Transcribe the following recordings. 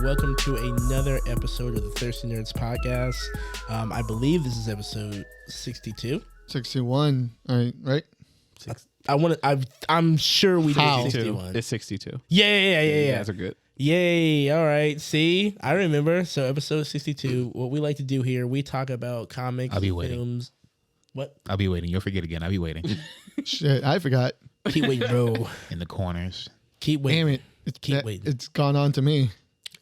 Welcome to another episode of the Thirsty Nerds podcast. I believe this is episode 62. 61. All right, right? I'm sure we How? did 61. It's 62. Yeah. You guys are good. Yay. All right. See, I remember. So episode 62, what we like to do here, we talk about comics, I'll be waiting. films. What? I'll be waiting. You'll forget again. I'll be waiting. Shit, I forgot. Keep waiting, bro. In the corners. Keep waiting. Damn it. Keep waiting. It's gone on to me.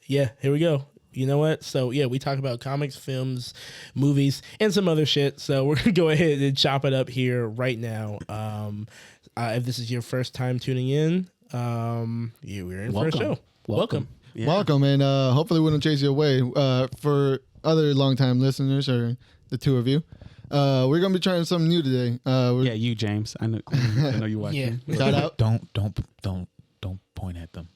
Yeah, here we go. You know what? So, yeah, we talk about comics, films, movies, and some other shit. So we're going to go ahead and chop it up here right now. If this is your first time tuning in, we're in for a show. Welcome. Yeah. Welcome, and hopefully we don't chase you away. For other longtime listeners, or the two of you, we're going to be trying something new today. Yeah, you, James. I know you watching. Yeah. Shout out. Don't point at them.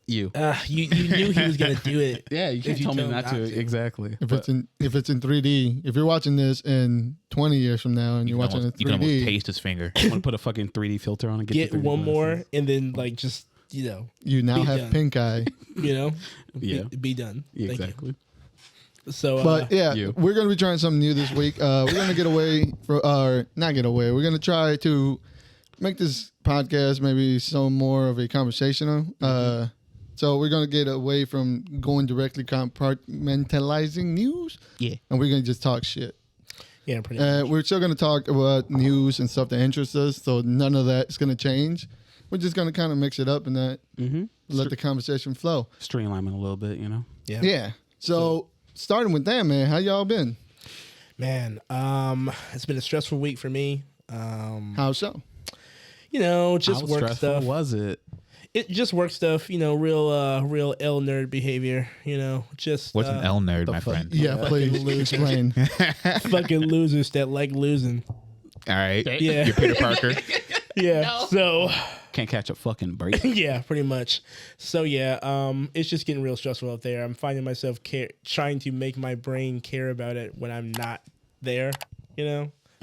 You. You knew he was going to do it. Yeah, you If you told me tell not him to. not to. Exactly. If it's in 3D, if you're watching this in 20 years from now and you're watching it You can almost 3D, taste his finger. I want to put a fucking 3D filter on and Get the 3D one more, glasses. and then, just, you now be have done. pink eye. Yeah. be done. Yeah, Thank you. exactly. So, But yeah, you. we're going to be trying something new this week. We're going to get away or not get away. We're going to try to make this podcast maybe some more of a conversational. So we're going to get away from going directly compartmentalizing news. Yeah. And we're going to just talk shit. yeah, pretty much. We're still going to talk about news and stuff that interests us. So none of that is going to change. We're just going to kind of mix it up and that let the conversation flow. Streamline it a little bit, Yeah. So starting with that, man, how y'all been? Man, it's been a stressful week for me. How so? Just How work stressful stuff. was it? It just work stuff, real L nerd behavior, just What's an L nerd, my fuck? friend? Yeah, please explain. fucking losers that like losing. All right. Yeah. You're Peter Parker. Yeah. So, Can't catch a fucking break. yeah, pretty much. So, yeah, it's just getting real stressful out there. I'm finding myself trying to make my brain care about it when I'm not there,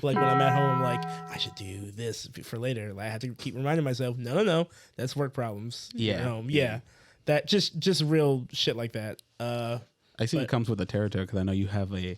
Like when I'm at home, I'm like, I should do this for later. Like I have to keep reminding myself, no, that's work problems. Yeah. Yeah. That just real shit like that. I think it comes with the territory because I know you have a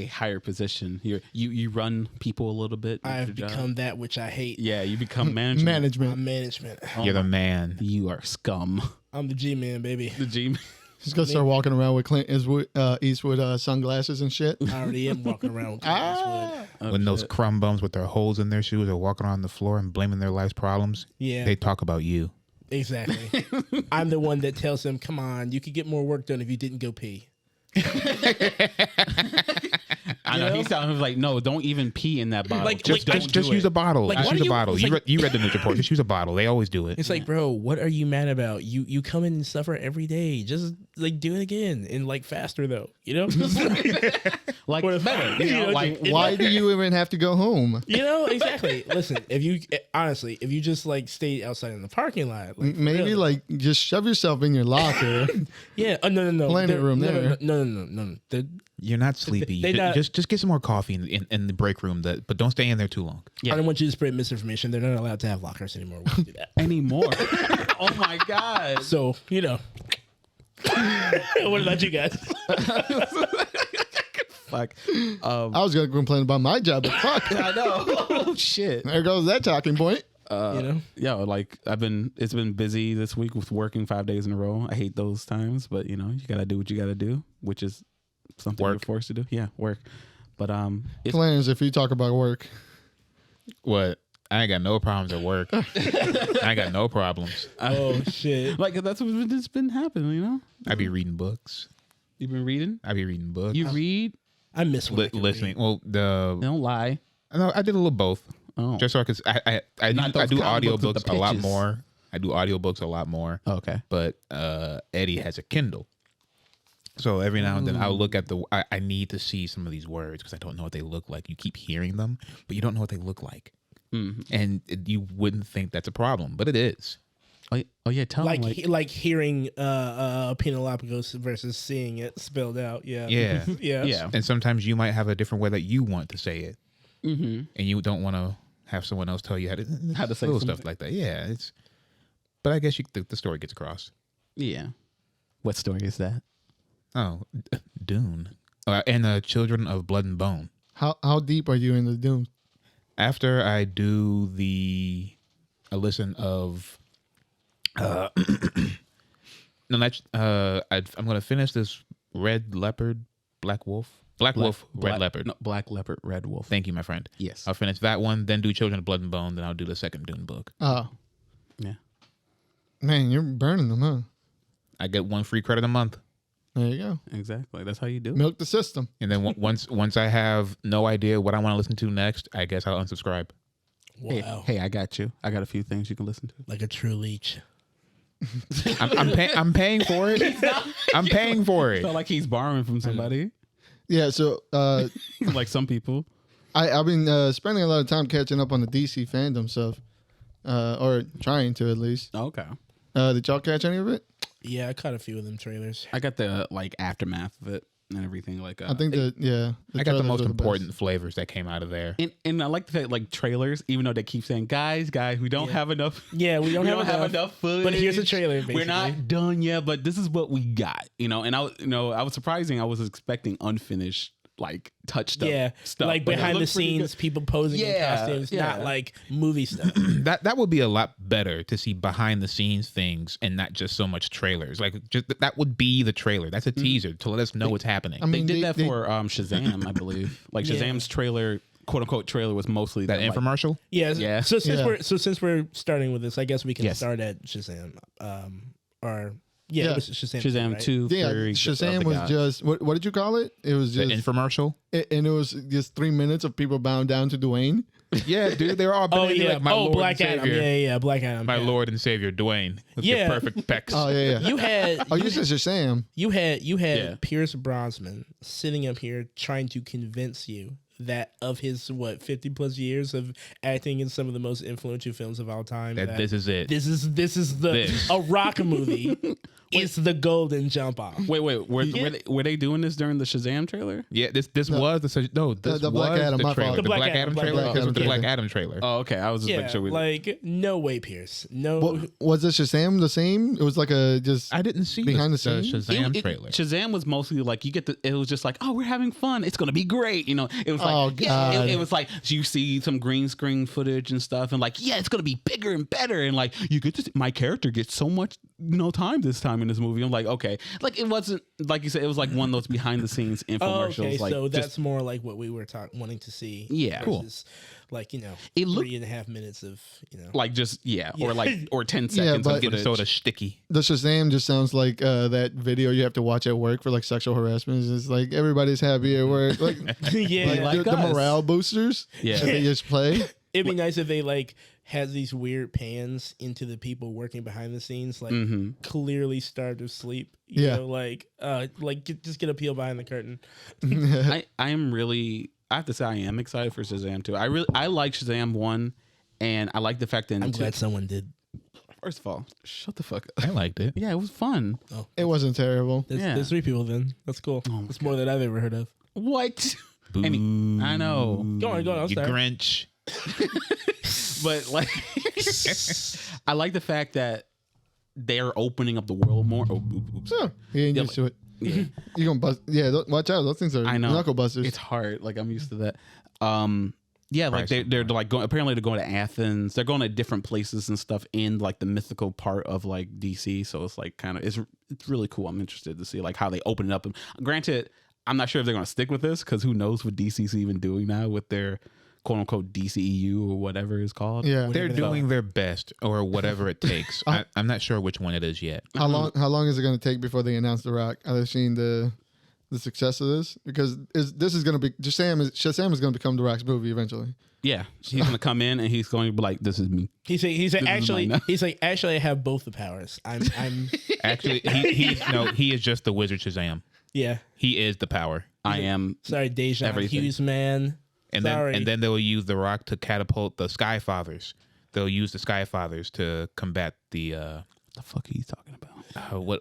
higher position. You run people a little bit. with I've your job. become that which I hate. Yeah, you become management. Management. I'm management. You're the man. You are scum. I'm the G-man, baby. The G. He's going to start walking around with Clint Eastwood sunglasses and shit. I already am walking around with Eastwood. When those crumb bums with their holes in their shoes are walking around the floor and blaming their life's problems, Yeah, they talk about you. exactly. I'm the one that tells them, come on, you could get more work done if you didn't go pee. I know. He's telling him like, no, don't even pee in that bottle. Just use a bottle. Like, Just why use do a bottle. you- You read the news report. Just use a bottle. They always do it. It's like, bro, what are you mad about? You come in and suffer every day. Just do it again and faster though. like What if- better. you know, Like Why do you even have to go home? Exactly. Listen, if you just stay outside in the parking lot, Maybe really. just shove yourself in your locker. Yeah. Oh, no. Planet room there. No. You're not sleepy. They not- Just get some more coffee in the break room, but don't stay in there too long. I don't want you to spread misinformation. They're not allowed to have lockers anymore. We can do that. anymore. Oh my god. So, what about you guys? Fuck. I was going to complain about my job, but fuck. I know. Oh shit. There goes that talking point. Yeah, like it's been busy this week with working 5 days in a row. I hate those times, but you gotta do what you gotta do, which is something you're forced to do. Yeah, work. But it's Clarence, if you talk about work. What? I ain't got no problems at work. I ain't got no problems. Oh, shit. like that's what's been happening. I be reading books. You've been reading. I be reading books. You read. I miss when I could listening. read. Well, Don't lie. no, I did a little both. Oh, Just so I could. I Not those do comic books with audiobooks the a lot pitches. more. I do audiobooks a lot more. okay. But Eddie has a Kindle. So every now and then I'll look at I need to see some of these words because I don't know what they look like. You keep hearing them, but you don't know what they look like. Mm-hmm. And you wouldn't think that's a problem, but it is. Oh yeah, tell Like him. like hearing Penelopagos versus seeing it spelled out. Yeah. Yeah. Yeah. And sometimes you might have a different way that you want to say it, Mm-hmm. and you don't want to have someone else tell you how to say little stuff like that. Yeah, but I guess the story gets across. Yeah. What story is that? Oh, Dune, and Children of Blood and Bone. How deep are you in the Doom? After I do a listen of, no, that's I'm gonna finish this Red Leopard, Black Wolf, Red Leopard. No, Black Leopard, Red Wolf. Thank you, my friend. Yes. I'll finish that one, then do Children of Blood and Bone, then I'll do the second Dune book. Oh, Yeah. man, you're burning them, huh? I get 1 free credit a month, There you go. Exactly. That's how you do it. Milk the system. and then once I have no idea what I want to listen to next, I guess I'll unsubscribe. Wow. Hey, I got you. I got a few things you can listen to. Like a true leech. I'm paying for it. I'm paying for it. Felt like he's borrowing from somebody, Yeah, so like some people. I've been spending a lot of time catching up on the DC fandom stuff, or trying to at least. Okay. Did y'all catch any of it? Yeah, I caught a few of them trailers. I got the aftermath of it and everything. Like I think that I got the trailers most are important best. flavors that came out of there. and I like the fact like trailers, even though they keep saying, guys, we don't have enough. Yeah, we don't have enough footage. But here's a trailer. Basically. We're not done yet, but this is what we got. And I was surprising. I was expecting unfinished like touched up stuff. like but it behind the looked pretty scenes, people posing in Yeah, costumes, yeah. not like movie stuff. That would be a lot better to see behind the scenes things and not just so much trailers. Like just that would be the trailer. That's a teaser to let us know what's happening. I mean, They did that for Shazam, I believe. Like Yeah. Shazam's trailer, quote unquote trailer, was mostly that like, infomercial. Yeah. Yeah. So Yeah. since we're starting with this, I guess we can Yes. start at Shazam. Yeah. It was Shazam. Shazam right? 2. Yeah, Fury of Shazam the was Gods. just what did you call it? It was The just infomercial. and it was just 3 minutes of people bowing down to Dwayne. Yeah, dude, they were all. Oh they yeah. like, my Lord Black and Adam. Savior, Yeah. Black Adam. my yeah. Lord and Savior Dwayne with your Yeah. perfect pecs. Oh yeah, yeah. You had Oh, you said Shazam. you had Yeah. Pierce Brosnan sitting up here trying to convince you that of his 50 plus years of acting in some of the most influential films of all time, that this is it. this is This. a rock movie is the golden jump off. Wait, were they doing this during the Shazam trailer? Yeah, this was this the was Black Adam, the my trailer. fault. The The Black Black Adam, Adam Black trailer. Adam This was the trailer. Black Adam trailer. Oh, okay. I was just Yeah, making sure we like no way, Pierce. No, Was the Shazam the same? It was like a just I didn't see Behind the the scenes? Shazam trailer. Shazam was mostly like it was just like, oh, we're having fun. It's gonna be great. It was like, Oh, yeah, God. it was like you see some green screen footage and stuff, and like, yeah, it's gonna be bigger and better, and like you get to my character gets so much time this time in this movie. I'm like, okay, like it wasn't like you said, it was like one of those behind the scenes infomercials. okay, like so that's just, more like what we were wanting to see. Yeah. Cool. versus, like It looked- 3.5 minutes of like just Yeah. or 10 Yeah, seconds but- of footage. Minnesota sticky. the Shazam just sounds like that video you have to watch at work for like sexual harassment. It's just like everybody's happy at work. Like, yeah. like the us. morale boosters Yeah. that they just play. It'd be nice if they like had these weird pans into the people working behind the scenes, like clearly starved of sleep. You Yeah. know, just get a peel behind the curtain. I am really. I have to say I am excited for Shazam 2. I like Shazam 1, and I like the fact that in I'm 2 glad someone did. first of all, shut the fuck up. I liked it. Yeah, it was fun. It wasn't terrible. There's 3 people then. That's cool. That's more than I've ever heard of. What? Boo. I know, Go on. I'm You sorry. Grinch. but like, I like the fact that they're opening up the world more. Oh, oops. So he ain't Yeah, used to it. You gonna bust? Yeah, watch out. Those things are I know. knuckle busters. It's hard. Like I'm used to that. Yeah, like Pricey. they're like going. Apparently, they're going to Athens. They're going to different places and stuff in like the mythical part of like DC. So it's like kind of it's really cool. I'm interested to see like how they open it up. And granted, I'm not sure if they're going to stick with this because who knows what DC's even doing now with their quote unquote DCEU or whatever it's called. Yeah. They're doing their best or whatever it takes. I'm not sure which one it is yet. How long is it going to take before they announce The Rock? Are they seeing the success of this? Because this is going to be Shazam is going to become The Rock's movie eventually. Yeah, he's going to come in and he's going to be like, "This is me." He's like actually I have both the powers. I'm Actually, he is just the wizard Shazam. yeah. He is the power. I am. Sorry, Dejan Everything. Hughes, man. And Sorry. then they will use the Rock to catapult the Skyfathers, they'll use the Sky Fathers to combat the The fuck are you talking about?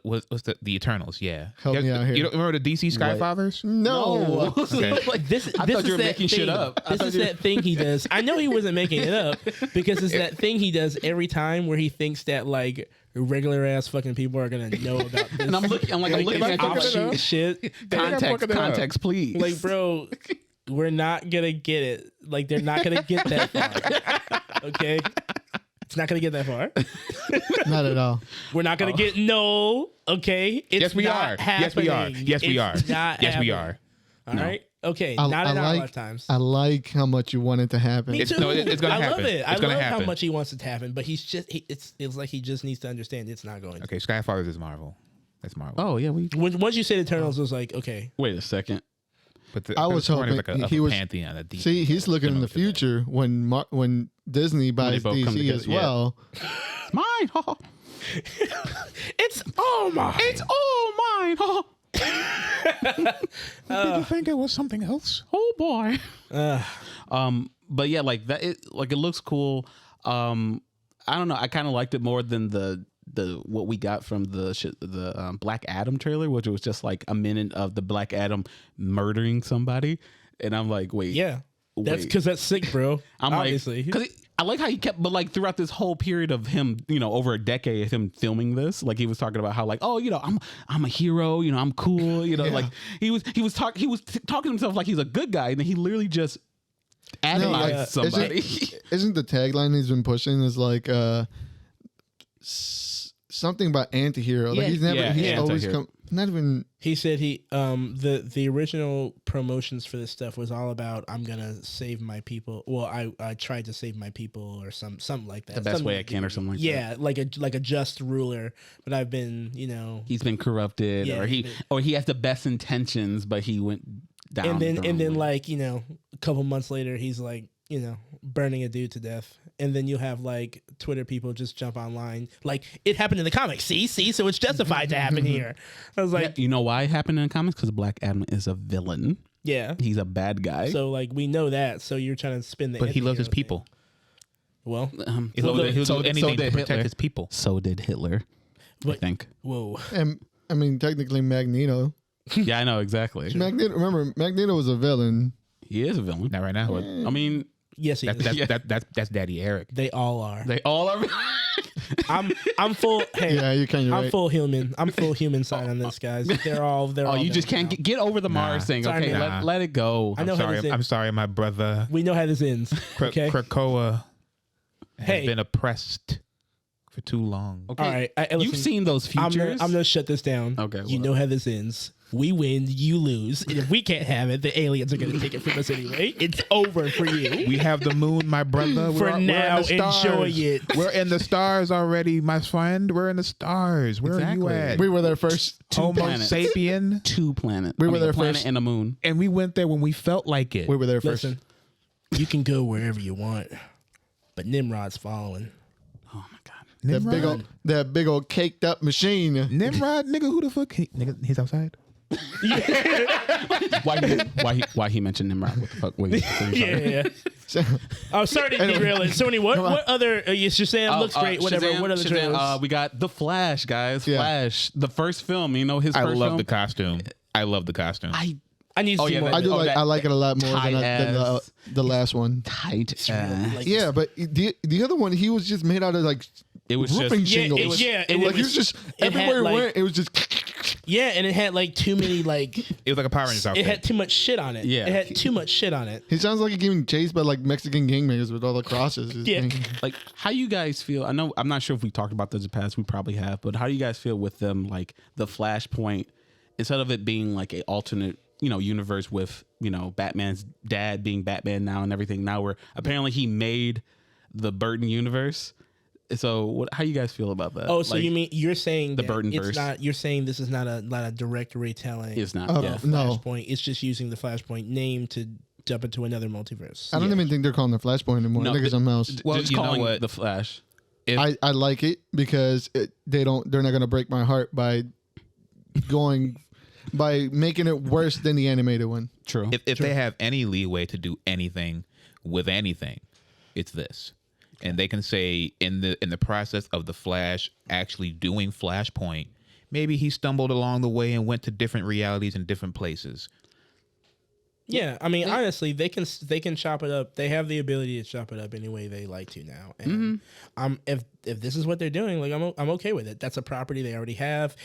what's the Eternals? Yeah, Help me out here. You don't remember the DC Sky What? Fathers? No. Okay. Like this I this thought is you were that making thing. shit up. This is that thing he does. I know he wasn't making it up because it's that thing he does every time where he thinks that like regular ass fucking people are gonna know about this. And I'm looking at the offshoot shit. context, please. Like, bro, we're not gonna get it. Like, they're not gonna get that far. Okay, it's not gonna get that far. Not at all. We're not gonna get okay. It's Yes, we not are. Yes, we are. happening. Yes, we are. It's not Yes, we happening. are. All right. Okay. Not in our lifetimes. I like how much you want it to happen. Me too. It's gonna I love happen. it. It's I gonna love how happen. much he wants it to happen, but it's like he just needs to understand it's not going to. Okay, Sky Fathers is Marvel. That's Marvel. oh yeah, Once you said Eternals, it was like, okay. wait a second. But I was hoping he was. pantheon. A DC See, he's looking in the similar to that. future when Disney buys both come DC together, as yeah. well. Mine. It's all mine. It's all mine. Did you think it was something else? Oh boy. Uh, But yeah, like that. It looks cool. I don't know. I kind of liked it more than the what we got from the Black Adam trailer, which was just like a minute of the Black Adam murdering somebody, and I'm like, wait, yeah. That's wait. because that's sick, bro. I'm Obviously. like, because I like how he kept, but like throughout this whole period of him, over a decade of him filming this, like he was talking about how like, oh, I'm a hero, I'm cool, like he was talking to himself like he's a good guy, and then he literally just analyzed somebody. Isn't the tagline he's been pushing is like something about anti-hero? Like he's never, he's always come. Not even. He said the original promotions for this stuff was all about I'm gonna save my people. Well, I tried to save my people or something like that. The best Something way I can or something like that. Yeah, like a just ruler. But I've been He's been corrupted, Yeah, or he has the best intentions, but he went down. and then like a couple months later he's like burning a dude to death, and then you'll have like Twitter people just jump online like it happened in the comics. See, so it's justified to happen here. I was like, you know why it happened in the comics? Because Black Adam is a villain. yeah. He's a bad guy. So like we know that. So you're trying to spin the. But he loves anti-hero his people. thing. Well, He'll do anything to did protect Hitler. his people. So did Hitler. I But- think. whoa. And I mean, technically, Magneto. Yeah, I know exactly. Remember, Magneto was a villain. He is a villain. Not right now. I mean, Yes, he is. That's Daddy Eric. They all are. they all are. I'm full. Hey, Yeah, you're kind of I'm right. full human. I'm full human side on this, guys. They're all. Oh, you just can't villains get over the Nah. Mars thing. Sorry, Okay, man. let it go. I know how this I'm ends. sorry, my brother. now. We know how this ends. Okay. Krakoa has Hey. been oppressed for too long. Okay. All right. You've Listen, seen those I'm futures. gonna shut this down. Okay, You what? know how this ends. We win, you lose. And if we can't have it, the aliens are gonna take it from us anyway. It's over for you. We have the moon, my brother. For we're now, in the stars. enjoy it. We're in the stars already, my friend. We're in the stars. Where Exactly. are you at? We were there first. Homo planets. sapien. 2 planets. We were there a planet first. and a moon. And we went there when we felt like it. We were there first. Listen, you can go wherever you want, but Nimrod's following. Oh my god. That big old caked up machine. Nimrod, nigga, who the fuck? Nigga, he's outside. Why he mentioned Nimrod? What the fuck? Wait, Yeah. I'm sorry to derail it. Sony, what other? Shazam looks great. Whatever. Shazam, What other Shazam, trailers? we got The Flash, guys. Yeah. Flash. The first film. His I first love film. the costume. I love the costume. I need to see more. I do Oh, like. that- I like it a lot more than tight-ass. the last one. Tight. Like, Yeah, but the other one, he was just made out of like It was roofing just. shingles. it was- yeah, it like was- he was just it had, everywhere like- he went. It was just. yeah, and it had like too many like. It was like a Power Rangers outfit. It had too much shit on it. Yeah. It had too much shit on it. He sounds like he's getting chased by like Mexican gangmakers with all the crosses. Yeah. Like, how you guys feel? I know I'm not sure if we talked about this in the past. We probably have, but how do you guys feel with them? Like the Flashpoint, instead of it being like a alternate, universe with Batman's dad being Batman now and everything. Now apparently he made the Burton universe. So how you guys feel about that? Oh, so Like, you mean you're saying the that Burton it's verse. not? You're saying this is not a direct retelling. It's not. Oh, yeah. no. Flashpoint. It's just using the Flashpoint name to jump into another multiverse. I don't even think they're calling the Flashpoint anymore. I think it's something else. Well, Well, just you know calling what? the Flash. I like it because they're not going to break my heart by making it worse than the animated one. True. If they have any leeway to do anything with anything, it's this. and they can say in the process of the Flash actually doing Flashpoint, maybe he stumbled along the way and went to different realities and different places. Yeah, I mean, honestly, they can chop it up. They have the ability to chop it up any way they like to now. And if this is what they're doing, like I'm okay with it. That's a property they already have.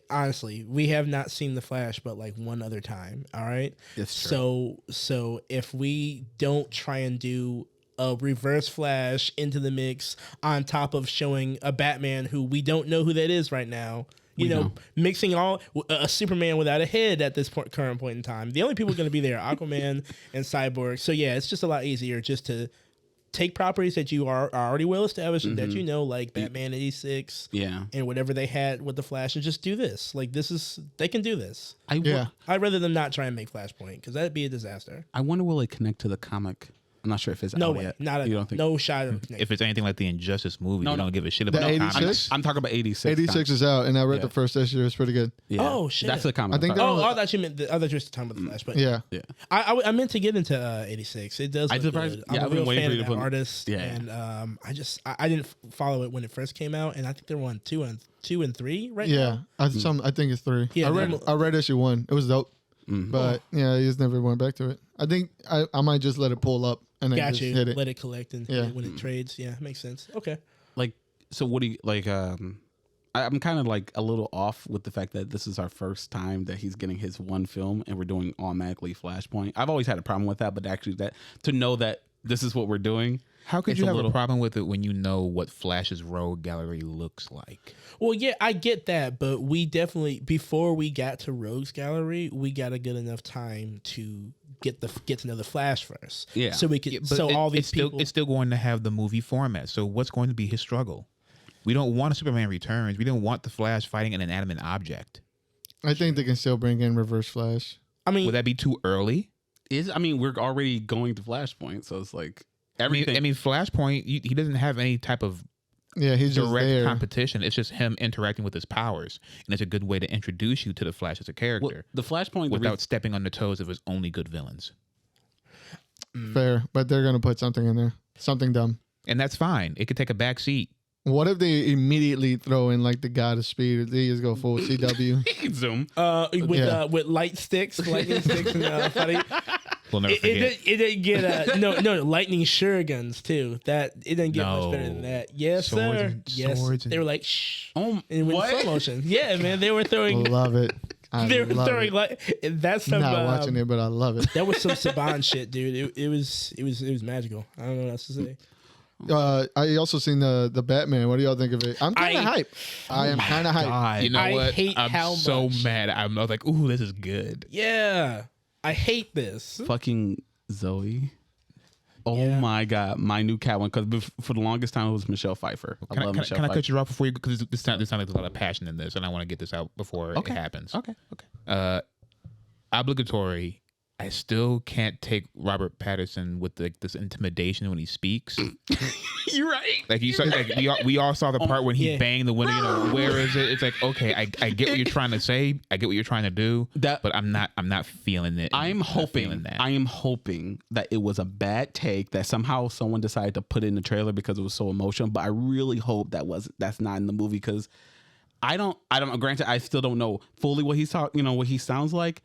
Honestly, we have not seen the Flash, but like one other time. All right, That's true. So if we don't try and do a reverse Flash into the mix on top of showing a Batman who we don't know who that is right now. You know, mixing all a Superman without a head at this current point in time. The only people going to be there are Aquaman and Cyborg. So yeah, it's just a lot easier just to take properties that you are already well established and that you know, like Batman 86, and whatever they had with the Flash, and just do this. Like they can do this. I'd rather them not try and make Flashpoint because that'd be a disaster. I wonder will it connect to the comic. I'm not sure if it's no out way, yet. you don't think no shot of if it's anything like the Injustice movie, you don't give a shit about The the 86? comics. I'm talking about 86. 86 is out, and I read the first issue. It's pretty good. Yeah. Oh shit, that's the comic. I think I thought you meant I thought you were talking about the Flash, but Yeah. I meant to get into 86. It does. Look good. I'm a I've been real waiting fan for you of to that put artist, and I didn't follow it when it first came out, and I think they're on 2 and 3 right now. I think it's 3. Yeah, I read issue 1. It was dope, but yeah, he just never went back to it. I think I might just let it pull up and then Got just you. hit it. Let it collect and hit it when it trades. Yeah, makes sense. Okay. Like, so what do you like? I'm kind of like a little off with the fact that this is our first time that he's getting his one film and we're doing automatically Flashpoint. I've always had a problem with that, but actually to know that this is what we're doing. How could you have a problem with it when you know what Flash's rogue gallery looks like? Well, yeah, I get that, but we definitely before we got to Rogue's Gallery, we got a good enough time to get to know the Flash first. Yeah. So we could. It's still going to have the movie format. So what's going to be his struggle? We don't want a Superman Returns. We don't want the Flash fighting an inanimate object. I think they can still bring in Reverse Flash. I mean, would that be too early? We're already going to Flashpoint, so it's like everything. I mean, Flashpoint. He doesn't have any type of he's direct just competition. It's just him interacting with his powers, and it's a good way to introduce you to the Flash as a character. Well, the Flashpoint without stepping on the toes of his only good villains. Fair, but they're gonna put something in there, something dumb, and that's fine. It could take a back seat. What if they immediately throw in like the God of Speed? They just go full CW. Zoom. With lightning sticks and funny. We'll never forget. It didn't get no lightning shurigans too. That it didn't get much better than that. Yes, sir. Yes, they were like shh. Oh, and with slow motion. Yeah, man, they were throwing. Love it. They were throwing that's some. Not watching it, but I love it. That was some Saban shit, dude. It was magical. I don't know what else to say. I also seen the Batman. What do y'all think of it? I'm kind of hype. I am kind of hype. You know I what? hate I'm how so much. mad. I was like, ooh, this is good. Yeah, I hate this. Fucking Zoe. Oh Yeah. my god, my new Catwoman. Because for the longest time it was Michelle Pfeiffer. I love Michelle Can I Pfeiffer. cut you off before you? Because this sounds like there's a lot of passion in this, and I want to get this out before it happens. Okay. Obligatory. I still can't take Robert Pattinson with this intimidation when he speaks. You're right. Like you saw, like we all saw the part when he banged the window. You know, where is it? It's like, okay, I get what you're trying to say. I get what you're trying to do. But I'm not feeling it. I am hoping that it was a bad take that somehow someone decided to put it in the trailer because it was so emotional. But I really hope that's not in the movie because I don't know. Granted, I still don't know fully what he's talking. What he sounds like.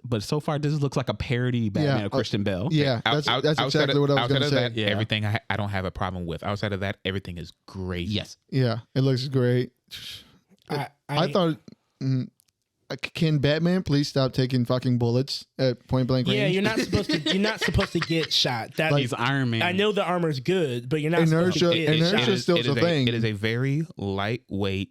But so far, this looks like a parody Batman of Christian Bell. Yeah, that's exactly what I was going to say. Everything I don't have a problem with. Outside of that, everything is great. Yes. Yeah, it looks great. I thought, can Batman please stop taking fucking bullets at point blank range? Yeah, you're not supposed to get shot. He's Iron Man. I know the armor's good, but you're not Inertia supposed to get shot. is still a thing. It is a very lightweight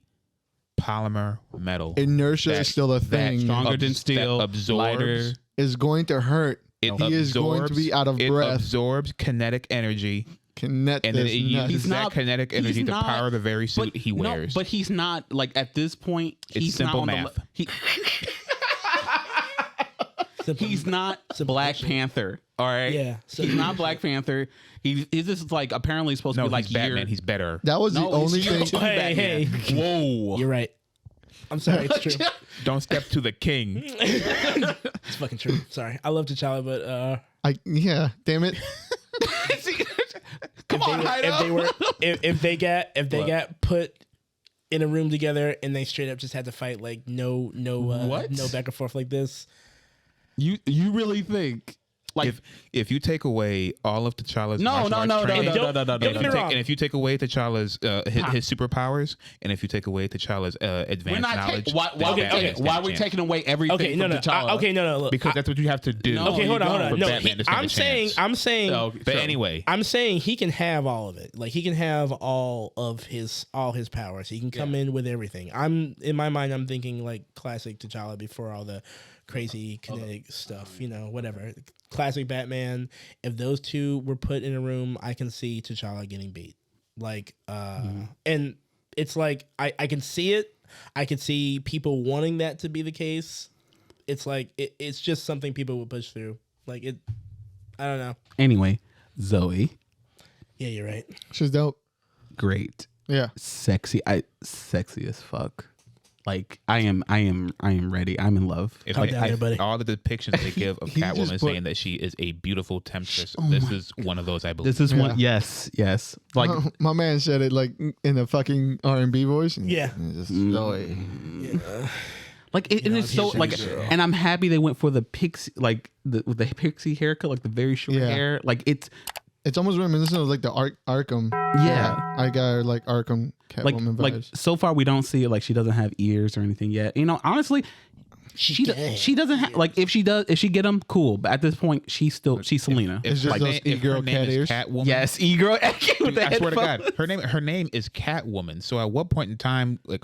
polymer metal. Inertia is still a thing. Stronger than steel, lighter. Is going to hurt. He is going to be out of breath. It absorbs kinetic energy. And then it uses that kinetic energy to power the very suit he wears. But he's not, like, at this point, he's simple not math. He's not Black Panther, all right? Yeah. He's not Black Panther. He's just, like, apparently supposed to be, like, Batman. He's better. That was the only thing. Hey. Whoa. You're right. I'm sorry. It's true. Don't step to the king. It's fucking true. Sorry. I love T'Challa, but damn it. if they got put in a room together and they straight up just had to fight like no back and forth like this. You really think like if you take away all of T'Challa's no. and if you take away T'Challa's his superpowers, and if you take away T'Challa's advanced knowledge, why are we taking away everything? Okay, from T'Challa? Look, because that's what you have to do. Okay, hold on. No, I'm saying. But anyway, I'm saying he can have all of it. Like he can have all his powers. He can come in with everything. In my mind, I'm thinking like classic T'Challa before all the crazy kinetic stuff. You know, whatever. Classic Batman. If those two were put in a room, I can see T'Challa getting beat. Like, and it's like I can see it. I can see people wanting that to be the case. It's like it's just something people would push through. Like it, I don't know. Anyway, Zoe. Yeah, you're right. She's dope. Great. Yeah. Sexy as fuck. Like I am ready. I'm in love. Calm down there, buddy. All the depictions they give of Catwoman saying that she is a beautiful temptress. This is one of those, I believe. This is one. Yes. Like my man said it like in a fucking R&B voice. Yeah. Zoe. Yeah. Like it is so like, and I'm happy they went for the pixie, like the pixie haircut, like the very short hair. Like it's almost reminiscent of like the Arkham. Yeah, I got her like Arkham Catwoman vibes. Like so far we don't see it. Like she doesn't have ears or anything yet. You know, honestly, she doesn't have like if she get them, cool. But at this point, she's Selena. It's just like those e-girl cat ears. Catwoman. Yes, e-girl. I swear to God, her name is Catwoman. So at what point in time, like,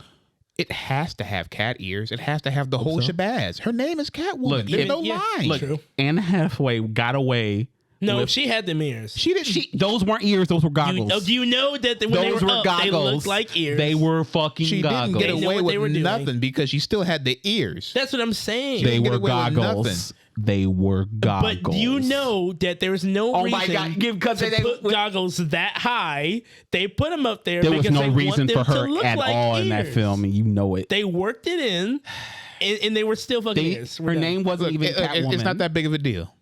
it has to have cat ears. It has to have the whole shebaz. Her name is Catwoman. Look, there's no line. Look, Anne Hathaway got away. No, she had them ears. She didn't. Those weren't ears. Those were goggles. Do you know that when those they were up, goggles. They looked like ears? They were fucking she goggles. She didn't get away with nothing because she still had the ears. That's what I'm saying. They were goggles. They were goggles. But you know that there's no reason to put goggles that high. They put them up there. There was no reason for her at like all ears. in that film, and you know it. They worked it in, and they were still fucking ears. Her name wasn't even Catwoman. It's not that big of a deal.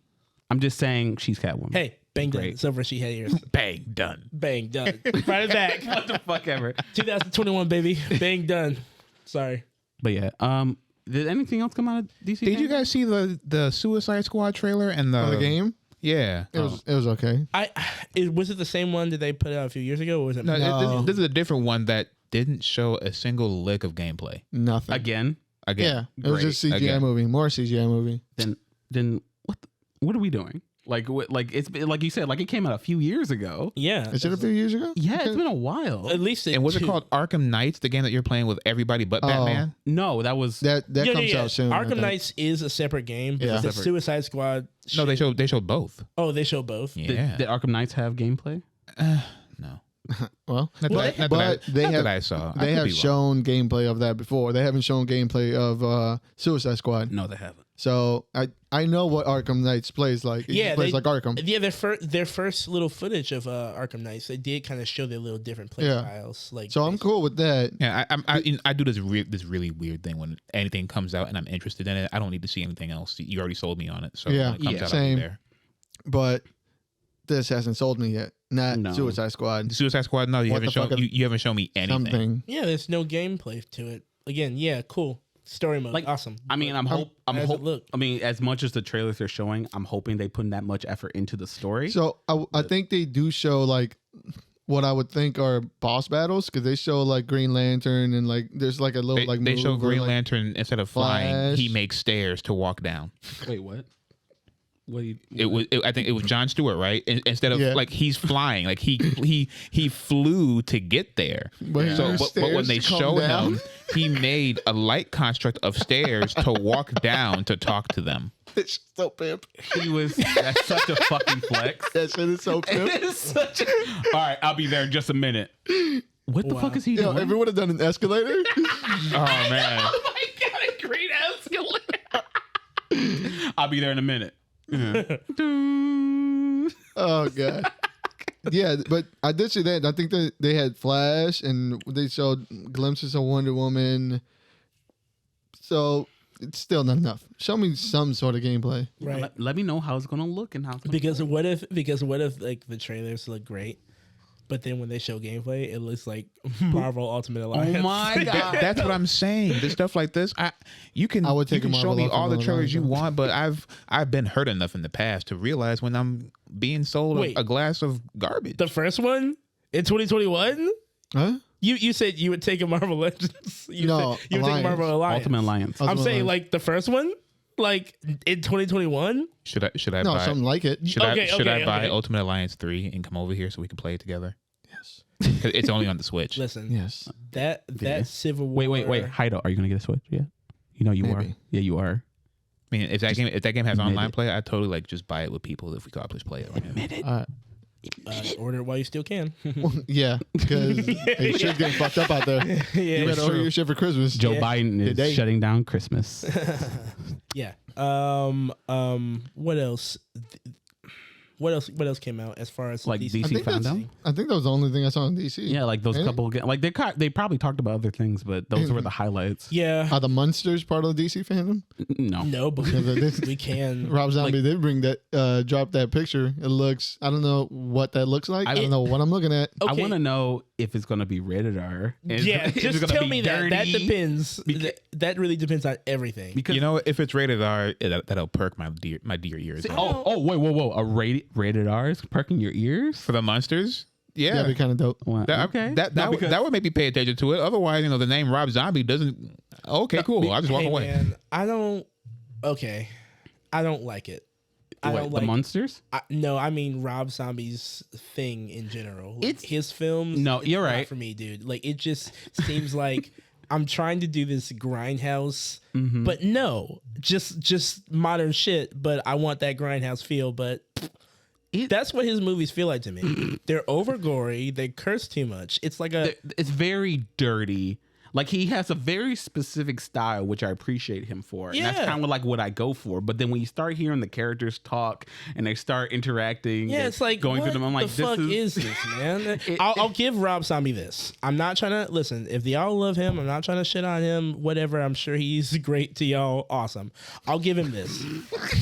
I'm just saying she's Catwoman. Hey, bang done. It's over. She had ears. Bang done. Bang done. Right it back. What the fuck ever. 2021, baby. Bang done. Sorry. But yeah. Did anything else come out of DC? Did you guys see the Suicide Squad trailer and the game? Yeah, it was okay. Was it the same one that they put out a few years ago, or was it? No. This is a different one that didn't show a single lick of gameplay. Nothing. Again. Yeah, it was just CGI movie. More CGI movie. Then what are we doing? Like it's like you said, like it came out a few years ago. Yeah, is it a few years ago? Yeah, it's been a while. At least. And was it called Arkham Knights, the game that you're playing with everybody but Batman? No, that was that comes out soon. Arkham Knights is a separate game. But the Suicide Squad. No, they showed both. Oh, they showed both. Yeah. Did Arkham Knights have gameplay? No. Well, they have shown gameplay of that before. They haven't shown gameplay of Suicide Squad. No, they haven't. So I know what Arkham Knights plays like. It plays like Arkham. Yeah, their first little footage of Arkham Knights, they did kind of show their little different play styles. Like, so I'm cool with that. Yeah, I do this really weird thing when anything comes out and I'm interested in it. I don't need to see anything else. You already sold me on it. So when it comes out, same. I'll be there. But this hasn't sold me yet. Not Suicide Squad. Suicide Squad. No, you haven't shown me anything. Something. Yeah, there's no gameplay to it. Again, yeah, cool. Story mode, awesome. I mean, I mean, as much as the trailers they're showing, I'm hoping they put that much effort into the story. So I think they do show like what I would think are boss battles because they show like Green Lantern and like there's like a little they show Green Lantern instead of flying, Flash. he makes stairs to walk down. Wait, what? I think it was Jon Stewart, right? Instead of like he's flying, like he flew to get there. But when they show him, he made a light construct of stairs to walk down to talk to them. It's so pimp. That's such a fucking flex. That shit is so pimp. It is such all right, I'll be there in just a minute. What the fuck is he doing? Everyone would have done an escalator. Oh man. Oh my god, a great escalator. I'll be there in a minute. Oh god. Yeah, but I did see that. I think that they had Flash and they showed glimpses of Wonder Woman. So it's still not enough. Show me some sort of gameplay. Right. Let me know how it's gonna look and how it's gonna because what if like the trailers look great But then when they show gameplay, it looks like Marvel Ultimate Alliance. Oh my god, That's what I'm saying. This stuff like this, you can show me all the trailers you want, but I've been hurt enough in the past to realize when I'm being sold a glass of garbage. The first one in 2021. Huh? You said you would take a Marvel Legends. You would take Marvel Alliance. Ultimate Alliance. I'm saying like the first one, like in 2021. Should I no buy something like it? Should I buy Ultimate Alliance 3 and come over here so we can play it together? Yes. 'Cause it's only on the Switch. Listen, Yes. that Civil War. Wait, Jairo, are you gonna get a Switch? Yeah, you know you Maybe. are. Yeah, you are. I mean, if that game has online it. play, I'd totally like just buy it with people if we could just play it. Right now. Admit it. Order it while you still can. Yeah, because shit's getting fucked up out there. Yeah, You better order your shit for Christmas. Joe Biden is Today. shutting down Christmas. Yeah. What else? What else came out as far as Like DC? DC Fandom? I think that was the only thing I saw on DC. Yeah, like those Ain't it? couple. Like they probably talked about other things, but those were the highlights. Yeah. Are the Munsters part of the DC fandom? No. No, but this- we can. Rob Zombie did bring that, drop that picture. It looks, I don't know what that looks like. I don't know what I'm looking at. I Okay. want to know if it's going to be rated R. Yeah, Is it just gonna tell be me that. That dirty? depends. That really depends on everything. Because You know, if it's rated R, that'll perk my dear ears. up. whoa! A rated R is perking your ears. For the Munsters, yeah. That'd be kind of dope. Well, okay. That would make me pay attention to it. Otherwise, the name Rob Zombie doesn't. Okay, cool. I'll just walk Hey, away. man, I don't like it. I don't the like Munsters. No, I mean Rob Zombie's thing in general. Like, It's- his films. No, it's you're not right. for me, dude. Like it just seems like I'm trying to do this grindhouse, but no, just modern shit. But I want that grindhouse feel. But that's what his movies feel like to me. They're over gory. They curse too much. It's like It's very dirty. Like he has a very specific style, which I appreciate him for. And that's Yeah. kind of like what I go for. But then when you start hearing the characters talk and they start interacting, yeah, and it's like going what through them. I'm like, the fuck is this, man? I'll give Rob Zombie this. I'm not trying to listen. If y'all love him, I'm not trying to shit on him. Whatever. I'm sure he's great to y'all. Awesome. I'll give him this.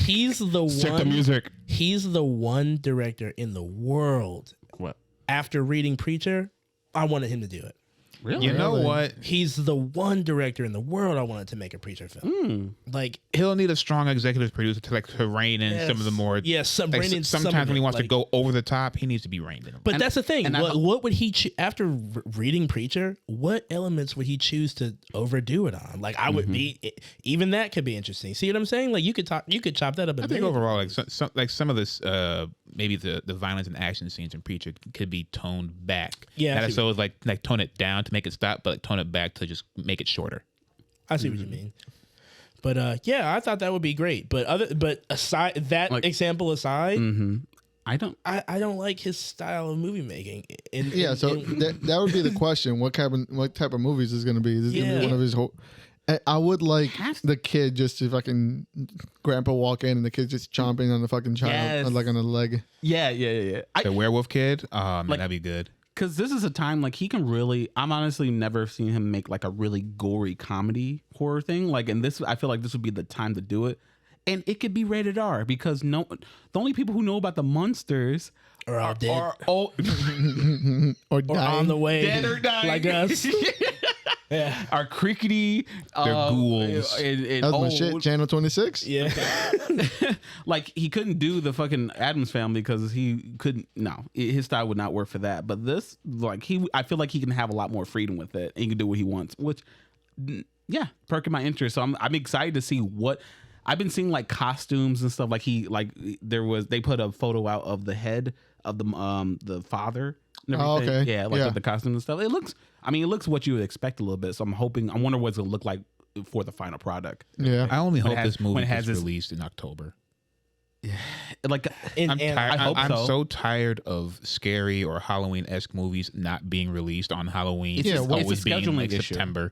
He's the check the one. music. He's the one director in the world. What? After reading Preacher, I wanted him to do it. Really? You know Really? what? He's the one director in the world I wanted to make a Preacher film. Like He'll need a strong executive producer to rein in some of the more. rein in some sometimes of when he it, wants to like- go over the top, he needs to be reined in. But that's the thing. and What would he after reading Preacher? What elements would he choose to overdo it on? Like I would be, even that could be interesting. See what I'm saying? Like you could chop that up. I think overall, like some of this, maybe the violence and action scenes in Preacher could be toned back. Yeah, I Not see as though it's like tone it down to make it stop, but like tone it back to just make it shorter. I see what you mean. But yeah, I thought that would be great. But aside that example aside, I don't. I don't like his style of movie making. That would be the question. What type of movies is going to be? Is this going to be one of his whole... I would like the kid just to fucking grandpa walk in and the kid just chomping on the fucking child, Yes. like on the leg. Yeah. The werewolf kid, man, that'd be good. Because this is a time like he can really. I'm honestly never seen him make like a really gory comedy horror thing. Like, and this, I feel like this would be the time to do it, and it could be rated R because the only people who know about the Munsters Or all dead. are oh, Or or dying. on the way, dead or dying like us. Yeah, are crickety. They're ghouls. And That's my old. shit. Channel 26. yeah. Like he couldn't do the fucking Addams Family because he couldn't. No, his style would not work for that. But this, like I feel like he can have a lot more freedom with it, and he can do what he wants. Which, yeah, perking my interest. So I'm excited to see what. I've been seeing like costumes and stuff. Like they put a photo out of the head of the father. And everything. Oh, okay. Yeah, like with the costume and stuff. It looks what you would expect a little bit. So I wonder what it's gonna look like for the final product. Yeah. I only When hope it has- this movie when it has gets this- released in October. Like And, I'm tired. I hope I'm so. so tired of scary or Halloween-esque movies not being released on Halloween. It's Yeah, just- well, always it's a being scheduling like issue. September.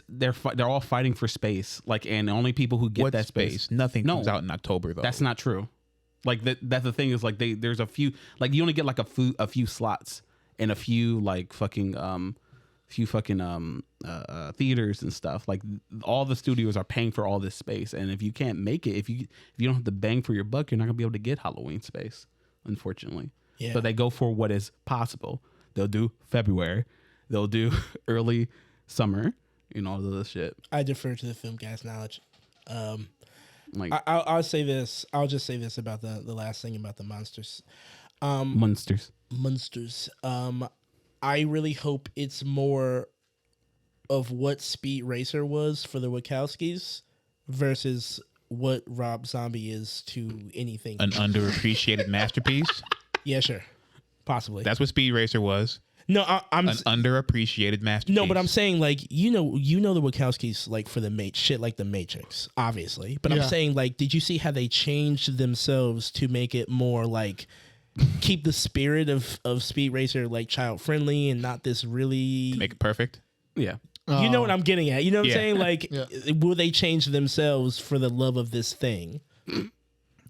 They're all fighting for space. Like, and the only people who get What that space? Nothing No. comes out in October though. That's not true. Like that's the thing is like there's a few, like you only get like a few slots and a few like fucking theaters and stuff. Like all the studios are paying for all this space, and if you can't make it, if you don't have to bang for your buck, you're not gonna be able to get Halloween space, unfortunately. Yeah. So they go for what is possible. They'll do February. They'll do early summer. All of this shit. I defer to the film guy's knowledge. Like I'll say this. I'll just say this about the last thing about the Munsters. Munsters. I really hope it's more of what Speed Racer was for the Wachowskis versus what Rob Zombie is to anything. An underappreciated masterpiece. Yeah, sure, possibly. That's what Speed Racer was. No, I'm an underappreciated masterpiece. No, but I'm saying like you know the Wachowskis like for the shit like the Matrix, obviously. But I'm saying like, did you see how they changed themselves to make it more like keep the spirit of Speed Racer like child friendly and not this really make it perfect? Yeah. You know what I'm getting at. You know what I'm saying? Like, will they change themselves for the love of this thing?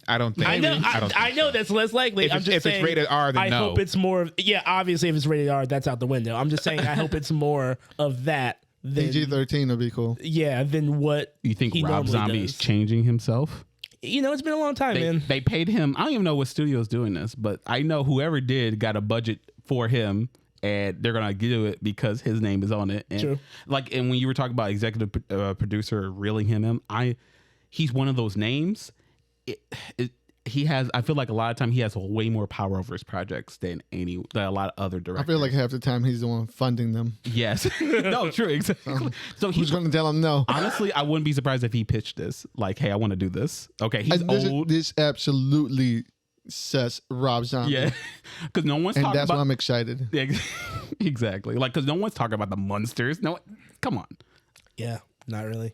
I don't think. I know that's less likely. I'm just saying. If it's rated R, then I hope it's more. Yeah, obviously, if it's rated R, that's out the window. I'm just saying. I hope it's more of that. PG-13 would be cool. Yeah, than what you think Rob Zombie is changing himself. It's been a long time, man. They paid him. I don't even know what studio's doing this, but I know whoever did got a budget for him. And they're gonna do it because his name is on it. And True. And when you were talking about executive producer reeling him in, he's one of those names. He has. I feel like a lot of time he has way more power over his projects than a lot of other directors. I feel like half the time he's the one funding them. Yes. No, true. Exactly. So who's going to tell him no? Honestly, I wouldn't be surprised if he pitched this. Like, hey, I want to do this. Okay, he's old. This absolutely says Rob Zombie. Yeah, because no one's talking about. And that's why I'm excited. Yeah, exactly. Like, because no one's talking about the Munsters. No, come on. Yeah, not really.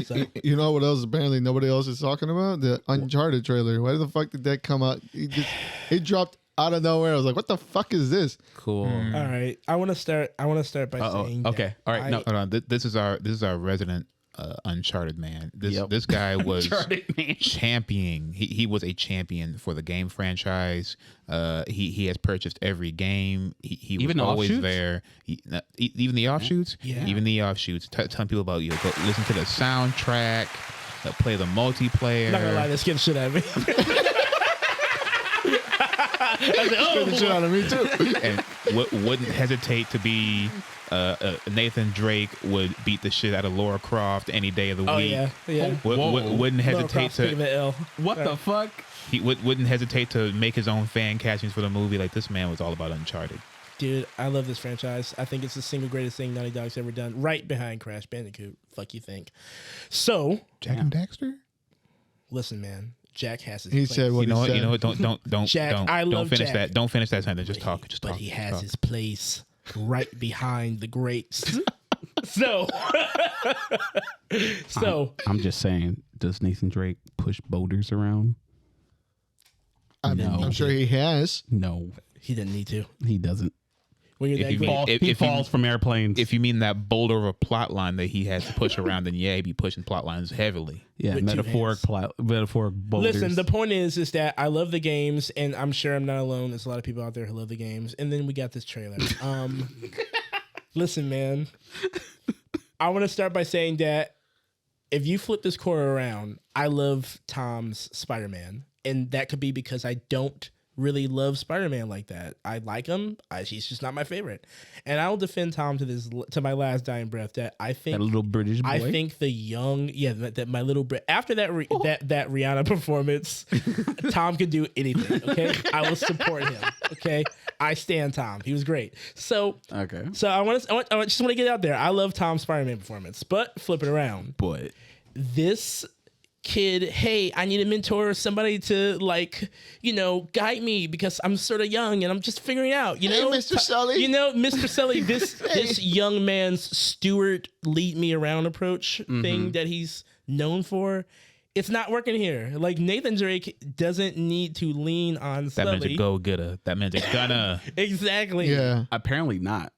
So. You know what else? Apparently, nobody else is talking about the Uncharted trailer. Why the fuck did that come out? It dropped out of nowhere. I was like, "What the fuck is this?" Cool. All right, I want to start by saying. Okay. All right. No, hold on. This is our resident Uncharted man. This guy was championing. He was a champion for the game franchise. He has purchased every game. He was always offshoots? There. Even the offshoots. Yeah. Even the offshoots. Telling people about go listen to the soundtrack. Play the multiplayer. Not gonna lie, they're scared the shit out of me. Scared the shit out of me too. And wouldn't hesitate to be. Nathan Drake would beat the shit out of Lara Croft any day of the week. Yeah. Wouldn't hesitate to. What the fuck? He wouldn't hesitate to make his own fan castings for the movie. Like, this man was all about Uncharted. Dude, I love this franchise. I think it's the single greatest thing Naughty Dog's ever done, right behind Crash Bandicoot. Fuck you think? So, Jack and Daxter. Listen, man. Jack has his. He place. said what he said. You know what? Don't. Jack, I love don't finish Jack. that. Don't finish that sentence. Just talk. But he has his place right behind the greats. So I'm just saying, does Nathan Drake push boulders around? I'm sure he has. No, he didn't need to. He doesn't. When you're that great, he falls from airplanes. If you mean that boulder of a plot line that he has to push around, then yeah, he'd be pushing plot lines heavily. Yeah, metaphoric boulders. Listen, the point is that I love the games, and I'm sure I'm not alone. There's a lot of people out there who love the games. And then we got this trailer. Listen, man, I want to start by saying that if you flip this core around, I love Tom's Spider-Man, and that could be because I don't really love Spider-Man like that. I like him. He's just not my favorite, and I will defend Tom to my last dying breath. That I think that little British boy. I think the young, that my little after that that Rihanna performance, Tom can do anything. Okay, I will support him. Okay, I stand Tom. He was great. So I just want to get out there. I love Tom's Spider-Man performance, but flip it around, boy. This kid, hey, I need a mentor or somebody to guide me because I'm sort of young and I'm just figuring out, Hey, Mr. Sully. Mr. Sully, this young man's Stewart lead me around approach thing that he's known for. It's not working here. Like, Nathan Drake doesn't need to lean on Sully. That man's a go-getter. That man's a gunner. Exactly. Yeah. Apparently not.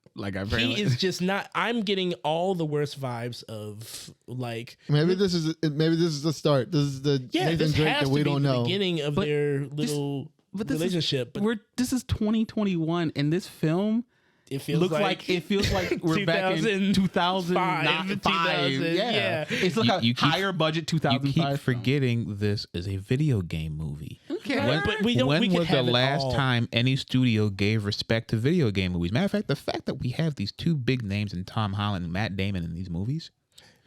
He is just not. I'm getting all the worst vibes of maybe this is the start. This is the Nathan Drake that we don't know. The beginning of their little relationship. This is 2021, and this film It feels looks like it feels like we're back in 2005. 2000, yeah. It's like a higher budget 2005. You keep forgetting this is a video game movie. Okay. Right, but we don't. When we can was the have it last all. time any studio gave respect to video game movies? Matter of fact, the fact that we have these two big names in Tom Holland and Matt Damon in these movies.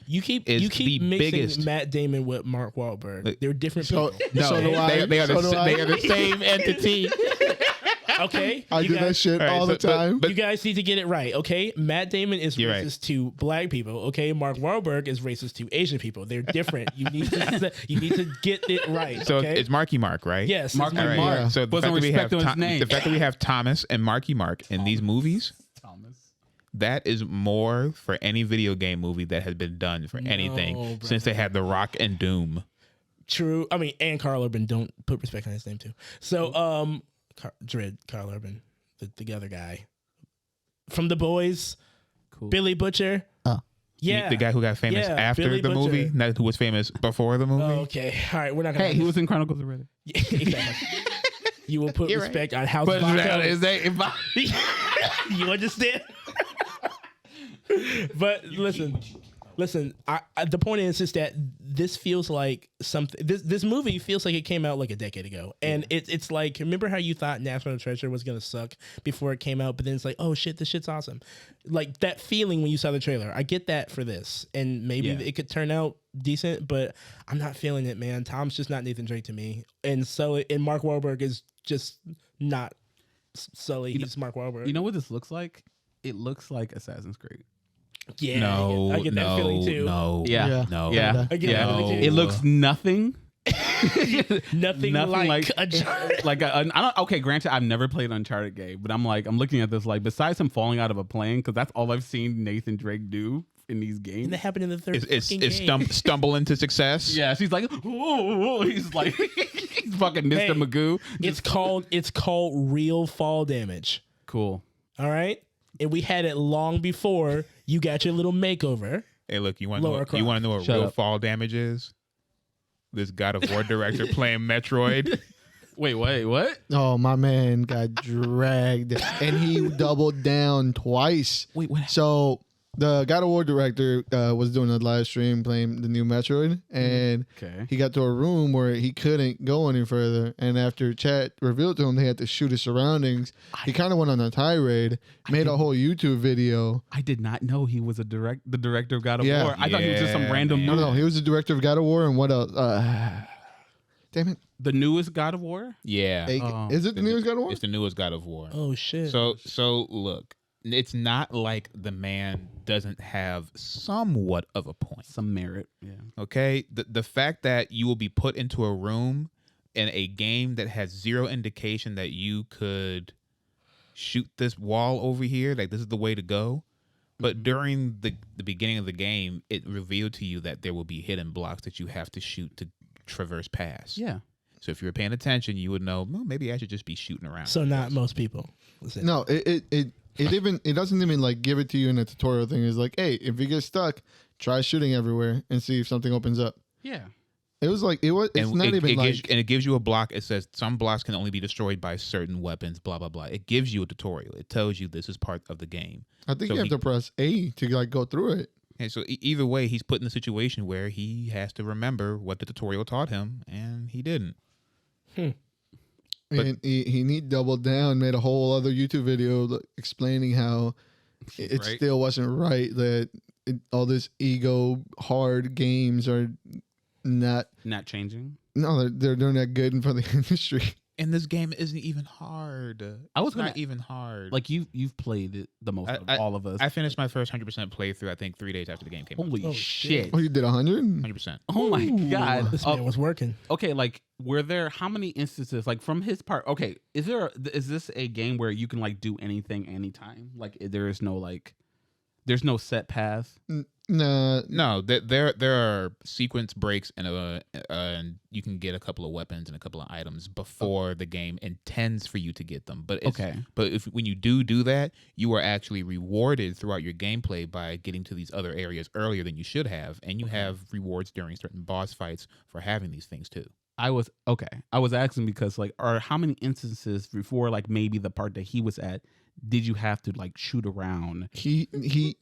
You keep the mixing biggest. Matt Damon with Mark Wahlberg. They're different So, people. No, so do I. they are So do I. the same entity. Okay, I do that shit All right, all the so- time. You guys need to get it right, okay? Matt Damon is You're racist to black people, okay? Mark Wahlberg is racist to Asian people. They're different. You need to get it right. So okay? it's Marky Mark, right? Yes, Mark it's All Mark right. Mark. So the Wasn't fact, that we have respecting his name. the fact that we have Thomas and Marky Mark in these movies, Thomas. that is more for any video game movie that has been done for anything brother. since they had The Rock and Doom. True. I mean, and Carl Urban. Don't put respect on his name too. So, Carl Urban, the other guy from The Boys, Cool. Billy Butcher. Yeah, The guy who got famous Yeah, after Billy the movie, Butcher. not who was famous before the movie. Okay, all right. We're not gonna. Hey, he was in Chronicles of Riddick. Exactly. You will put You're respect on House But Vodka. if You understand? But listen. The point is that this feels like something. This movie feels like it came out like a decade ago, and it's like, remember how you thought National Treasure was gonna suck before it came out, but then it's like, oh shit, this shit's awesome. Like that feeling when you saw the trailer. I get that for this, and maybe it could turn out decent, but I'm not feeling it, man. Tom's just not Nathan Drake to me, and Mark Wahlberg is just not Sully. He's Mark Wahlberg. you know what this looks like? It looks like Assassin's Creed. Yeah, No, I get that feeling too. no, Yeah. no, Yeah. I get that no. feeling too. It looks nothing. Nothing like a like I don't. Okay, granted, I've never played an Uncharted game, but I'm looking at this like, besides him falling out of a plane, because that's all I've seen Nathan Drake do in these games. And that happened in the third It's game. stumble into success. Yeah, she's like, oh, he's like, he's fucking Mr. Hey. Magoo. It's called real fall damage. Cool. All right, and we had it long before you got your little makeover. Hey, look, you want Lara to know what Shut real up. fall damage is? This God of War director playing Metroid. Wait, what? Oh, my man got dragged, and he doubled down twice. Wait, what? So the God of War director was doing a live stream playing the new Metroid, and Okay. he got to a room where he couldn't go any further. And after chat revealed to him they had to shoot his surroundings, he kind of went on a tirade, made a whole YouTube video. I did not know he was the director of God of Yeah. War. I thought he was just some Yeah, random. man. No, he was the director of God of War, and what else? Damn it! The newest God of War. Yeah. Is it the newest God of War? It's the newest God of War. Oh shit! So look, it's not like the man doesn't have somewhat of a point. Some merit. Yeah. Okay? The fact that you will be put into a room in a game that has zero indication that you could shoot this wall over here, like this is the way to go. But during the beginning of the game, it revealed to you that there will be hidden blocks that you have to shoot to traverse past. Yeah. So if you were paying attention, you would know, well, maybe I should just be shooting around. So not most people. Listen. No, it doesn't even like give it to you in a tutorial thing. It's like, hey, if you get stuck, try shooting everywhere and see if something opens up. Yeah. It was like it's and not even like it gives you a block. It says some blocks can only be destroyed by certain weapons. Blah blah blah. It gives you a tutorial. It tells you this is part of the game. I think so you have to press A to like go through it. And so either way, he's put in a situation where he has to remember what the tutorial taught him, and he didn't. But- And he doubled down, made a whole other YouTube video explaining how it Right. still wasn't right, that all this ego hard games are not Changing. they're doing that good for the industry. And this game isn't even hard. I was It's gonna- not even hard. Like you've played it the most of all of us. I finished my first 100% playthrough. I think 3 days after the game came out. Holy Oh, shit. shit. Oh, you did 100? 100%. Oh my god. This man was working. Okay, like were there how many instances like from his part? Okay, is this a game where you can like do anything anytime? Like there's no set path. Nah, No, there are sequence breaks and you can get a couple of weapons and a couple of items before the game intends for you to get them. But when you do that, you are actually rewarded throughout your gameplay by getting to these other areas earlier than you should have, and you have rewards during certain boss fights for having these things too. I was asking because like, how many instances before like maybe the part that he was at did you have to like shoot around? He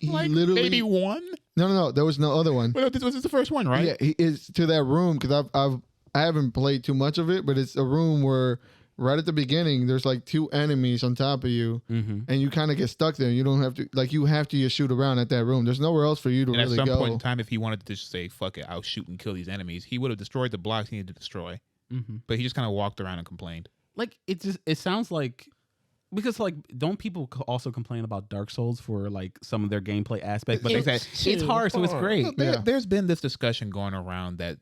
like literally maybe one. No, there was no other one. Well, this was the first one, right? Yeah, he is to that room because I haven't played too much of it, but it's a room where right at the beginning there's like 2 enemies on top of you, and you kind of get stuck there. You don't have to you have to just shoot around at that room. There's nowhere else for you to and really at some go. point in time, if he wanted to just say "fuck it," I'll shoot and kill these enemies, he would have destroyed the blocks he needed to destroy. But he just kind of walked around and complained. Like it sounds like. Because like, don't people also complain about Dark Souls for like some of their gameplay aspects? But they say it's hard, so it's great. There's been this discussion going around that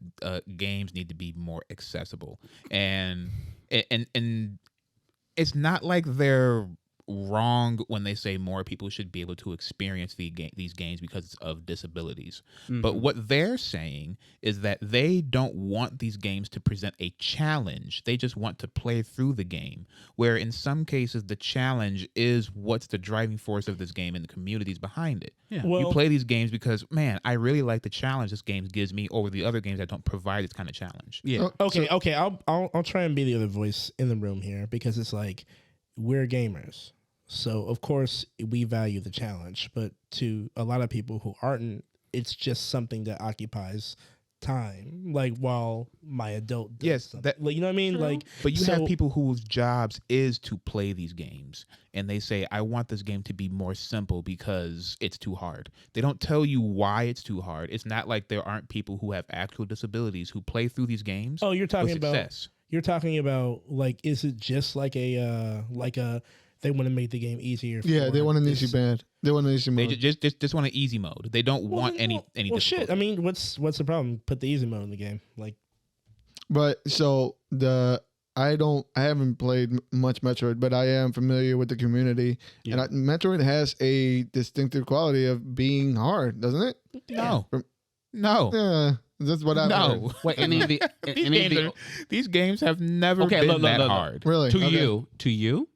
games need to be more accessible, and it's not like they're wrong when they say more people should be able to experience these games because of disabilities. But what they're saying is that they don't want these games to present a challenge. They just want to play through the game, where in some cases the challenge is what's the driving force of this game and the communities behind it. Yeah. Well, you play these games because, man, I really like the challenge this game gives me over the other games that don't provide this kind of challenge. Yeah. Okay. I'll try and be the other voice in the room here because it's like we're gamers. So, of course, we value the challenge, but to a lot of people who aren't, it's just something that occupies time, like while my adult does something. That, like, you know what I mean? True. Like, but you have people whose jobs is to play these games, and they say, I want this game to be more simple because it's too hard. They don't tell you why it's too hard. It's not like there aren't people who have actual disabilities who play through these games. Oh, you're talking with success. you're talking about like, is it just like a they want to make the game easier? Yeah, they want an easy bad. They want an easy mode. They just want an easy mode. They don't want any. Well, shit. I mean, what's the problem? Put the easy mode in the game, like. But so I haven't played much Metroid, but I am familiar with the community, and Metroid has a distinctive quality of being hard, doesn't it? No. Yeah, that's what I heard. Wait, these games have never been that hard. Really? To you.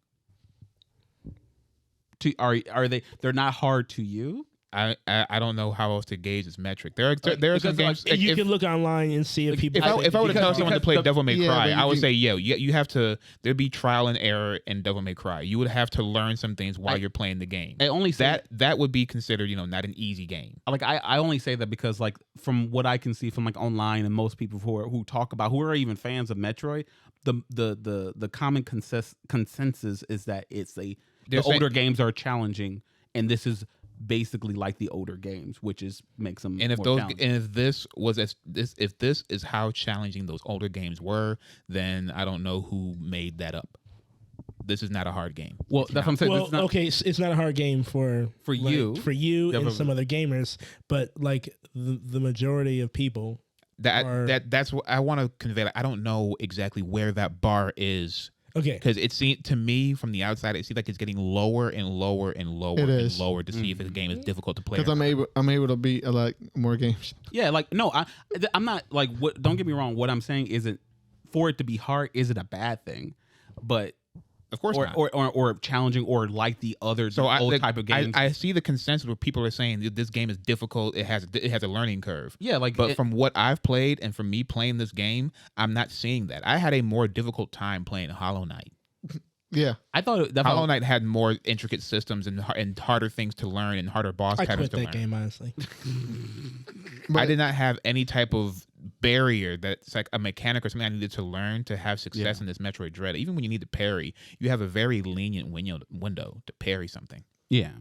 Are they? They're not hard to you. I don't know how else to gauge this metric. There are some games. Like, you can look online and see if people. If I were to tell someone to play Devil May Cry, I would can, say, you have to. There'd be trial and error in Devil May Cry. You would have to learn some things while you're playing the game. I only say that would be considered, not an easy game. Like I only say that because like from what I can see from like online and most people who talk about who are even fans of Metroid, the common consensus is that the older games are challenging, and this is basically like the older games, which makes them and if more if this is how challenging those older games were, then I don't know who made that up. This is not a hard game. Well, that's what I'm saying. Well, okay, it's not a hard game for you and some other gamers, but like the majority of people. That's what I want to convey. I don't know exactly where that bar is. Okay. Because it seemed to me from the outside, it seems like it's getting lower and lower and lower and lower to see if the game is difficult to play. Because I'm able to beat like more games. Yeah, like no, I'm not like what. Don't get me wrong. What I'm saying isn't for it to be hard isn't a bad thing, but of course not. Or challenging or like the other old type of games. I see the consensus where people are saying that this game is difficult. It has a learning curve. Yeah, but from what I've played and from me playing this game, I'm not seeing that. I had a more difficult time playing Hollow Knight. Yeah, I thought Hollow Knight had more intricate systems and harder things to learn and harder boss patterns to learn. I quit that game honestly. I did not have any type of barrier that's like a mechanic or something I needed to learn to have success in this Metroid Dread. Even when you need to parry, you have a very lenient window to parry something. Yeah.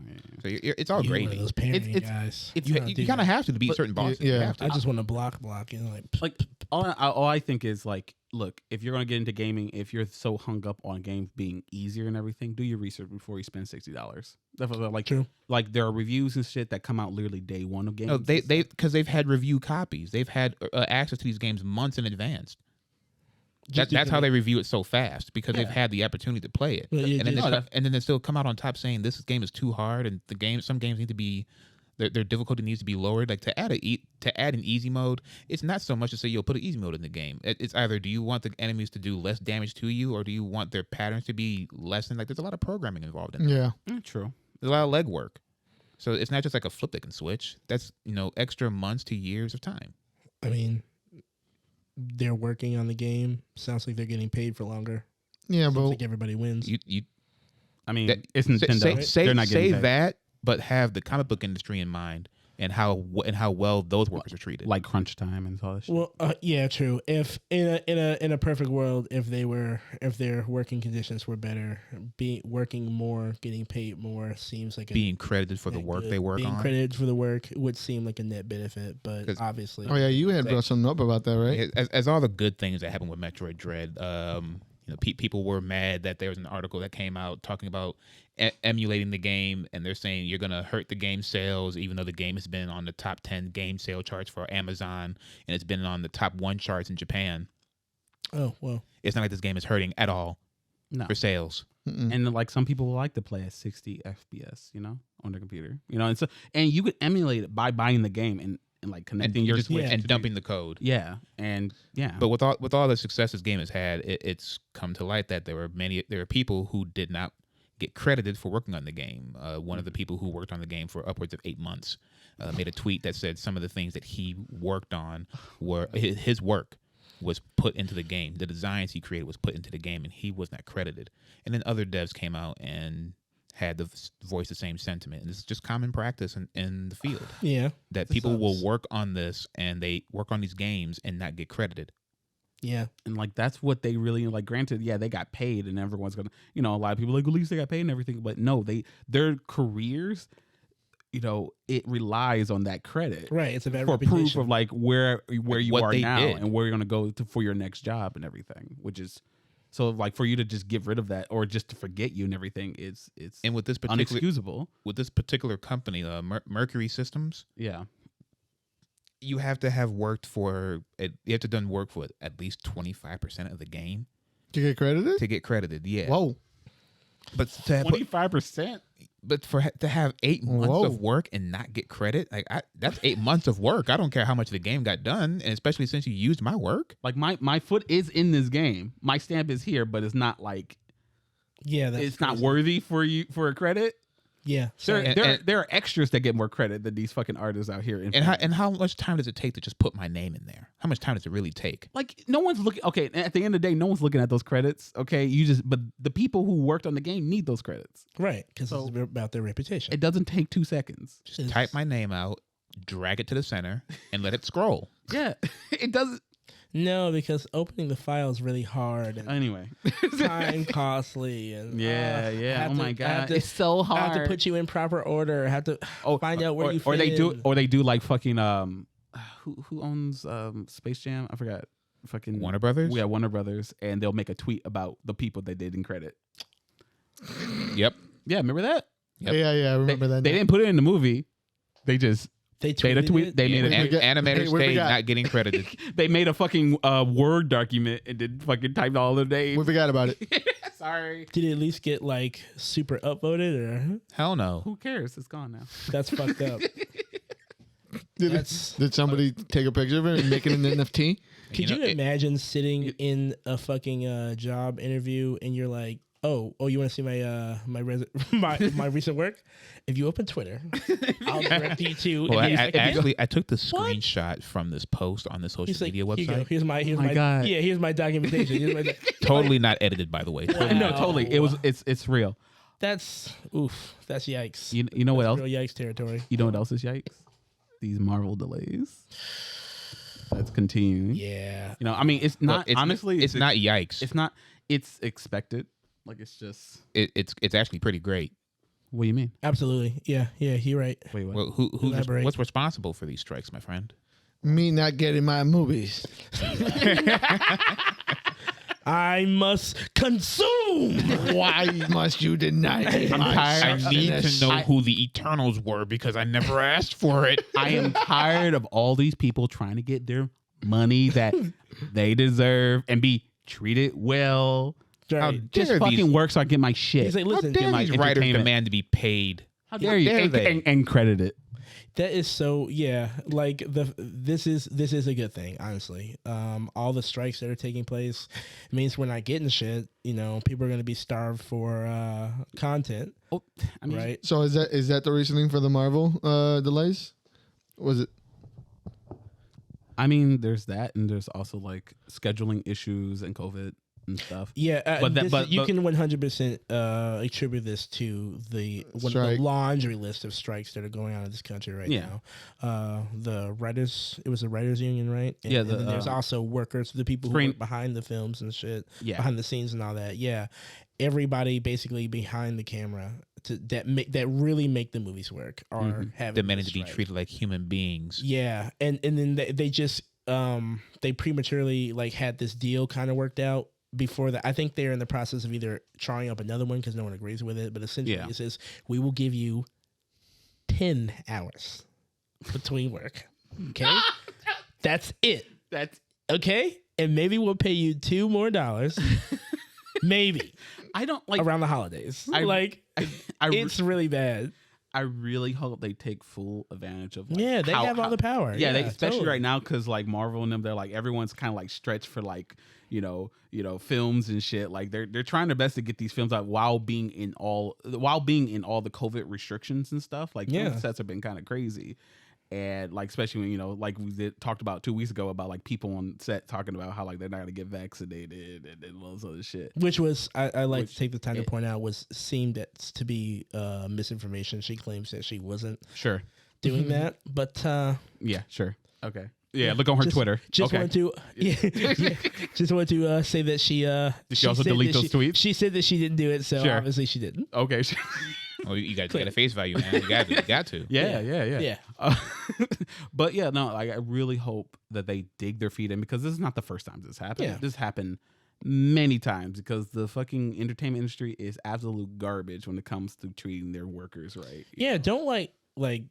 So it's all gravy. Those parrying guys. You kind of have to beat certain bosses. Yeah. I just want to block, like all I think is like, look, if you're gonna get into gaming, if you're so hung up on games being easier and everything, do your research before you spend $60. Definitely, like true. Like there are reviews and shit that come out literally day one of games. No, because they've had review copies. They've had access to these games months in advance. That's how they review it so fast, because they've had the opportunity to play it, and then they still come out on top saying this game is too hard, and some games need to be their difficulty needs to be lowered. Like to add an easy mode, it's not so much to say you'll put an easy mode in the game. It's either do you want the enemies to do less damage to you, or do you want their patterns to be lessened. Like there's a lot of programming involved in that. Yeah, true. There's a lot of legwork, so it's not just like a flip that can switch. That's extra months to years of time. I mean, they're working on the game. Sounds like they're getting paid for longer. Yeah, Seems but like everybody wins. I mean, That- it's Nintendo. Say They're not getting paid. that, but have the comic book industry in mind and how well those workers are treated. Like crunch time and all that shit. Well, yeah, true. If in a perfect world, if their working conditions were better, working more, getting paid more seems like being credited for the work they work being on. credited for the work would seem like a net benefit, but 'Cause- obviously, oh yeah, you had brought something up about that, right? As all the good things that happened with Metroid Dread, people were mad that there was an article that came out talking about emulating the game, and they're saying you're going to hurt the game sales, even though the game has been on the top 10 game sale charts for Amazon, and it's been on the top 1 charts in Japan. Oh well, It's not like this game is hurting at all for sales. And like some people like to play at 60 FPS, on their computer, and you could emulate it by buying the game and like connecting your Switch and dumping the code. Yeah, and yeah. But with all the success this game has had, it's come to light that there are people who did not get credited for working on the game. One of the people who worked on the game for upwards of 8 months made a tweet that said some of the things that he worked on were his work was put into the game. The designs he created was put into the game, and he was not credited. And then other devs came out and had to voice the same sentiment. And this is just common practice in the field. Yeah, that people will work on this and they work on these games and not get credited. Yeah. And like that's what they really like. Granted, yeah, they got paid, and everyone's gonna, a lot of people are like, at least they got paid and everything. But no, their careers, it relies on that credit, Right. It's a bad for reputation. proof of like where you what are they now did. and where you're gonna go for your next job and everything. Which is so like for you to just get rid of that or just to forget you and everything, it's And with this particular unexcusable. with this particular company, Mercury Systems, Yeah. you have to have worked for it. You have to done work for at least 25% of the game To get credited? to get credited. Yeah. Whoa. But to have, 25%. but to have 8 months Whoa. of work and not get credit, that's 8 months of work. I don't care how much the game got done, and especially since you used my work. Like my foot is in this game. My stamp is here, but it's not like Yeah, that's it's not crazy. worthy for a credit. Yeah. There, So, there are extras that get more credit than these fucking artists out here. And how much time does it take to just put my name in there? How much time does it really take? Like no one's looking. Okay, at the end of the day, no one's looking at those credits. Okay, but the people who worked on the game need those credits. right, because it's about their reputation. It doesn't take 2 seconds. Just type my name out, drag it to the center, and let it scroll. Yeah, it doesn't. No, because opening the file is really hard and Anyway, time costly and yeah. have Oh to- my have god, to- it's so hard. I have to put you in proper order. Have to find out where you fit or they do in. or they do like fucking who owns Space Jam? I forgot. Fucking Warner Brothers? Yeah, Warner Brothers, and they'll make a tweet about the people they didn't credit. Yep. Yeah, remember that? Yep. Yeah, I remember that. They didn't put it in the movie. They just They made a tweeted tweet. it? They Yeah. made a Animators Hey, we stay forgot. not getting credited. they made a fucking Word document and then fucking typed all the names. We forgot about it. Sorry. Did it at least get like super upvoted or Hell no. Who cares? It's gone now. that's fucked up? Did somebody take a picture of it and make it an NFT? Could You you, know, imagine sitting in a fucking job interview and you're like, oh, you want to see my my recent work? If you open Twitter, I'll direct you to. Well, and he's like, I took the screenshot from this post on the social he's like, media here you go. website. Here's my my God. yeah. Here's my documentation. Here's my Totally not edited, by the way. No, totally. It's real. That's That's yikes. You know what else? Real yikes territory. You know what else is yikes? These Marvel delays. That's continuing. Yeah. I mean, it's not Well, honestly. It's not yikes. It's not. It's expected. Like it's just. It's actually pretty great. What do you mean? Absolutely. Yeah. You're right. Wait, what? Well, Elaborate. what's responsible for these strikes, my friend? Me not getting my movies. I must consume. Why must you deny me? I'm tired. I need to know who the Eternals were because I never asked for it. I am tired of all these people trying to get their money that they deserve and be treated well. Right. Just dare fucking these- work so I get my shit. He's like, How listen, dare my these writers entertainment. demand to be paid? How dare you? dare they? And credit it. that is so yeah. Like this is a good thing, honestly. All the strikes that are taking place means we're not getting shit. People are gonna be starved for content, Oh, I mean, right? So is that the reasoning for the Marvel delays? Was it? I mean, there's that, and there's also like scheduling issues and COVID and stuff. Yeah, but you can 100% attribute this to the laundry list of strikes that are going on in this country right now. The writers, it was the writers union, right? And, yeah, and then there's also workers, the people who work behind the films and shit, behind the scenes and all that. Yeah, everybody basically behind the camera that really make the movies work are having demanding to be treated like human beings. Yeah, and then they just they prematurely like had this deal kind of worked out. Before that, I think they're in the process of either trying up another one because no one agrees with it. But essentially, it says we will give you 10 hours between work. Okay, that's it. That's okay, and maybe we'll pay you $2 more. Maybe I don't like around the holidays. It's really bad. I really hope they take full advantage of. Like, they have all the power. Yeah, they, especially right now because like Marvel and them, they're like everyone's kind of like stretched for like you know films and shit. Like they're trying their best to get these films out while being in all the COVID restrictions and stuff. Like film sets have been kind of crazy. And like, especially when, like we talked about 2 weeks ago about like people on set talking about how like they're not going to get vaccinated and all this other shit. Which was, I like to take the time to point out, seemed to be misinformation. She claims that she wasn't doing that. But yeah, sure. Okay. Yeah, look on her Twitter. Just wanted to say that she did she also delete those tweets? She said that she didn't do it, so obviously she didn't. Okay. Oh, you got a face value, man. You got to. Yeah. But yeah, no, like, I really hope that they dig their feet in because this is not the first time this happened. Yeah. This happened many times because the fucking entertainment industry is absolute garbage when it comes to treating their workers right. Yeah, don't like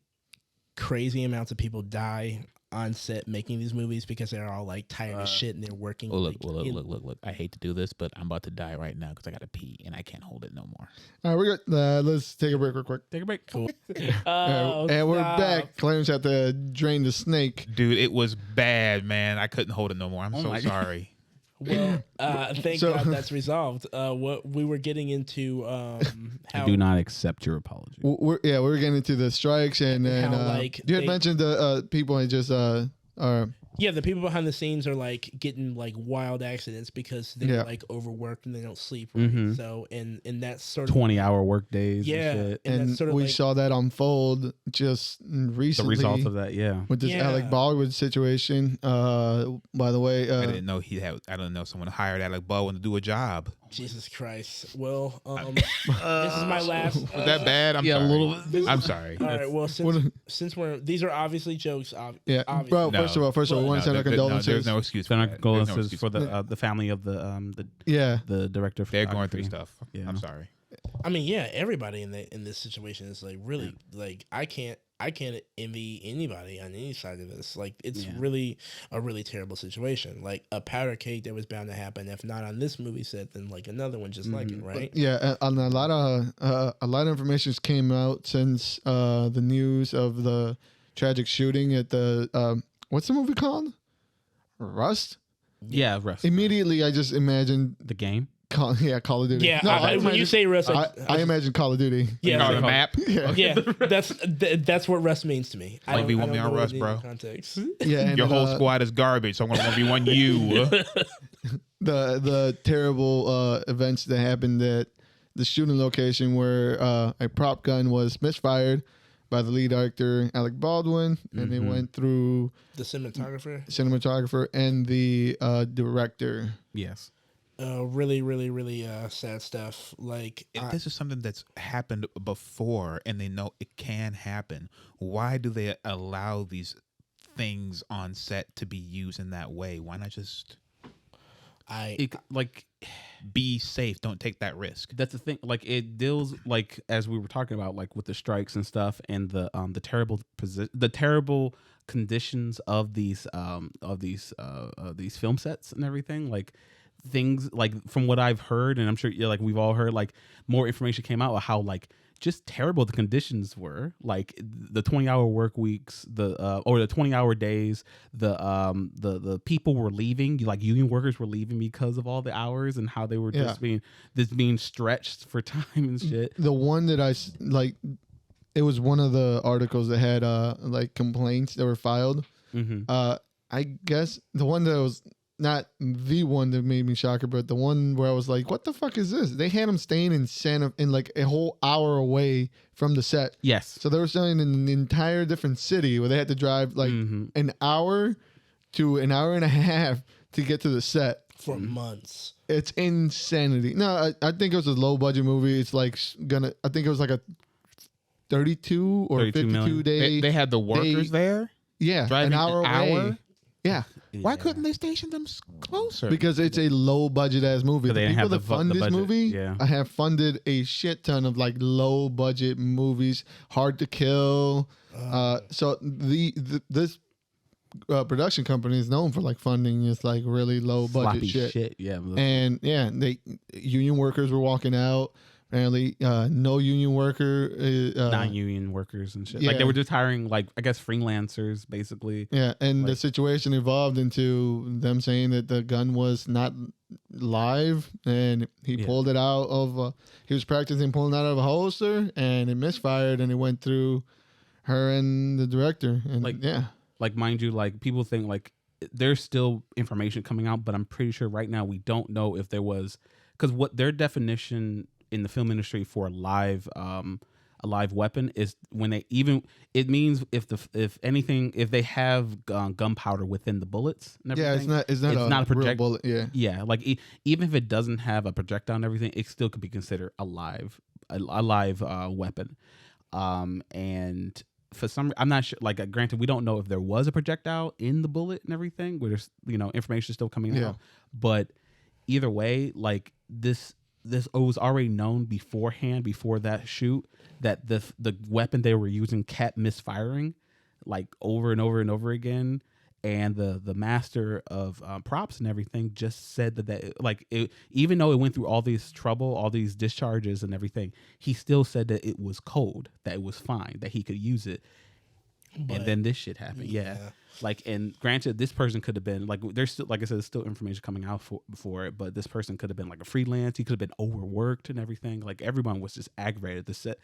crazy amounts of people die on set making these movies because they're all like tired of shit and they're working. Well, look. I hate to do this, but I'm about to die right now because I got to pee and I can't hold it no more. All right, we're good. Let's take a break real quick. Take a break. Cool. And we're back. Clarence had to drain the snake. Dude, it was bad, man. I couldn't hold it no more. I'm so sorry. Well, thank God that's resolved. What we were getting into, how I do not accept your apology. We're getting into the strikes and then you had mentioned the people and just are. Yeah, the people behind the scenes are like getting like wild accidents because they're like overworked and they don't sleep. Right? Mm-hmm. So and that's sort of 20-hour work days. Yeah, and shit. And that's sort of we saw that unfold just recently. The result of that, with this Alec Baldwin situation. By the way, I didn't know I don't know someone hired Alec Baldwin to do a job. Jesus Christ. Well, this is my last. Was that bad? I'm sorry. A little. I'm sorry. All right. Well, since these are obviously jokes. Obviously. Bro. First of all, we want to send our condolences. There's no excuse. Condolences for the family of the director. They're going through stuff. Yeah. I'm sorry. I mean, yeah, everybody in this situation is like really like I can't envy anybody on any side of this. Like it's really a really terrible situation. Like a powder cake that was bound to happen. If not on this movie set, then like another one just like it, right? Yeah, and a lot of information came out since the news of the tragic shooting at the what's the movie called? Rust. Yeah, Rust. Immediately, I just imagined the game. Call of Duty. Yeah, no, when you say Rust, I imagine Call of Duty. Yeah, on the map. Yeah, that's what Rust means to me. I don't be on Rust, bro. Context. Yeah, and your whole squad is garbage, so I'm gonna 1v1 you. The terrible events that happened at the shooting location where a prop gun was misfired by the lead actor Alec Baldwin, and they went through the cinematographer, and the director. Yes. Really, really, really sad stuff. Like if this is something that's happened before and they know it can happen, why do they allow these things on set to be used in that way? Why not just be safe? Don't take that risk. That's the thing. Like it deals like as we were talking about, like with the strikes and stuff, and the terrible conditions of these film sets and everything. Like things like from what I've heard, and I'm sure like we've all heard, like more information came out of how like just terrible the conditions were, like the 20-hour work weeks, the 20-hour days, the people were leaving, like union workers were leaving because of all the hours and how they were just being stretched for time and shit. The one that I like, it was one of the articles that had like complaints that were filed. I guess the one that was not the one that made me shocker, but the one where I was like, what the fuck is this? They had him staying in like a whole hour away from the set. Yes. So they were staying in an entire different city where they had to drive like an hour to an hour and a half to get to the set. For months. It's insanity. No, I think it was a low budget movie. It's like I think it was like a 32 or 52 million. day. They had the workers there? Yeah. Driving an hour away. hour? Yeah. Why couldn't they station them closer? Because it's a low budget ass movie. But The they didn't people have that the fund this budget, movie yeah. have funded a shit ton of like low budget movies, Hard to Kill. So this production company is known for like funding this like really low budget Sloppy shit. Yeah. And yeah, union workers were walking out. Apparently, no union worker. Non-union workers and shit. Yeah. Like they were just hiring, like I guess, freelancers basically. Yeah, and the Like- situation evolved into them saying that the gun was not live, and he pulled it out of. He was practicing pulling it out of a holster, and it misfired, and it went through her and the director. And Like- yeah, Like mind you, like people think like there's still information coming out, but I'm pretty sure right now we don't know if there was, because what their definition in the film industry for a live weapon is when they it means if they have gunpowder within the bullets and everything. yeah, it's not a not a real project bullet. Yeah, Yeah, like even if it doesn't have a projectile and everything, it still could be considered a live weapon. And for some, I'm not sure. Like, granted, we don't know if there was a projectile in the bullet and everything. Where there's information still coming out. But either way, like this was already known beforehand, before that shoot, that the weapon they were using kept misfiring, like over and over and over again. And the master of props and everything just said that even though it went through all this trouble, all these discharges and everything, he still said that it was cold, that it was fine, that he could use it. And then this shit happened. Yeah. Like, and granted, this person could have been like, there's still, like I said, there's still information coming out for it, but this person could have been like a freelance. He could have been overworked and everything. Like, everyone was just aggravated. The set,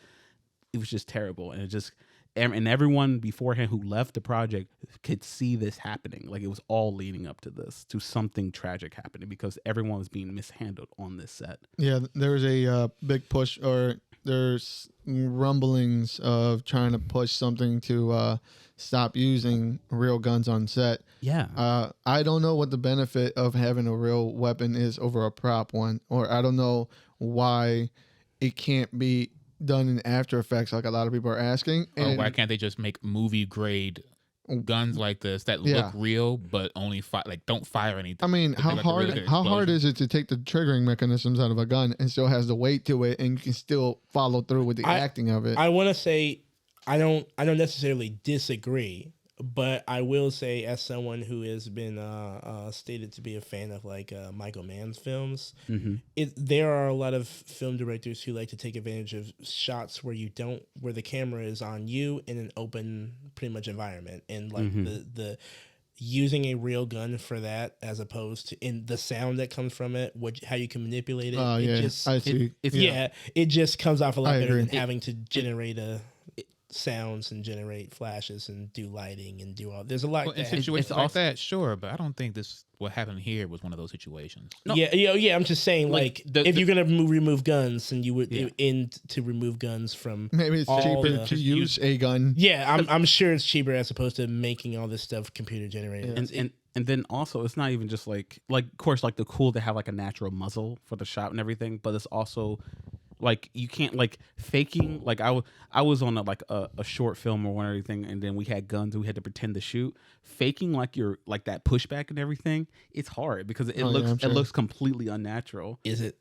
it was just terrible. And everyone beforehand who left the project could see this happening. Like, it was all leading up to this, to something tragic happening, because everyone was being mishandled on this set. yeah. There's a big push, or there's rumblings of trying to push something to stop using real guns on set. Yeah. I don't know what the benefit of having a real weapon is over a prop one, or I don't know why it can't be done in After Effects like a lot of people are asking. Or why can't they just make movie grade guns like this that look real but only don't fire anything? I mean, But how they got the really good hard explosion. is it to take the triggering mechanisms out of a gun and still has the weight to it, and you can still follow through with the acting of it? I want to say I don't necessarily disagree, but I will say, as someone who has been stated to be a fan of like Michael Mann's films, there are a lot of film directors who like to take advantage of shots where the camera is on you in an open, pretty much environment, and like the using a real gun for that, as opposed to in the sound that comes from it, how you can manipulate it. Oh yeah, I see. It just comes off a lot I better agree. than having to generate sounds and generate flashes and do lighting and do all. There's a lot. Well, in situations like that, sure, but I don't think what happened here was one of those situations. No. Yeah. I'm just saying, like if you're gonna remove guns, and you would to remove guns from. Maybe it's cheaper to use a gun. Yeah, I'm sure it's cheaper as opposed to making all this stuff computer generated. And then also, it's not even just like of course, like the cool to have like a natural muzzle for the shot and everything, but it's also like you can't like faking. Like I was on a short film or one or anything, and then we had guns and we had to pretend to shoot. Faking like you're like that pushback and everything, it's hard because it looks completely unnatural. Is it?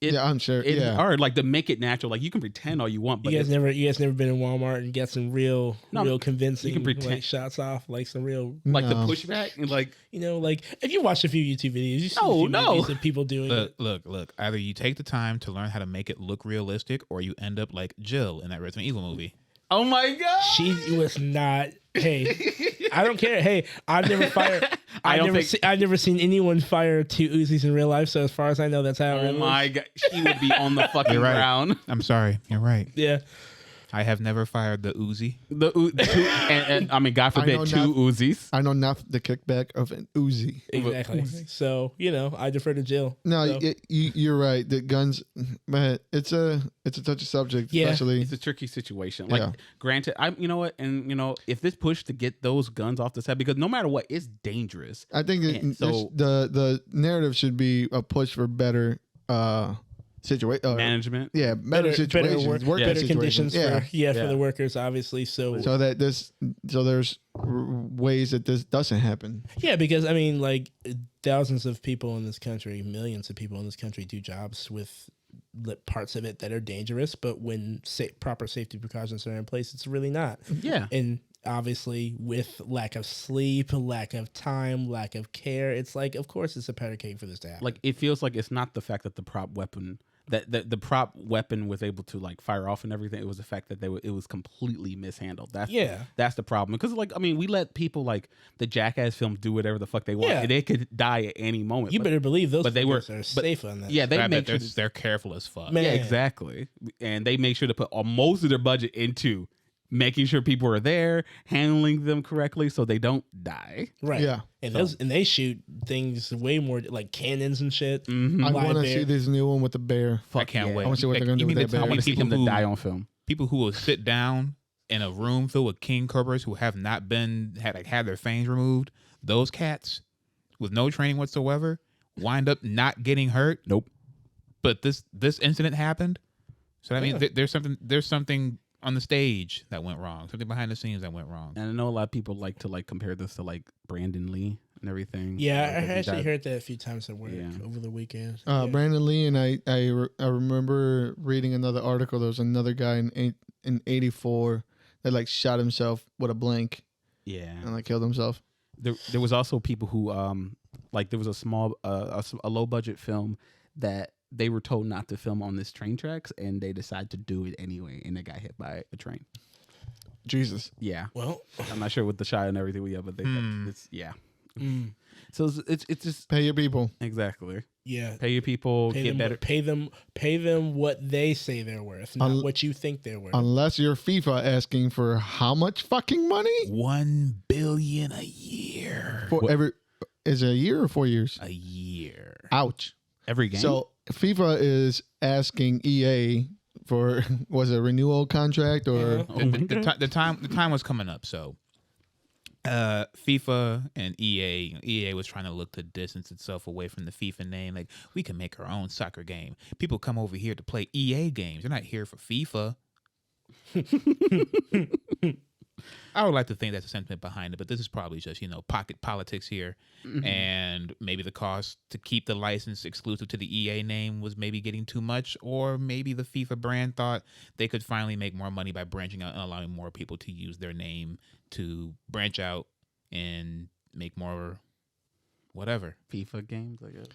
I'm sure. It's hard, like to make it natural. Like you can pretend all you want, but you guys never been in Walmart and get some real convincing. You can pretend like shots off, like some real the pushback and like like if you watch a few YouTube videos, you see videos of people doing it. Look. Either you take the time to learn how to make it look realistic, or you end up like Jill in that Resident Evil movie. Oh my god, she was not. Hey, I don't care. Hey, I've never fired. I've never seen anyone fire 2 Uzis in real life. So as far as I know, that's how. Oh my god, she would be on the fucking You're right. ground. I'm sorry. You're right. Yeah. I have never fired the Uzi. And I mean, God forbid, two Uzis. I know not the kickback of an Uzi. Exactly. So I defer to Jill. No, so. you're right. The guns, man, it's a touchy subject, especially. It's a tricky situation. Like, granted, you know what, and if this push to get those guns off the set, because no matter what, it's dangerous. I think the narrative should be a push for better management. Yeah, better situations, better conditions for the workers, obviously. So that there's ways that this doesn't happen. Yeah, because I mean, like thousands of people in this country, millions of people in this country do jobs with parts of it that are dangerous, but when proper safety precautions are in place, it's really not. Yeah, and obviously with lack of sleep, lack of time, lack of care, it's like, of course it's a powder keg for this to happen. Like, it feels like it's not the fact that the prop weapon the prop weapon was able to like fire off and everything. It was the fact that it was completely mishandled. That's the problem. Because like, I mean, we let people like the Jackass film do whatever the fuck they want. And they could die at any moment. You better believe those are safe on that. Yeah, they make sure they're careful as fuck. Man. Yeah, exactly. And they make sure to put most of their budget into making sure people are there, handling them correctly so they don't die. Right. Yeah. And they shoot things way more like cannons and shit. Mm-hmm. I want to see this new one with the bear. I can't wait. I want to see what they're going to do with that bear. I want to see him to die on film. People who will sit down in a room filled with king cobras who have not had their fangs removed, those cats with no training whatsoever wind up not getting hurt. Nope. But this incident happened. So I mean, there's something on the stage that went wrong, something behind the scenes that went wrong. And I know a lot of people like to like compare this to like Brandon Lee and everything. Yeah, I actually heard that a few times at work over the weekend. Brandon Lee, and I remember reading another article. There was another guy in 84 that like shot himself with a blank. Yeah, and like killed himself. There was also people who like there was a small a low budget film that they were told not to film on this train tracks, and they decided to do it anyway, and they got hit by a train. Jesus. Yeah. Well, I'm not sure with the shot and everything but they it's So it's just pay your people. Exactly. Yeah. Pay your people. Get better. Pay them what they say they're worth, not what you think they're worth. Unless you're FIFA asking for how much fucking money? $1 billion a year. Is it a year or 4 years? A year. Ouch. Every game. So FIFA is asking EA for was it a renewal contract or the time was coming up. So FIFA and EA was trying to look to distance itself away from the FIFA name. Like, we can make our own soccer game. People come over here to play EA games. They're not here for FIFA. I would like to think that's the sentiment behind it, but this is probably just, pocket politics here. Mm-hmm. And maybe the cost to keep the license exclusive to the EA name was maybe getting too much, or maybe the FIFA brand thought they could finally make more money by branching out and allowing more people to use their name to branch out and make more whatever. FIFA games, I guess.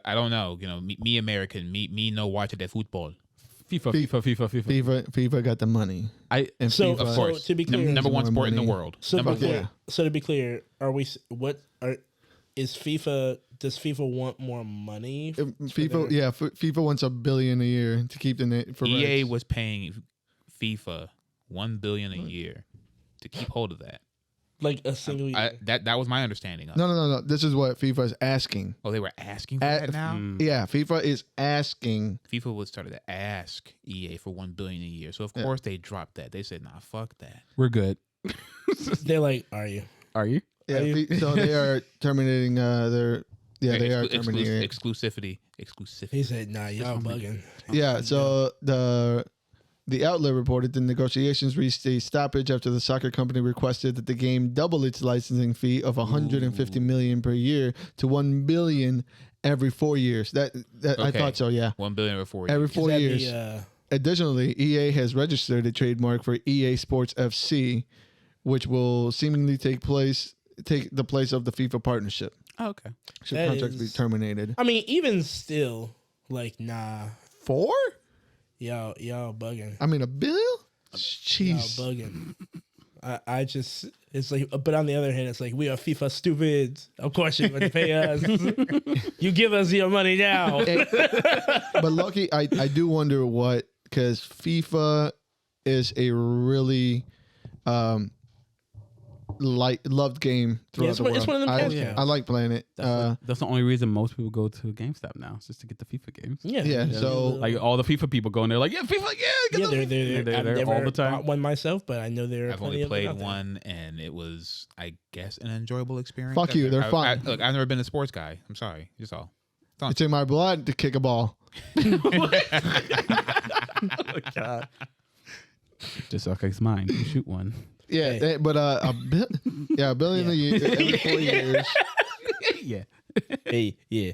I don't know. Me American, me no watch the football. FIFA got the money. Of course, to be clear, number one sport in the world. So to be clear, does FIFA want more money? FIFA wants $1 billion a year to keep the name. For EA rights. was paying FIFA $1 billion a year to keep hold of that. Like a single year. That was my understanding of it. No. This is what FIFA is asking. Oh, they were asking for that now? Yeah, FIFA is asking. FIFA was started to ask EA for $1 billion a year. So, of course, they dropped that. They said, nah, fuck that. We're good. They're like, are you? Yeah, so they are terminating their... Yeah, they are terminating exclusivity. He said, nah, y'all bugging. Yeah, so the outlet reported the negotiations reached a stoppage after the soccer company requested that the game double its licensing fee of $150 million per year to $1 billion every 4 years. That okay. I thought so. Yeah, $1 billion every 4 years. Every 4 years. Additionally, EA has registered a trademark for EA Sports FC, which will seemingly take the place of the FIFA partnership. Oh, okay. Should contracts be terminated? I mean, even still, like, nah. 4? Y'all bugging. I mean, $1 billion? Jeez. Y'all bugging. I just, it's like, but on the other hand, it's like, we are FIFA stupid. Of course you're going to pay us. You give us your money now. But Lucky, I do wonder because FIFA is a really loved game throughout the world. It's one of them cash cows. I like playing it. That's the only reason most people go to GameStop now, is just to get the FIFA games. Yeah. So like all the FIFA people go in there, like FIFA, They're I've never all the time. Bought one myself, but I know there. I've only played one, and it was, I guess, an enjoyable experience. Fuck you, they're fun. Look, I've never been a sports guy. I'm sorry, just all. It's in my blood to kick a ball. Oh God. Just like it's mine. You shoot one. Yeah, but a billion a year every 4 years. Yeah. Hey, yeah.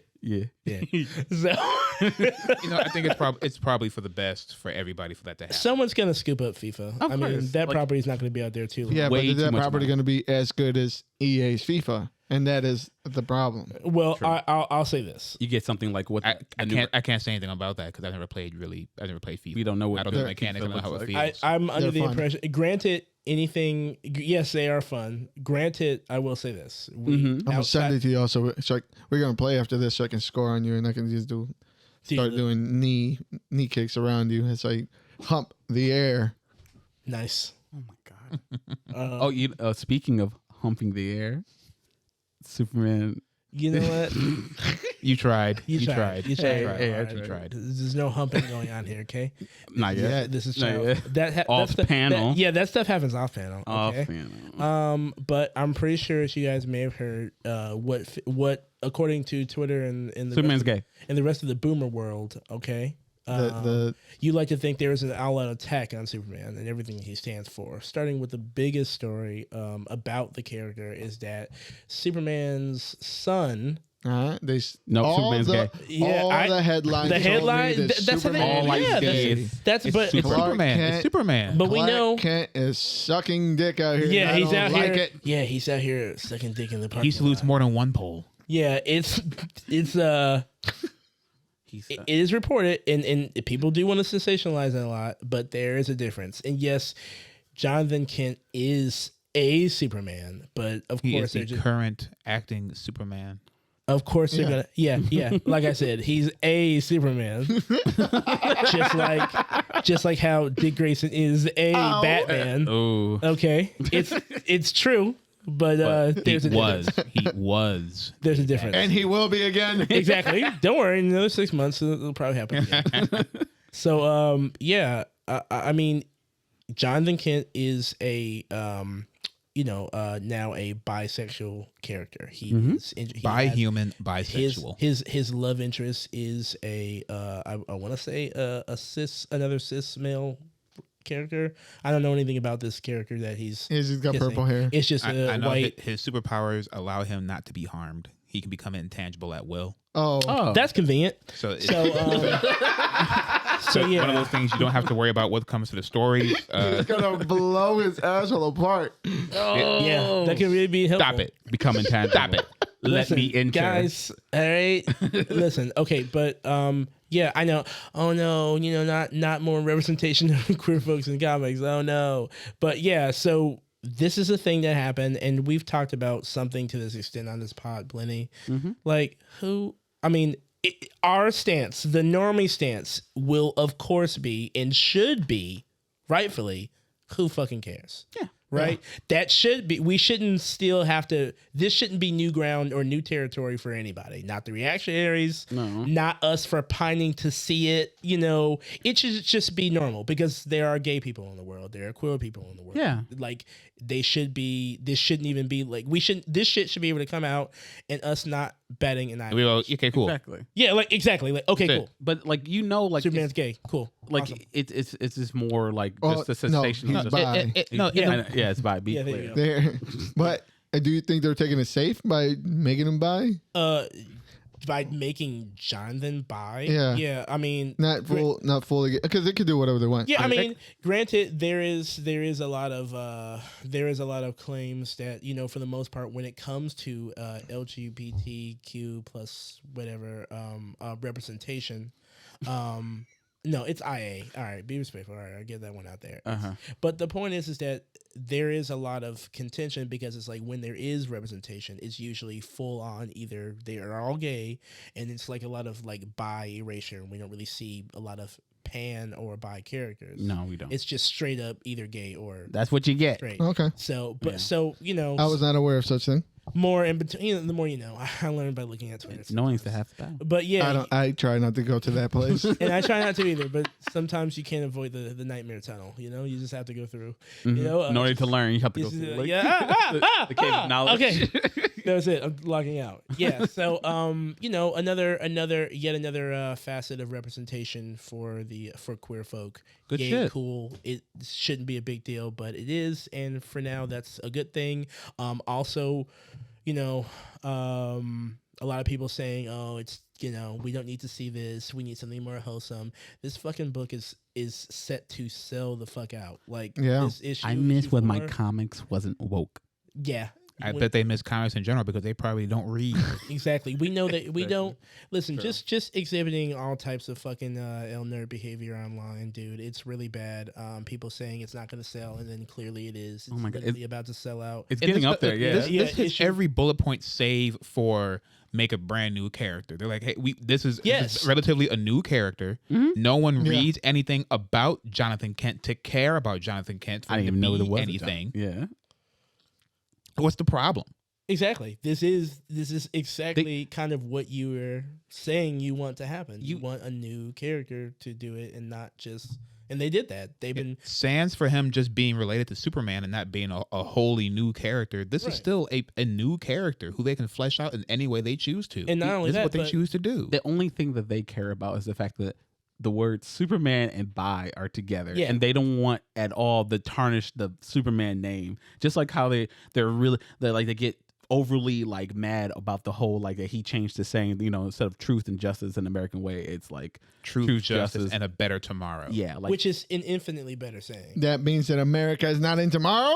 So I think it's probably for the best for everybody for that to happen. someone's gonna scoop up FIFA. Of I mean, course. that Like- property's not gonna be out there too long. Yeah, but Way is too that much property money. going to be as good as EA's FIFA? And that is the problem. Well, True. I'll say this. You get something like what I can't say anything about that because I never played FIFA. We don't know what I don't know the the mechanics. I don't know how it feels. I'm under They're the fun. impression. Granted, anything. Yes, they are fun. Granted, I will say this. I'm gonna send it to you also. So we're gonna play after this, so I can score on you, and I can just start doing knee kicks around you. It's like hump the air. Nice. Oh my God. Speaking of humping the air, Superman. You know what? You tried. You tried. You tried. Hey, I All right. tried. There's no humping going on here. Okay. Not yet. Yeah. This is Not child. yet. That Off that's panel. that stuff happens off panel. Off Okay. panel. But I'm pretty sure you guys may have heard what according to Twitter and the Superman's gay. and the rest of the boomer world. Okay. The You like to think there is an all-out attack on Superman and everything he stands for. Starting with the biggest story about the character is that Superman's son. Superman's gay. Yeah, all the headlines. the told me headline- that that's how they- Superman All is yeah, gay. That's It's but super- Clark Superman. Kent- It's Superman. but we Clark know. Kent is sucking dick out here. Yeah, and he's I don't out like here. it. Yeah, he's out here sucking dick in the park. He salutes more than one pole. Yeah, it's it is reported, and people do want to sensationalize it a lot, but there is a difference. And yes, Jonathan Kent is a Superman, but of He course is the current acting Superman. of course they're gonna yeah. Like I said, he's a Superman, just like how Dick Grayson is a Batman. Oh. Okay, it's true, but there's a difference. He was. There's a difference. And he will be again. Exactly. Don't worry. In another 6 months, it'll probably happen again. So, I mean, Jonathan Kent is a, now a bisexual character. He is Bi-human, bisexual. His love interest is I want to say another cis male character. I don't know anything about this character that he's got kissing. purple hair. It's just I know white. his superpowers allow him not to be harmed. He can become intangible at will. Oh, That's convenient. So it's So yeah. one of those things you don't have to worry about what comes to the story. he's gonna blow his asshole apart. Yeah, that can really be helpful. Stop it. Become intangible. Stop it. Let me enter. guys. All right, listen. Okay, but yeah, I know. Oh no, not more representation of queer folks in comics. Oh no, but yeah. So this is a thing that happened, and we've talked about something to this extent on this pod, Blenny. Like who? I mean, our stance, the normie stance, will of course be and should be, rightfully, who fucking cares? Yeah. Right? That should be, we shouldn't still have to, this shouldn't be new ground or new territory for anybody. Not the reactionaries, not us for pining to see it. It should just be normal because there are gay people in the world. There are queer people in the world. Yeah. Like this shouldn't even be like, this shit should be able to come out and us not batting an eye. We go, okay, cool. Exactly. Yeah, like exactly. Like, okay, That's it. cool. But like Superman's gay. Cool. like Awesome. it's just more like Oh, just a no, sensation. he's of bi. yeah, it's by be Yeah, there clear. you go. There, but do you think they're taking it safe by making him bi? By making Jonathan bi. Yeah. Yeah. I mean, Not fully, because they could do whatever they want. yeah, I mean, granted, there is a lot of claims that for the most part, when it comes to LGBTQ plus whatever representation, no, it's IA. All right, be respectful. All right, I'll get that one out there. But the point is that there is a lot of contention because it's like when there is representation, it's usually full on either they are all gay and it's like a lot of like bi erasure and we don't really see a lot of pan or bi characters. No, we don't. It's just straight up either gay or That's what you get. straight. Okay. So, but Yeah. so you know, I was not aware of such thing. more in between. You know, the more you know. I learned by looking at Twitter. Knowing's the sometimes. half the battle. But yeah, I try not to go to that place. and I try not to either. But sometimes you can't avoid the nightmare tunnel. You know, you just have to go through. You know, In order to learn, you have to go through like, the cave of knowledge. Okay, that was it. I'm logging out. Yeah. So, you know, yet another facet of representation for queer folk. Good Gay, shit. Cool. It shouldn't be a big deal, but it is, and for now, that's a good thing. Also, you know, a lot of people saying, "Oh, it's, you know, we don't need to see this. We need something more wholesome." This fucking book is set to sell the fuck out. Like, Yeah. this issue. I miss when my four- comics wasn't woke. Yeah. I When- bet they miss comics in general because they probably don't read. Exactly. We know that we don't listen. Just exhibiting all types of fucking L nerd behavior online, dude. It's really bad. People saying it's not going to sell, and then clearly it is. It's Oh my God. literally about to sell out. It's And getting this- up there, yeah. This, Yeah, this hits issue- every bullet point save for make a brand new character. They're like, hey, this is Yes. relatively a new character. No one reads anything about Jonathan Kent to care about Jonathan Kent. For I him didn't to even know be there was anything. Yeah. What's the problem? Exactly. This is exactly kind of what you were saying you want to happen. You want a new character to do it, and not just. And they did that. They've been. Sans for him just being related to Superman and not being a wholly new character. This Right. is still a new character who they can flesh out in any way they choose to. And not only this that, is what they but- choose to do. The only thing that they care about is the fact that the words Superman and bi are together, Yeah. and they don't want at all to tarnish the Superman name. Just like how they get overly like mad about the whole like that he changed to saying, you know, instead of truth and justice in American way, it's like Truth, justice, and a better tomorrow. yeah, like Which is an infinitely better saying. That means that America is not in tomorrow?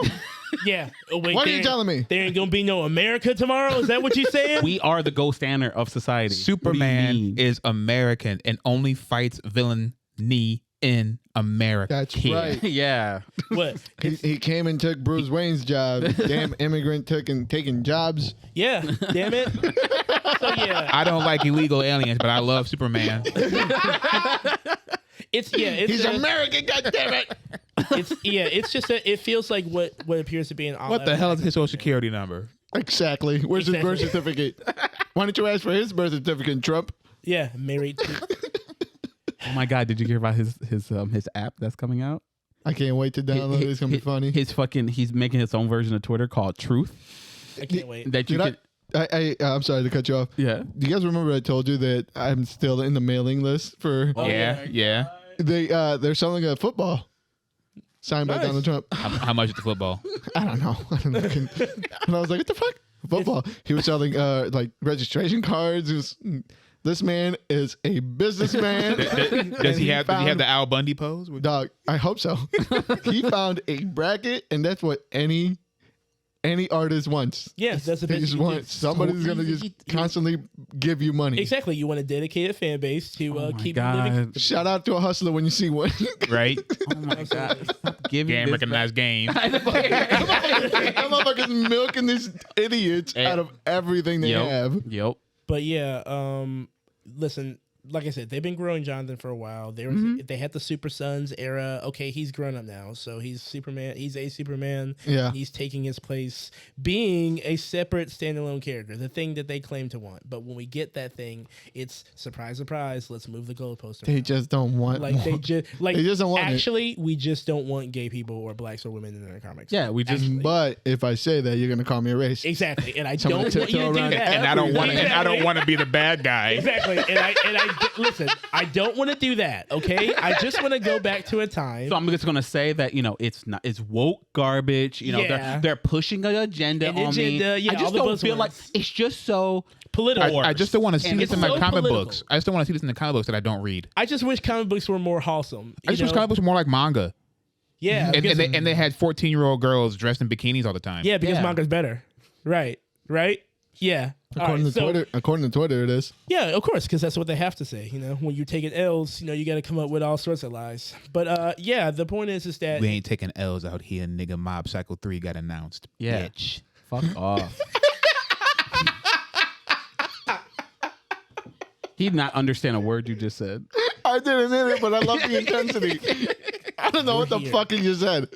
Yeah. Oh, wait, What are there you ain't- telling me? There ain't gonna be no America tomorrow. Is that what you're saying? we are the gold standard of society. What do you Superman mean? is American and only fights villainy in America. That's right. yeah. What? He came and took Bruce Wayne's job. Damn immigrant taking jobs. Yeah, damn it. So yeah, I don't like illegal aliens, but I love Superman. He's American, goddammit. It's just that it feels like what appears to be an all What the hell is his social security number? Exactly. Where's his birth certificate? Why don't you ask for his birth certificate, Trump? Yeah, married to Oh my God! Did you hear about his app that's coming out? I can't wait to download it. It's gonna be funny. He's making his own version of Twitter called Truth. I can't wait. That you Did could, I'm sorry to cut you off. yeah. Do you guys remember I told you that I'm still in the mailing list for Yeah. they're selling a football signed by Nice. Donald Trump. How much is the football? I don't know. And I was like, what the fuck? Football. He was selling like registration cards. This man is a businessman. Does he have the Al Bundy pose? Dog, I hope so. He found a bracket, and that's what any artist wants. Yes, that's a They bit. just want somebody who's gonna just constantly give you money. Exactly. You want a dedicated fan base to Oh my keep you living. God! Shout out to a hustler when you see one. Right? Oh my God! Stop giving Game this recognized game. That motherfucker's milking these idiots out of everything they have. Yep. But yeah, listen, like I said, they've been growing Jonathan for a while. They had the Super Sons era. Okay, he's grown up now, so he's Superman. He's a Superman. Yeah. He's taking his place, being a separate standalone character, the thing that they claim to want. But when we get that thing, it's surprise, surprise. Let's move the goalpost They around. just don't want Like they just don't want it. actually, we just don't want gay people or blacks or women in their comics. Yeah, we just But if I say that, you're gonna call me a racist. Exactly, and I Someone don't want you to tiptoe do around that. And I don't want to be the bad guy. Exactly, and I listen. I don't want to do that. Okay, I just want to go back to a time. So I'm just gonna say that it's woke garbage. Yeah. They're pushing an agenda An on me. agenda, yeah, I all just the don't feel like buzzwords. it's just so Political. I just don't want to see And this in it's my so comic political. books. I just don't want to see this in the comic books that I don't read. I just wish comic books were more wholesome. I just wish comic books were more like manga. Yeah, And because, they had 14-year-old girls dressed in bikinis all the time. yeah, because Yeah. manga's better. Right. Yeah. According to Twitter, it is. Yeah, of course, because that's what they have to say. When you're taking L's, you got to come up with all sorts of lies. But yeah, the point is that We ain't taking L's out here, nigga. Mob Psycho 3 got announced. Yeah. Bitch. fuck off. He did not understand a word you just said. I I didn't hit it, but I love the intensity. I don't know what the fuck he just said.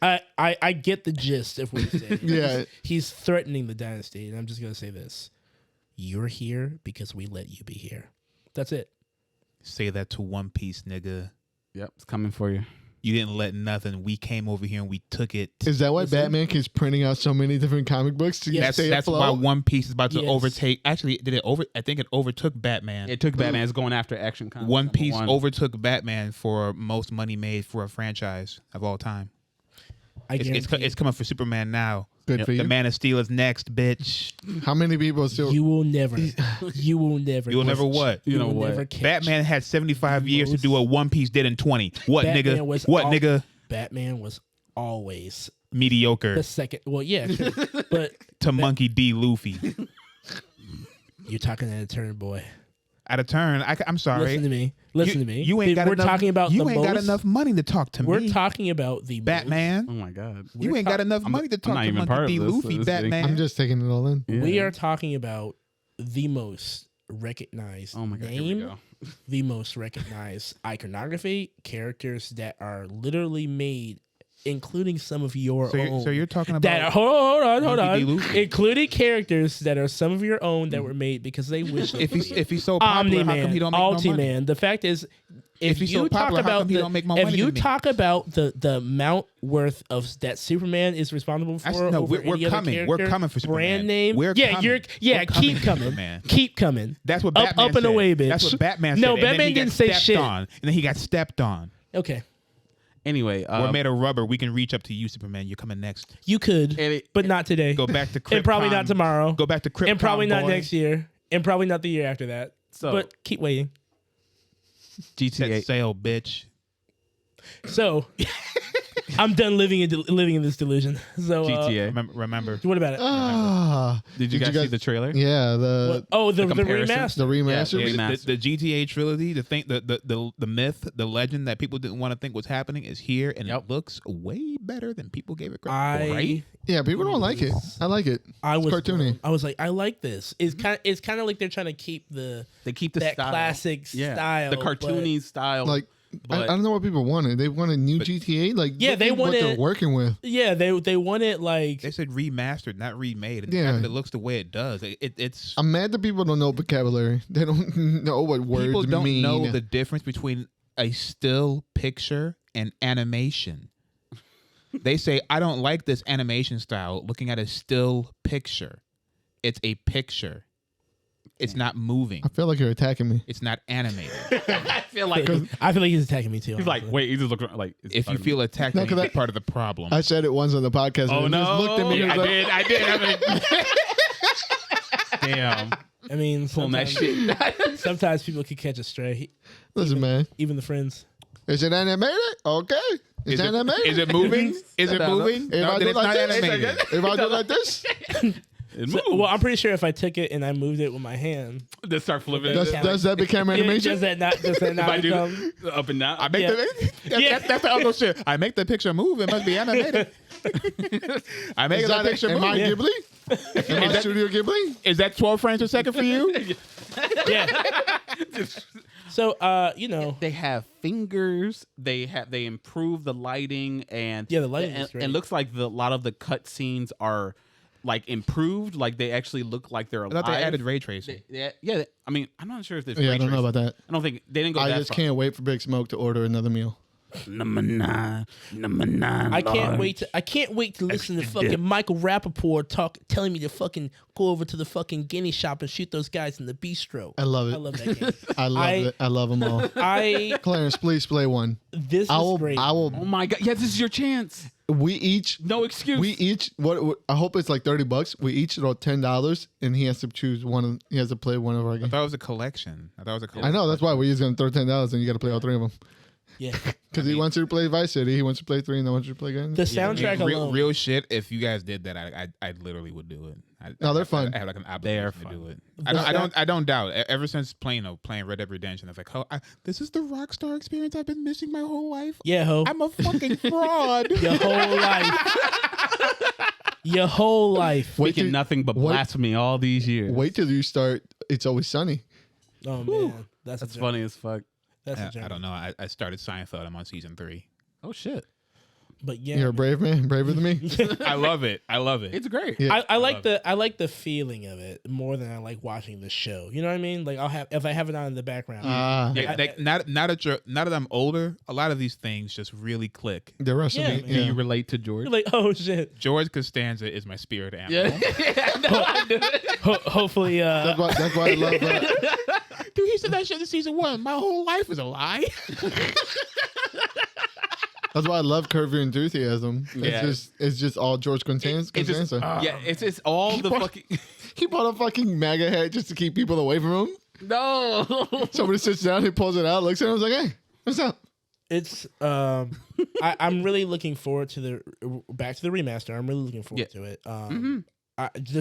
I get the gist of what he's saying. Yeah. He's threatening the dynasty, and I'm just gonna say this: you're here because we let you be here. That's it. Say that to One Piece, nigga. Yep, it's coming for you. You didn't let nothing. We came over here and we took it. Is that why Batman keeps printing out so many different comic books to stay That's afloat? why One Piece is about to Yes. overtake. Actually, did it over? I think it overtook Batman. It took Batman. It's going after Action Comics. One Piece #1. overtook Batman for most money made for a franchise of all time. It's coming for Superman now. Good for The you. Man of Steel is next, bitch. How many people still? You will never. You will never. You'll never what? You know will what? never catch Batman had 75 years to most- do what One Piece did in 20. What, Batman nigga? was What, al- nigga? Batman was always Mediocre the second. Well, yeah, sure. But to Monkey D. Luffy. you're talking out of turn, boy. Out of turn. I'm sorry. Listen to me. Listen to me. You ain't got We're enough, talking about you the ain't got most- enough money to talk to We're me. talking about the Batman. Oh my god. You ain't got enough money to talk not to even Monkey part of D. this, so Luffy, this Batman. I'm just taking it all in. Yeah. We are talking about the most recognized Oh my god. Here we name, go. the most recognized iconography, characters that are literally made, including some of your own. So you're talking that about hold on, Monkey D. Luffy. including characters that are some of your own that were made because they wish. if he's so popular, how come he don't make no money? Omni-Man. The fact is, If he's so you talk popular, how about come he the, don't make more if money you than me? talk about the amount worth of that Superman is responsible for, No, over we're any other coming. We're character, coming for Superman. brand name. We're yeah, coming. We're coming keep for coming, Superman. keep coming. That's what up, Batman up and said. away, bitch. That's what Batman said. No, And then Batman he got didn't say stepped shit. on, and then he got stepped on. Okay, Anyway, We're made of rubber. We can reach up to you, Superman. You're coming next. you could, And it- but not today. Go back to Krypton. and probably not tomorrow. Go back to Krypton. and probably not boy. next year. And probably not the year after that. So- but keep waiting. GTA. Set sail, bitch. So I'm done living in this delusion. So GTA. Remember. what about it? Ah, Did you guys see the trailer? Yeah, What? Oh, the comparison? remaster. the remaster. Yeah, remaster. The GTA trilogy, the myth, the legend that people didn't want to think was happening is here, and Yep. it looks way better than people gave it credit for. Right? Yeah, people don't like it. I like it. I was It's cartoony. I was like, I like this. It's kind of like they're trying to keep the They keep the that style. classic style, the cartoony style. Like, I But- don't know what people wanted. They wanted new GTA. Like, Yeah, look they at what they're wanted- working with. Yeah, they want it like They said remastered, not remade. And Yeah. the fact that it looks the way it does. It's I'm mad that people don't know vocabulary. They don't know what words people don't mean. know the difference between a still picture and animation. They say, I don't like this animation style looking at a still picture. It's a picture. It's not moving. I feel like you're attacking me. It's not animated. I feel like I feel like he's attacking me too. he's like, honestly. wait, he just looked around, like. If you feel attacked, No, then 'cause you're part of the problem. I said it once on the podcast. oh and no, he just looked at me. and was like, I did. Damn, I mean, pulling that sometimes, shit. sometimes people can catch a stray. Listen, man. Even the friends. Is it animated? Okay. It's animated. Is it moving? Is it moving? If I then do it's like not this, animated. if I do like this, It So, moves. well, I'm pretty sure if I took it and I moved it with my hand, Just start flipping. does that become animation? does that not if I do become? the up and down. I make Yeah. that's the other shit. I make the picture move. It must be animated. I make Is the that picture am move. I Ghibli? Am I Studio Ghibli? Is that 12 frames per second for you? Yeah. So, They have fingers. They improve the lighting and Yeah, the lighting is and great. it looks like a lot of the cut scenes are like improved. Like they actually look like they're I alive. thought they added ray tracing. Yeah. I mean, I'm not sure if there's. Yeah, ray I don't know tracing. about that. I don't think they didn't go I that just far. can't wait for Big Smoke to order another meal. Number nine. I can't wait to listen to fucking Michael Rappaport telling me to fucking go over to the fucking guinea shop and shoot those guys in the bistro. I love it. I love that game. I love it. I love them all. Clarence, please play one. This I is will. great. I will. Oh my god! Yeah, this is your chance. We each. No excuse. We each. What? I hope it's like $30. We each throw $10, and he has to choose one. He has to play one of our I games. thought it was a collection. I know. That's why we're just gonna throw $10, and you got to play all three of them. Yeah. Because he wants you to play Vice City, he wants you to play 3, and I want you to play again. The soundtrack alone. Real shit. If you guys did that, I literally would do it. No, they're fun. I have like an They are obligation to do it. fun. I don't doubt. Ever since playing Red Dead Redemption, I was like, this is the Rockstar experience I've been missing my whole life. Yeah, ho. I'm a fucking fraud. Your whole life. Your whole life. Wait Speaking till- nothing but wait- blasphemy all these years. Wait till you start It's Always Sunny. Oh man, that's That's funny as fuck. That's a journey. I don't know. I started Seinfeld. I'm on season 3. Oh shit. But yeah, You're a brave man, braver than me. I love it. It's great. Yeah. I like the feeling of it more than I like watching the show. You know what I mean? Like if I have it on in the background. Now that I'm older, a lot of these things just really click. The rest of Yeah, me. man. Do you relate to George? You're like, oh shit. George Costanza is my spirit animal. Hopefully, That's why I love that. Dude, he said that shit in season 1. My whole life is a lie. That's why I love Curb Your Enthusiasm. Yeah. It's just all George Costanza. It's all the fucking. He bought a fucking MAGA hat just to keep people away from him. No. Somebody sits down, he pulls it out, looks at him, I was like, hey, what's up? it's I'm really looking forward to the remaster. I'm really looking forward to it. The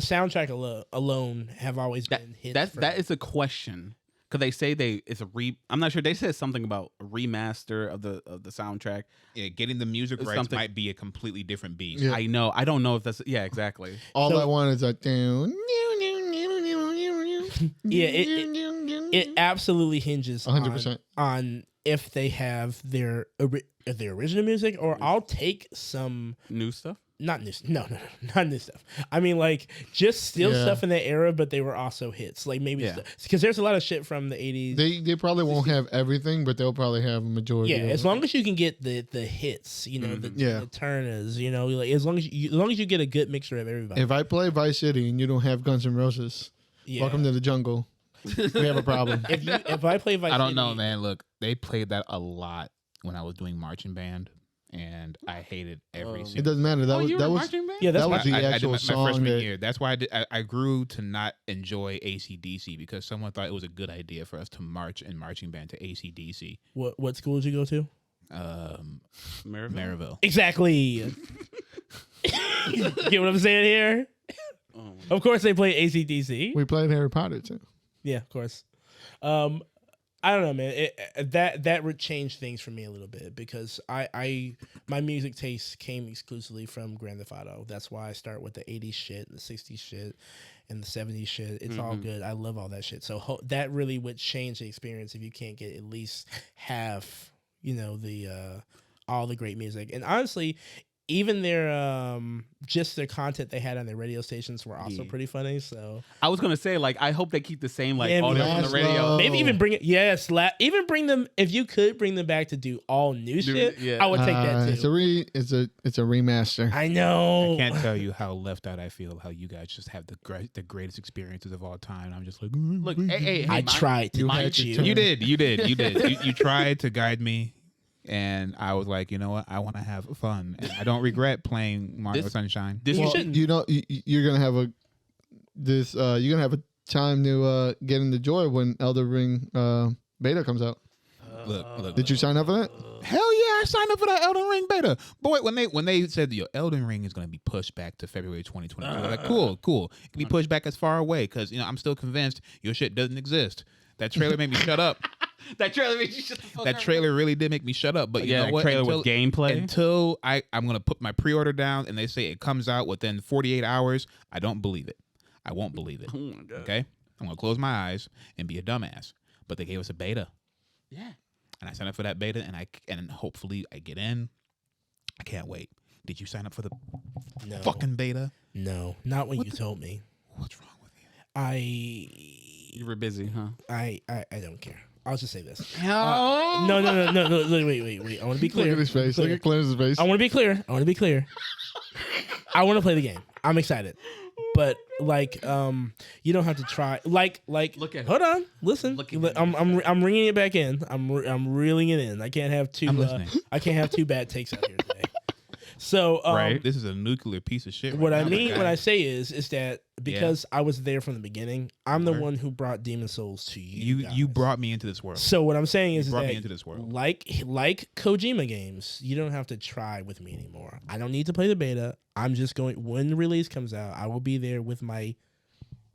soundtrack alone have always been hits. That is a question. Because they say it's a I'm not sure. They said something about a remaster of the soundtrack. Yeah, getting the music It's rights something- might be a completely different beast. Yeah. I know. I don't know if that's exactly. All I want is like, Yeah, it absolutely hinges 100%. on if they have their original music, or I'll take some New stuff. not new stuff. I mean, like just still stuff in that era, but they were also hits. Like maybe because there's a lot of shit from the 80s. They probably won't have everything, but they'll probably have a majority. Yeah, of as it. long as you can get the hits, you know, the Turners, you know, like as long as you get a good mixture of everybody. If I play Vice City and you don't have Guns N' Roses, welcome to the jungle. We have a problem. If I play Vice I don't City, know, man. Look, they played that a lot when I was doing marching band, and I hated every single. It doesn't matter. That was marching band? Yeah, that's that was why the I did actual my song. freshman year. That's why I grew to not enjoy AC/DC because someone thought it was a good idea for us to march in marching band to AC/DC. What school did you go to? Maryville. Exactly. Get what I'm saying here? Of course they play AC/DC. We played Harry Potter too. Yeah, of course. I don't know, man. That would change things for me a little bit because my music taste came exclusively from Grand Theft Auto. That's why I start with the 80s shit, the 60s shit, and the 70s shit. It's all good. I love all that shit. So that really would change the experience if you can't get at least half, you know, the all the great music. And honestly, even their just their content they had on their radio stations were also pretty funny. So I was gonna say, like, I hope they keep the same audio from the radio. Laszlo. maybe even bring it. Yes, even bring them. If you could bring them back to do all new shit, I would take that too. It's a remaster. I know. I can't tell you how left out I feel. How you guys just have the greatest experiences of all time. And I'm just like, Look, hey, I tried to mind you. You did. You tried to guide me. And I was like, you know what? I want to have fun, and I don't regret playing Mario Sunshine. You shouldn't. You know, you're gonna have a time to get into joy when Elden Ring Beta comes out. Look. Did you sign up for that? Hell yeah, I signed up for that Elden Ring Beta. Boy, when they said your Elden Ring is going to be pushed back to February 2020, I was like, cool. It can be pushed back as far away because I'm still convinced your shit doesn't exist. That trailer made me shut up. That trailer made you shut the fuck That trailer really did make me shut up. But you know what? Trailer with gameplay. Until I'm going to put my pre-order down and they say it comes out within 48 hours, I don't believe it. I won't believe it. Oh my God. Okay? I'm going to close my eyes and be a dumbass. But they gave us a beta. Yeah. And I signed up for that beta and hopefully I get in. I can't wait. Did you sign up for the fucking beta? No, not when you told me. What's wrong with you? You were busy, huh? I don't care. I'll just say this. No. No. Wait. I want to be clear. Look at his face. Look at Clarence's face. I want to be clear. I want to play the game. I'm excited. But like, you don't have to try. Like. Look at hold on. Listen. I'm ringing it back in. I'm reeling it in. I can't have two. I'm listening. I can't have two bad takes out here today. So right, this is a nuclear piece of shit. What right I now, mean guy. when I say is that because I was there from the beginning, I'm the one who brought Demon Souls to you. You brought me into this world. So what I'm saying is brought that me into this world. like Kojima games, you don't have to try with me anymore. I don't need to play the beta. I'm just going when the release comes out. I will be there with my.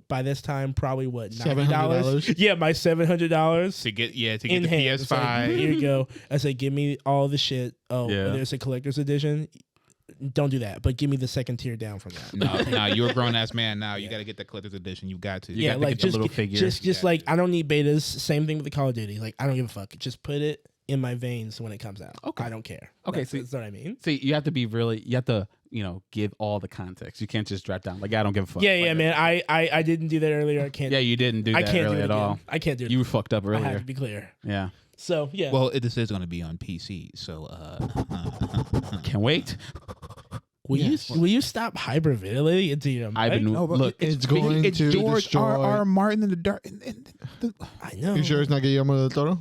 By this time, probably what $90? Yeah, my $700 to get the hand. PS5. Like, here you go. I say, give me all the shit. Oh, Yeah. there's a collector's edition. don't do that. But give me the second tier down from that. No, you're a grown ass man now. You got to get the collector's edition. You got to. Yeah, got to like get the just little figure. Just like I don't need betas. Same thing with the Call of Duty. Like I don't give a fuck. Just put it in my veins when it comes out. Okay. I don't care. Okay, that's what I mean. See, you have to be really. You have to, give all the context. You can't just drop down like I don't give a fuck. Yeah, like, man. I didn't do that earlier. I can't. Yeah, you didn't do that I can't really do it at again. all. I can't do it. You were fucked up I have earlier. to be clear. Yeah. So yeah. Well, this is going to be on PC, so Can't wait. Will you stop hyperventilating into your mic? I've been look. It's going to George destroy. R. Martin in the dark. I know. You sure it's not Guillermo del Toro?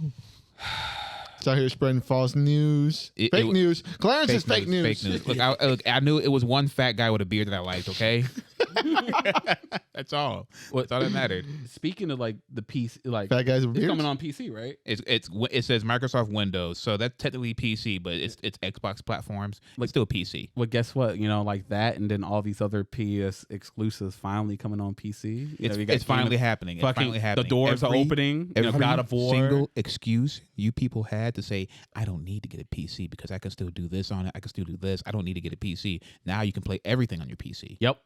It's out here spreading false news. Fake news. Clarence is fake news. Fake news. Look, I knew it was one fat guy with a beard that I liked. Okay, that's all. That's all that mattered. Speaking of like the PC, like Fat guys with it's beards? coming on PC, right? It says Microsoft Windows, so that's technically PC, but it's Xbox platforms. It's still PC. Well, guess what? Like that, and then all these other PS exclusives finally coming on PC. It's finally happening. It's finally happening. The doors are opening. Every God of War. single excuse you people had to say, I don't need to get a PC because I can still do this on it. I can still do this. I don't need to get a PC. Now you can play everything on your PC. Yep.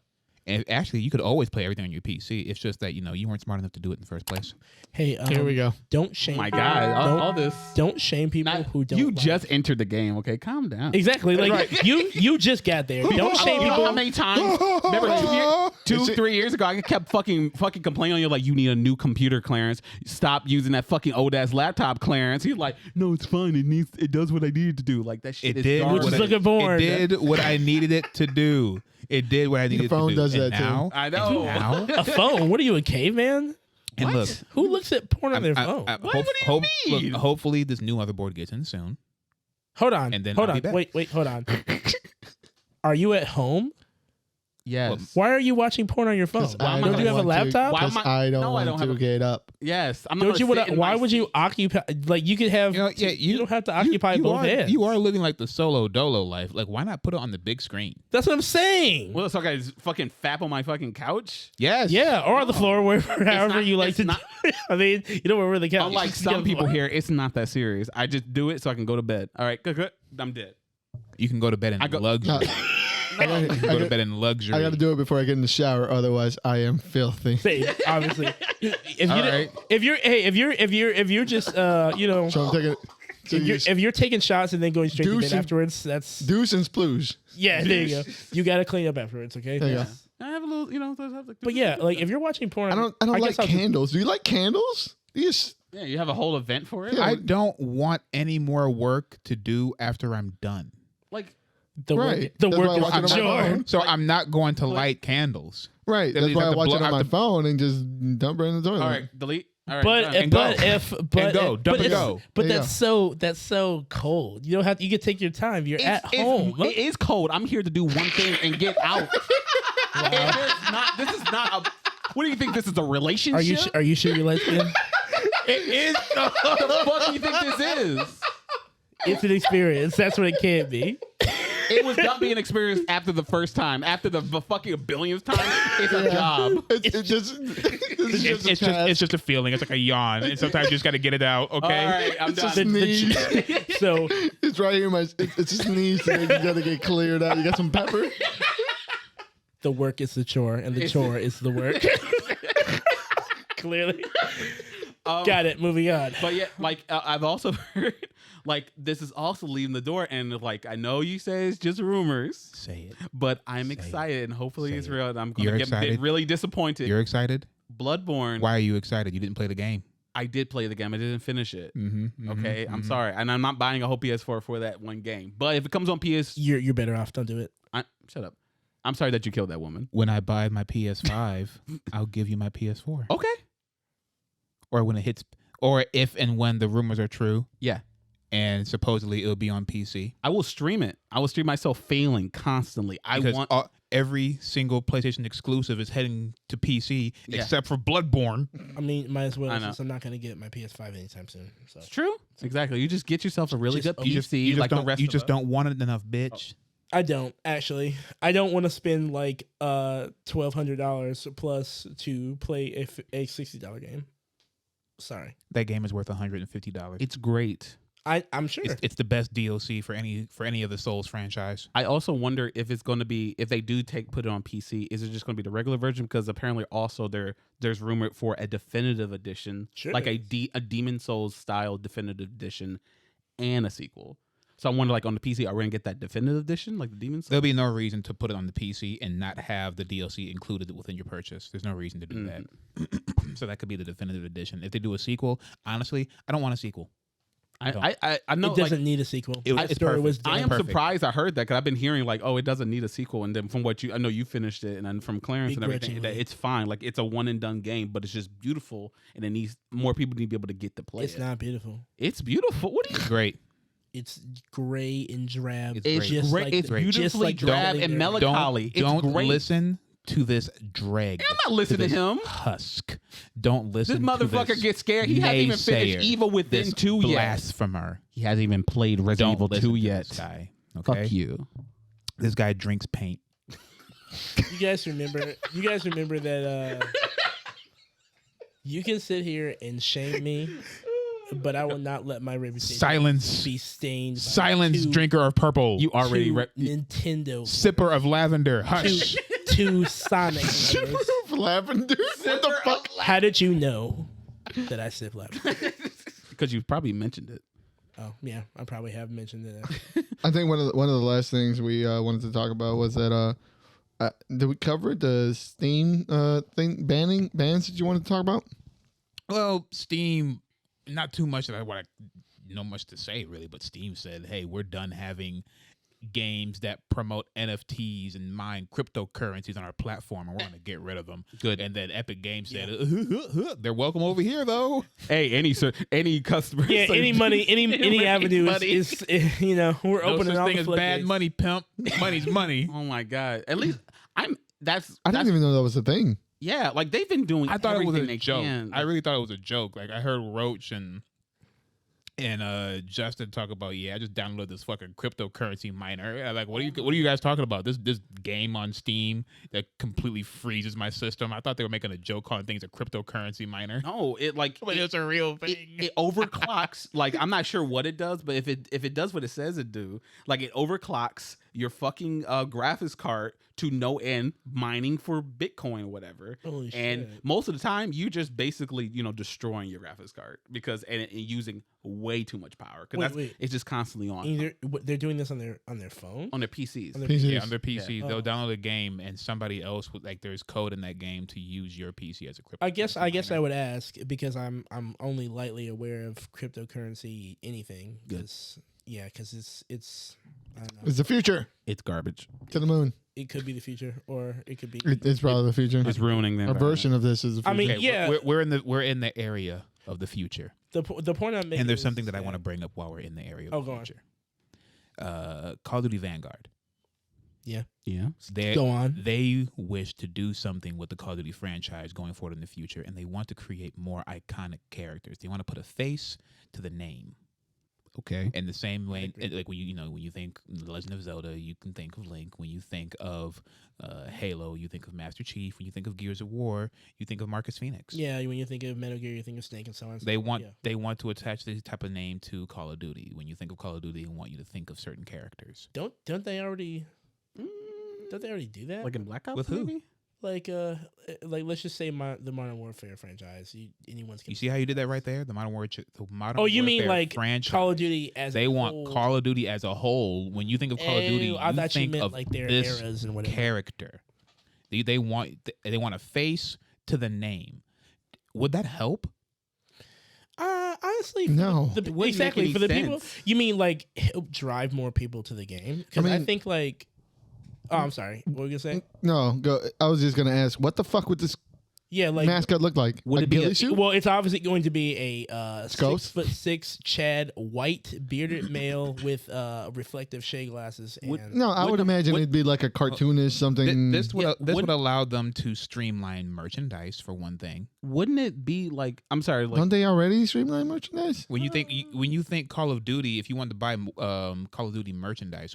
And actually, you could always play everything on your PC. It's just that you weren't smart enough to do it in the first place. Hey, Here we go. Don't shame. My God, all this. Don't shame people who don't. You like. just entered the game. Okay, calm down. Exactly. Like you just got there. Don't shame people. How many times? Remember 3 years ago, I kept fucking complaining on you like you need a new computer, Clarence. Stop using that fucking old ass laptop, Clarence. He's like, no, it's fine. It does what I needed to do. Like that shit is garbage. Which is looking bored. It did what I needed it to do. It did what I needed phone to do. does And that too. now, I know. Now, A phone? What are you, a caveman? and look, Who looks at porn on their phone? What do you mean? Look, hopefully this new motherboard gets in soon. Hold on. And then hold I'll on. be back. Wait, hold on. Are you at home? Yes. Why are you watching porn on your phone? I Don't you have a want to- laptop? Why Because am I- I don't No, I want don't have to a- get up. Yes. I'm Don't you want want to? Why would you occupy? Like you could have. You don't have to occupy both hands. You are living like the solo dolo life. Like, why not put it on the big screen? That's what I'm saying. Well, so I just fucking fap on my fucking couch. Yes. Yeah, or on the floor, wherever, however not- you like it's to. not- I mean, you don't wear the couch. Unlike Just some get people on the here, it's not that serious. I just do it so I can go to bed. All right, good. I'm dead. You can go to bed in luxury. You can go to bed in luxury. I got to do it before I get in the shower. Otherwise, I am filthy. floor. Obviously, if All you right. if you're just So I'm taking. So if you're taking shots and then going straight to Deuce bed and- afterwards, that's Deuce and splooge. yeah. There you go. You got to clean up afterwards, okay? There you go. I have a little, But yeah, like if you're watching porn, I don't like guess I'll candles. Do you like candles? Yes. Yeah, you have a whole event for it. I don't want any more work to do after I'm done. Like, the Right. work, the That's why I work watch it on is my joy. phone. So I'm not going to light candles. Right. Then That's you why have I to watch blow it on out my the- phone and just dump it in the toilet. all right, delete. All right, But done. And but go. if but And go. but Dump and it's- go. but There you that's so cold. You don't have to, you can take your time. You're at home. It is cold. I'm here to do one thing and get out. This is not a. What do you think? This is a relationship? Are you sure you're lesbian? It is. What the fuck do you think this is? It's an experience. That's what it can be. It was not being experienced after the first time. After the fucking billionth time, it's a job. It's just It's just a feeling. It's like a yawn, and sometimes you just got to get it out. Okay. All right, I'm It's a done. sneeze. So It's right here. It's a sneeze. And you got to get cleared out. You got some pepper. the work is the chore, and the chore is the work. Clearly. Got it. Moving on. But yeah, like I've also heard, like this is also leaving the door, and like I know you say it's just rumors, Say it. but I'm excited, and hopefully Say it's it. real. And I'm You're gonna get excited? really disappointed. You're excited? Bloodborne. Why are you excited? You didn't play the game. I did play the game. I didn't finish it. Mm-hmm, Okay, I'm sorry, and I'm not buying a whole PS4 for that one game. But if it comes on PS, You're better off. Don't do it. shut up. I'm sorry that you killed that woman. When I buy my PS5, I'll give you my PS4. Okay. Or when it hits, or if and when the rumors are true, Yeah. and supposedly it'll be on PC. I will stream it. I will stream myself failing constantly. Because every single PlayStation exclusive is heading to PC Yeah. except for Bloodborne. I mean, might as well I know. since I'm not gonna get my PS5 anytime soon. So It's true. Exactly. You just get yourself a really good PC, You just like the don't. rest You of just us. don't want it enough, bitch. I don't actually. I don't want to spend like $1,200 plus to play a $60 game. Sorry. That game is worth $150. It's great. I'm sure It's the best DLC for any of the Souls franchise. I also wonder if it's going to be, if they do put it on PC, is it just going to be the regular version? Because apparently also there's rumor for a definitive edition, Sure like a Demon Souls style definitive edition and a sequel. So I wonder, like on the PC, are we gonna get that definitive edition, like the Demon Souls? There'll be no reason to put it on the PC and not have the DLC included within your purchase. There's no reason to do that. So that could be the definitive edition. If they do a sequel, honestly, I don't want a sequel. I know it doesn't need a sequel. It's story perfect. was I done. am Perfect. surprised I heard that because I've been hearing like, oh, it doesn't need a sequel, and then from what I know you finished it, and then from Clarence and everything, that Begrudgingly. it's fine. Like it's a one and done game, but it's just beautiful, and it needs more people need to be able to get to play It's it. not beautiful. It's beautiful. What do you? Great. It's gray and drab. It's It's great. great. like It's the- just beautifully like drab Don't- and Don't melancholy. don't It's great. listen to this dreg. I'm not listening to him. Husk. Don't listen. This motherfucker to this gets scared. He hasn't even finished naysayer, Evil Within this 2 yet. blasphemer. He hasn't even played Resident Don't Evil listen 2 to yet. this guy. Okay. Fuck you. This guy drinks paint. You guys remember that you can sit here and shame me, but I will not let my reputation Silence. be stained by Silence, two- drinker of purple. You already two re- Nintendo sipper of lavender. Hush. two Sonic lovers. Lavender. What the fuck? How did you know that I sip lavender? Because you probably mentioned it. Oh yeah, I probably have mentioned it. I think one of the last things we wanted to talk about was that did we cover the Steam thing bans that you wanted to talk about? Well, Steam, not too much that I want to know much to say really, but Steam said, "Hey, we're done having games that promote NFTs and mine cryptocurrencies on our platform, and we're going to get rid of them." Good. And then Epic Games said, "They're welcome over here, though." Hey, any customer. Yeah, any money, any avenue is you know, we're No opening such all thing the as bad floodgates. money, pimp. Money's money. Oh my god! At least I didn't even know that was a thing. Yeah, like they've been doing. I thought it was everything a they joke. can. I really thought it was a joke. Like I heard Roach and Justin talk about, I just downloaded this fucking cryptocurrency miner. I'm like, what are you guys talking about? This game on Steam that completely freezes my system. I thought they were making a joke calling things a cryptocurrency miner. No, it like But it's a real thing. it overclocks. Like I'm not sure what it does, but if it does what it says it do, like it overclocks your fucking graphics card to no end, mining for Bitcoin or whatever. Holy and shit. most of the time, you just basically destroying your graphics card because and using way too much power because Wait. it's just constantly on They're doing this on their phone. on their PCs. On their PCs. Yeah, on their PC, Yeah. they'll Oh. download a game and somebody else would, like, there's code in that game to use your PC as a cryptocurrency. I guess I miner. would ask because I'm only lightly aware of cryptocurrency anything. Because it's I don't know. It's the future. It's garbage. To the moon. It could be the future, or it could be. It's probably the future. It's ruining them. A version of this is the future. I mean, Okay, yeah. we're in the area of the future. The point I'm making. And there's is something that I that- want to bring up while we're in the area of Oh, the go on. future. Call of Duty Vanguard. Yeah. Go on. They wish to do something with the Call of Duty franchise going forward in the future, and they want to create more iconic characters. They want to put a face to the name. Okay. In the same way, like when you think The Legend of Zelda, you can think of Link. When you think of Halo, you think of Master Chief. When you think of Gears of War, you think of Marcus Phoenix. Yeah, when you think of Metal Gear, you think of Snake and so on. And so They forth. want Yeah. they want to attach this type of name to Call of Duty. When you think of Call of Duty, they want you to think of certain characters. Don't they already? Don't they already do that? Like in Black Ops, With who? maybe? like let's just say the Modern Warfare franchise. Anyone's. You see how you did that right there? The Modern Warfare. Oh, you mean Warfare like franchise. Call of Duty as They a want whole? Call of Duty as a whole. When you think of Call of Duty, Ew, I you thought you think meant of like their this eras and whatever. character. They want a face to the name. Would that help? Honestly, No. It wouldn't exactly make for any the people. sense. You mean like help drive more people to the game? Because I mean- think like. Oh, I'm sorry. What were you gonna say? No, go. I was just gonna ask, what the fuck would this Yeah, like mascot look like? Would Like it be Billy a- Shoe? well, it's obviously going to be a Ghost? 6'6" Chad, white bearded male with reflective shade glasses. And No, I would imagine it'd be like a cartoonish something. This would Yeah, this would wouldn't- allow them to streamline merchandise for one thing. Wouldn't it be like? I'm sorry. Like Don't they already streamline merchandise? When you think Call of Duty, if you want to buy Call of Duty merchandise,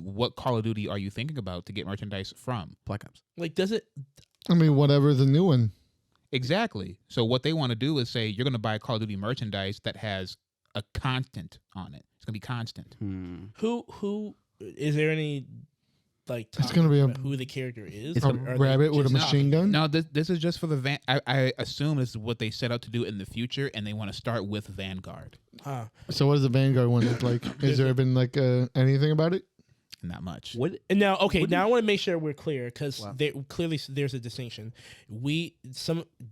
what Call of Duty are you thinking about to get merchandise from? Black Ops. like, does it? I mean, whatever the new one. Exactly. So what they want to do is say you're going to buy Call of Duty merchandise that has a constant on it. It's gonna be constant. Who is there any like? It's gonna be who the character is. a rabbit with a machine gun. No, this is just for the I assume this is what they set out to do in the future, and they want to start with Vanguard. So what does the Vanguard one look like? Has there been like anything about it? Not much. What? Now, okay. Now I want to make sure we're clear because clearly there's a distinction. Do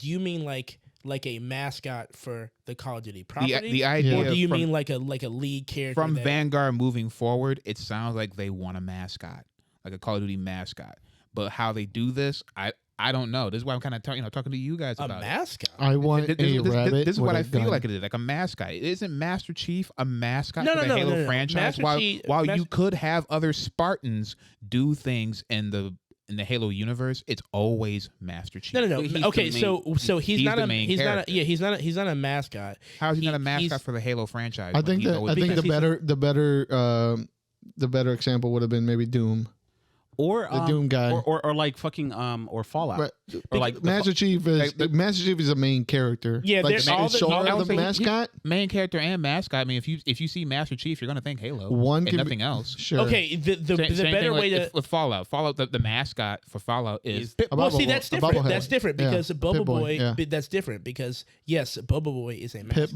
you mean like a mascot for the Call of Duty property? The idea, or do you mean like a lead character from Vanguard moving forward? It sounds like they want a mascot, like a Call of Duty mascot. But how they do this, I don't know. This is why I'm kind of talking to you guys about a mascot. I want a rabbit. This is what I feel gun. like it is, like a mascot. Isn't Master Chief a mascot for the No, Halo franchise? While you could have other Spartans do things in the Halo universe, it's always Master Chief. No. Okay, so he's not a mascot. How is he not a mascot for the Halo franchise? I think the better example would have been maybe Doom. Or the Doom guy, or like fucking or Fallout, right. Or like Master Chief is Master Chief is a main character. Yeah, like the mascot, main character and mascot. I mean, if you see Master Chief, you're gonna think Halo. Nothing else. Sure. Okay, the better way to with Fallout, the mascot for Fallout is well. See, that's different. That's different because Bubble Boy. Yeah. That's different because yes, Bubble Boy is a mascot.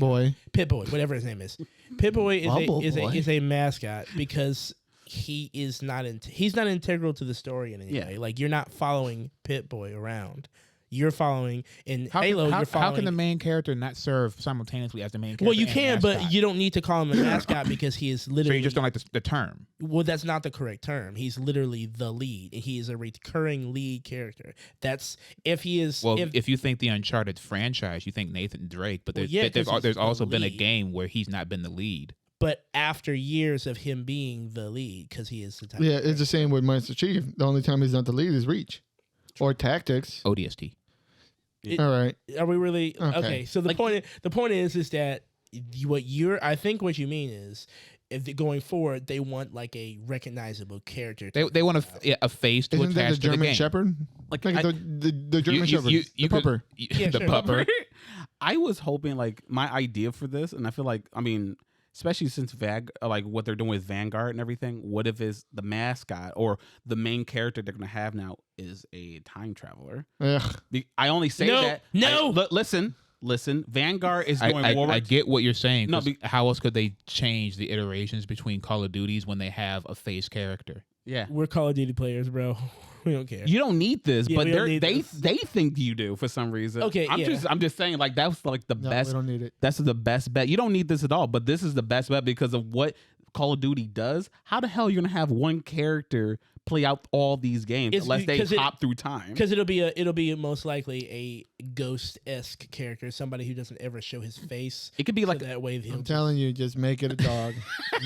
Pit Boy, whatever his name is. Pit Boy is a mascot because he is not he's not integral to the story in any way. Like you're not following Pit Boy around. You're following in Halo. You're following. How can the main character not serve simultaneously as the main character? Well, you can, but you don't need to call him a mascot because he is literally. So you just don't like the term. Well, that's not the correct term. He's literally the lead. He is a recurring lead character. That's if he is. Well, if you think the Uncharted franchise, you think Nathan Drake, but there's also been a game where he's not been the lead. But after years of him being the lead, because he is the type. Yeah, it's the same with Master Chief. The only time he's not the lead is Reach or Tactics. ODST. All right. Are we really okay? So the point is that I think what you mean is if going forward they want like a recognizable character. They want a face to attach to the game. Isn't that the German Shepherd? Like the German Shepherd, the pupper. The pupper. I was hoping like my idea for this, and I feel like especially since like what they're doing with Vanguard and everything. What if it's the mascot or the main character they're gonna have now is a time traveler? Ugh. I only say that. No. Listen. Vanguard is going forward. I get what you're saying. No, how else could they change the iterations between Call of Duties when they have a face character? Yeah, we're Call of Duty players, bro. We don't care. You don't need this, but they think you do for some reason. Okay, I'm just saying like that's like the best. We don't need it. That's the best bet. You don't need this at all, but this is the best bet because of what Call of Duty does. How the hell are you gonna have one character play out all these games unless they hop through time? Because it'll be most likely a Ghost-esque character, somebody who doesn't ever show his face. It could be like that way. I'm telling you, just make it a dog,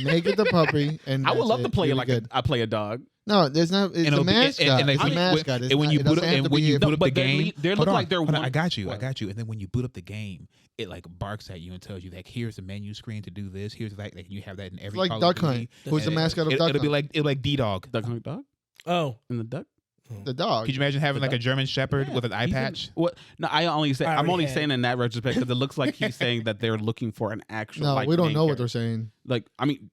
make it the puppy, and I would love to play it like I play a dog. No, there's not. It's a mascot. It's a mascot. And when you boot up the game, they look like they're. I got you. And then when you boot up the game, it like barks at you and tells you like, here's the menu screen to do this. Here's that. Like, you have that in every. It's like Duck Hunt. Who's the mascot of Duck Hunt? It'll be like D-Dog. Duck Hunt dog. Oh, and the duck. The dog. Could you imagine having like a German Shepherd with an eye patch? What? No, I'm only saying in that retrospect because it looks like he's saying that they're looking for an actual. No, we don't know what they're saying. Like,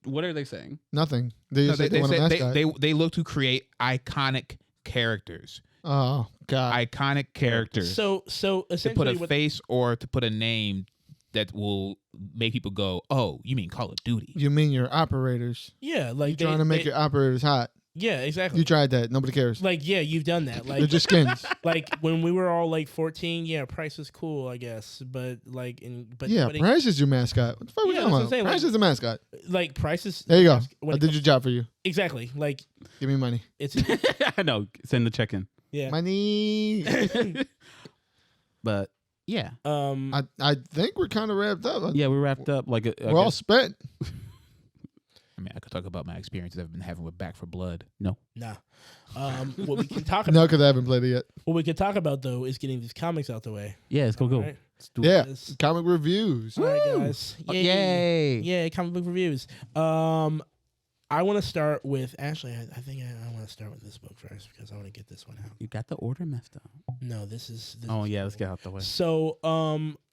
what are they saying? Nothing. They look to create iconic characters. Oh God! Iconic characters. So essentially, to put a face or to put a name that will make people go, "Oh, you mean Call of Duty? You mean your operators? Yeah, like you're trying to make your operators hot." Yeah, exactly. You tried that. Nobody cares. Like, yeah, you've done that. Like, they're just skins. Like when we were all like 14, yeah, Price was cool, I guess. But like, Price is your mascot. What the fuck are we talking about? Price is the mascot. Like Price is. There you go. I did your job for you. Exactly. Like, give me money. It's. I know. Send the check in. Yeah. Money. But yeah. I think we're kind of wrapped up. Yeah, we wrapped up. Like we're all spent. I mean, I could talk about my experiences I've been having with Back for Blood. No. Nah. What we can talk about. No, because I haven't played it yet. What we could talk about, though, is getting these comics out the way. Yeah, let's go. Right? Let's do this. Comic reviews. All right, guys. Yay. Yeah, comic book reviews. I want to start with. Actually, I think I want to start with this book first because I want to get this one out. You got the order messed up. No, this is. Let's get out the way. So,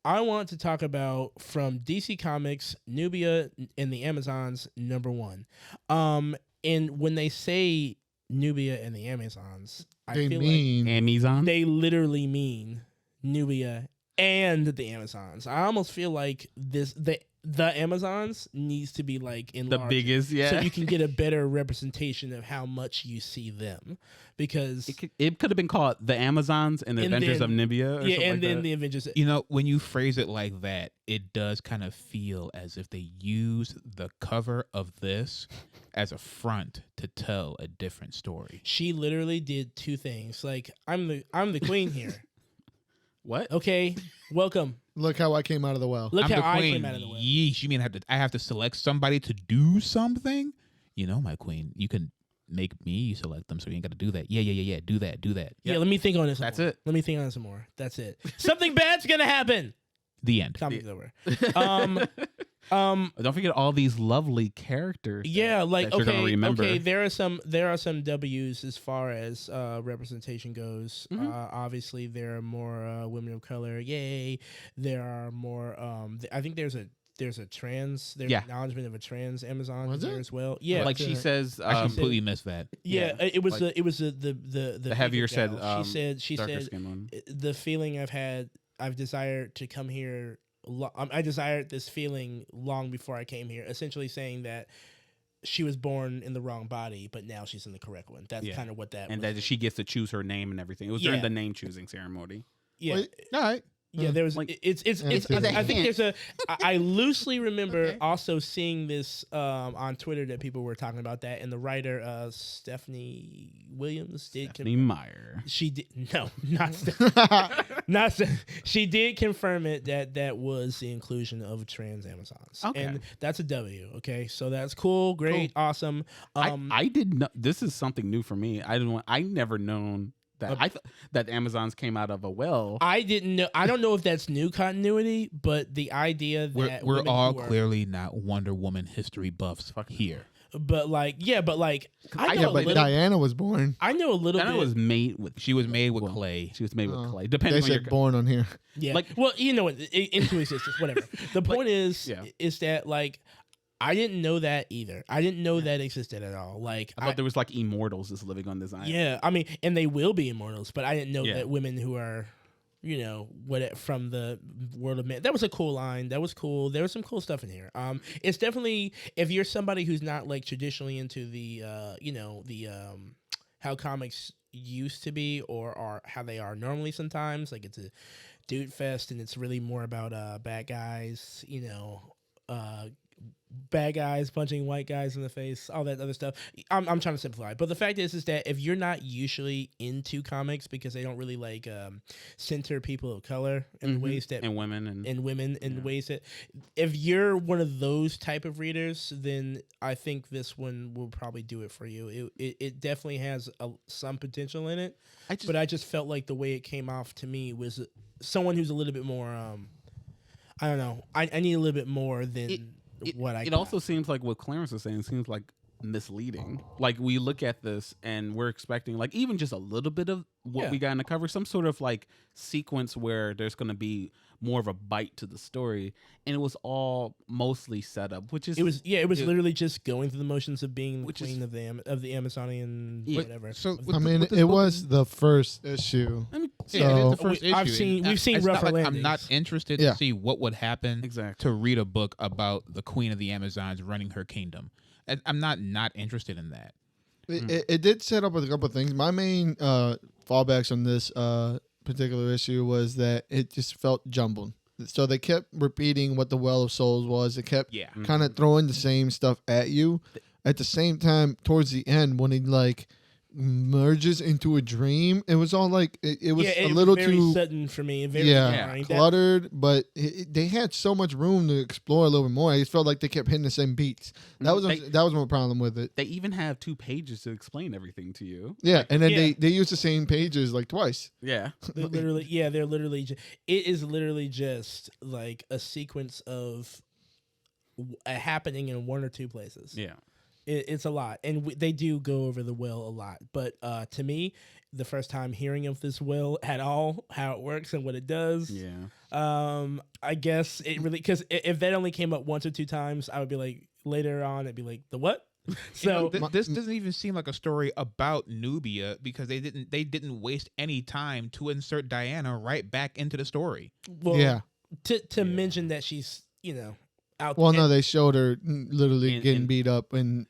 I want to talk about from DC Comics, Nubia and the Amazons #1. And when they say Nubia and the Amazons, I feel like Amazon. they literally mean Nubia and the Amazons. I almost feel like the Amazons needs to be like enlarged, the biggest, so you can get a better representation of how much you see them, because it could have been called the Amazons and the Adventures of Nubia. Or and like then that. the Avengers. You know, when you phrase it like that, it does kind of feel as if they use the cover of this as a front to tell a different story. She literally did two things. Like, I'm the queen here. What? Okay, welcome. Look how I came out of the well. Look I'm how the I queen. came out of the way. Yeesh, you mean I have to select somebody to do something? You know, my queen, you can make me select them, so you ain't got to do that. Yeah. Do that. Yeah, let me think on this. That's more. it. Let me think on this some more. That's it. Something bad's gonna happen. The end. Comic's over. Don't forget all these lovely characters. Yeah, like that you're gonna remember. okay. There are some W's as far as representation goes. Obviously, there are more women of color. Yay! There are more. I think there's an acknowledgement of a trans Amazon Was there it? as well. Yeah, like she says, I completely missed that. yeah. yeah, It was like the heavier gal. said. She darker said skin one. the feeling I've desired to come here. I desired this feeling long before I came here. Essentially saying that she was born in the wrong body, but now she's in the correct one. That's kind of what that. And was. that she gets to choose her name and everything. It was during the name choosing ceremony. Yeah. Wait, all right. Yeah, there was. Like- It's. I think there's a. I loosely remember also seeing this on Twitter that people were talking about that, and the writer Stephanie Williams did. Stephanie Meyer. She did not. She did confirm it that was the inclusion of trans Amazons, Okay. and that's a W. Okay, so that's cool, great, awesome. I did not. This is something new for me. I never known that. I thought that Amazons came out of a well. I didn't know. I don't know if that's new continuity, but the idea that We're women all who are- clearly not Wonder Woman history buffs here. But I know Yeah, a but little. Diana was born. I know a little Diana bit. was made with. She was made with clay. She was made with Oh. clay. They Depending on your said born on here. Yeah. Like- Well, you know what? Into existence, whatever. The point is that like I didn't know that either. I didn't know that existed at all. Like I thought there was like immortals just living on this island. yeah, I mean, and they will be immortals, but I didn't know Yeah. that women who are, from the world of men. That was a cool line. That was cool. There was some cool stuff in here. It's definitely, if you're somebody who's not like traditionally into the, how comics used to be or are how they are normally sometimes. Like it's a dude fest, and it's really more about bad guys. Bad guys punching white guys in the face, all that other stuff. I'm trying to simplify, but the fact is that if you're not usually into comics because they don't really like center people of color in ways that and women and women in ways that if you're one of those type of readers, then I think this one will probably do it for you. It definitely has some potential in it, but I just felt like the way it came off to me was someone who's a little bit more. I don't know. I need a little bit more than. It also seems like what Clarence was saying seems like misleading. Like we look at this and we're expecting like even just a little bit of what we got in the cover, some sort of like sequence where there's going to be more of a bite to the story, and it was all mostly set up, which is it was literally just going through the motions of being the queen of the Amazonian whatever. So I mean, it was the first issue. I mean, So- it is the first issue. we've seen it's not rougher like I'm landings. not interested Yeah. to see what would happen Exactly. to read a book about the queen of the Amazons running her kingdom. I'm not interested in that. It did set up with a couple of things. My main fallbacks on this particular issue was that it just felt jumbled. So they kept repeating what the Well of Souls was. It kept kind of throwing the same stuff at you. At the same time, towards the end, when he like merges into a dream, it was all like it was a little very too sudden for me. Very boring. cluttered. But they had so much room to explore a little bit more. I just felt like they kept hitting the same beats. That was my problem with it. They even have 2 pages to explain everything to you. Yeah, and then they use the same pages like twice. Yeah. They're literally. It is literally just like a sequence of happening in 1 or 2 places. Yeah. It's a lot, and they do go over the will a lot. But to me, the first time hearing of this will at all, how it works and what it does, I guess it really, because if that only came up once or two times, I would be like, later on, I'd be like, the what? So this doesn't even seem like a story about Nubia because they didn't waste any time to insert Diana right back into the story. Well, to mention that she's out. Well, no, they showed her literally getting beat up and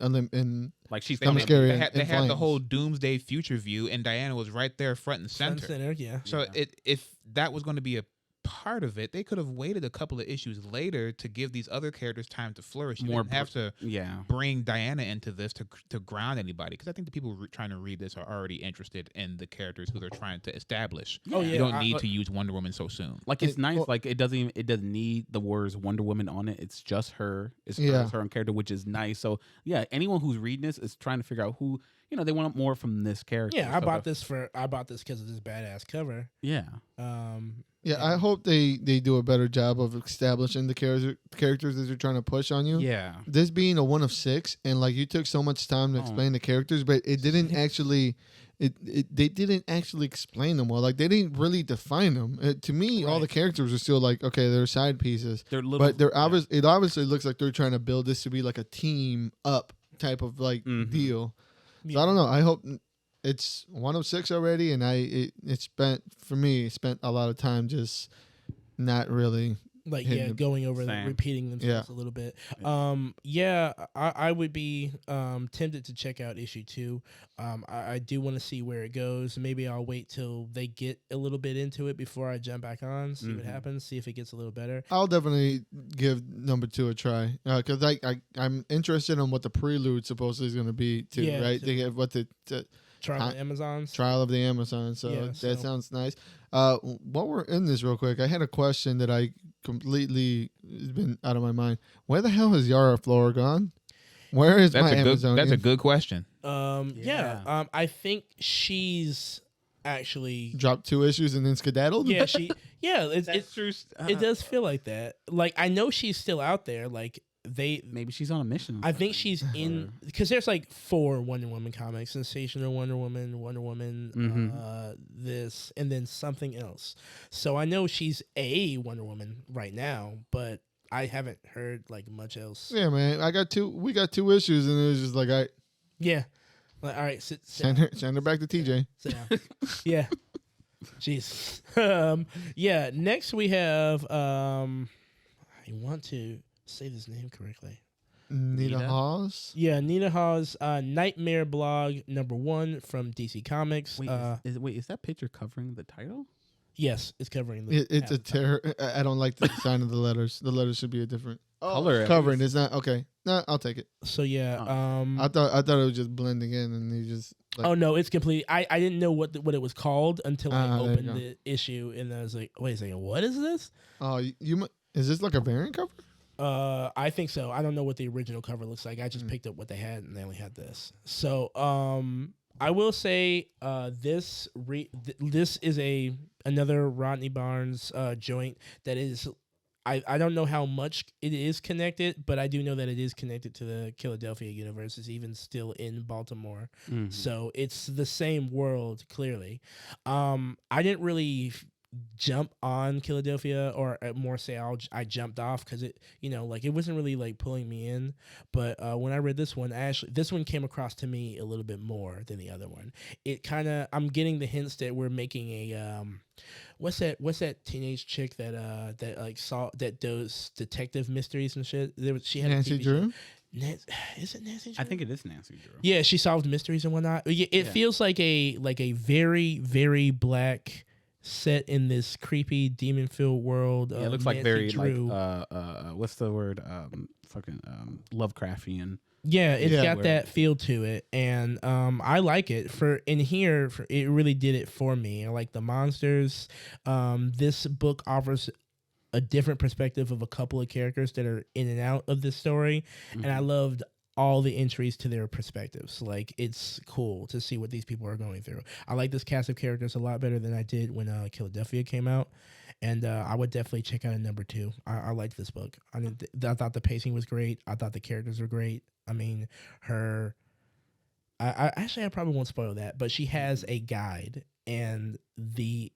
like she's kind of scary. They had the whole doomsday future view, and Diana was right there front and center. Yeah. So if that was going to be a part of it, they could have waited a couple of issues later to give these other characters time to flourish. You didn't have to bring Diana into this to ground anybody, because I think the people trying to read this are already interested in the characters who they're trying to establish. You don't need to use Wonder Woman so soon. Like it's nice. Like it doesn't need the words Wonder Woman on it. It's just her. It's her own character, which is nice. So yeah, anyone who's reading this is trying to figure out who they want more from this character. Yeah, I bought this because of this badass cover. Yeah. I hope they do a better job of establishing the characters that they're trying to push on you. Yeah. This being a 1 of 6, and like you took so much time to explain the characters, but it didn't actually. They didn't actually explain them well. Like they didn't really define them. To me, all the characters are still like, okay, they're side pieces. They're little, but they're it obviously looks like they're trying to build this to be like a team up type of like deal. So I don't know. I hope it's 1 of 6 already, and it spent a lot of time just not really going over repeating themselves a little bit. I would be tempted to check out issue 2. I do want to see where it goes. Maybe I'll wait till they get a little bit into it before I jump back on, see what happens, see if it gets a little better. I'll definitely give number 2 a try, because I'm interested in what the prelude supposedly is going to be too. Right? They have what the Trial of the Amazons. Trial of the Amazons. So that sounds nice. While we're in this real quick, I had a question that I completely has been out of my mind. Where the hell has Yara Flora gone? Where is my Amazon? That's a good question. I think she's actually dropped 2 issues and then skedaddled. It does feel like that. Like I know she's still out there. Like maybe she's on a mission. I think she's in, because there's like 4 Wonder Woman comics: Sensational Wonder Woman, this, and then something else. So I know she's a Wonder Woman right now, but I haven't heard like much else. Yeah, man. We got 2 issues, and it was just like Like, all right, send her back to TJ. Sit down. Yeah. Jeez. Next we have I want to say this name correctly. Nita Hawe's? Yeah, Nita Hawe's Nightmare Blog #1 from DC Comics. Wait, is that picture covering the title? Yes, it's covering it's a terror. I don't like the design of the letters. The letters should be a different color. Covering. It's not okay. No, I'll take it. So I thought it was just blending in, and you just. Like, oh no, it's complete. I didn't know what it was called until I opened the issue, and I was like, wait a second, what is this? Oh, is this like a variant cover? I think so. I don't know what the original cover looks like. I just picked up what they had, and they only had this. So, I will say, this is another Rodney Barnes joint that is. I don't know how much it is connected, but I do know that it is connected to the Philadelphia universe. It's even still in Baltimore, so it's the same world. Clearly, I didn't really jump on Philadelphia, or more say I jumped off because it it wasn't really like pulling me in. But when I read this one, this one came across to me a little bit more than the other one. It kind of, I'm getting the hints that we're making a what's that teenage chick that does detective mysteries and shit. She had Nancy Drew. Is it Nancy Drew? I think it is Nancy Drew. Yeah, she solved mysteries and whatnot. It feels like a very, very black, set in this creepy demon-filled world. It looks Nancy like very Drew. what's the word? Lovecraftian. Yeah, it's got that feel to it, and I like it. It really did it for me. I like the monsters. This book offers a different perspective of a couple of characters that are in and out of this story, and I loved all the entries to their perspectives. Like, it's cool to see what these people are going through. I like this cast of characters a lot better than I did when Philadelphia came out. And I would definitely check out a number 2. I liked this book. I thought the pacing was great. I thought the characters were great. I mean, I probably won't spoil that, but she has a guide, and the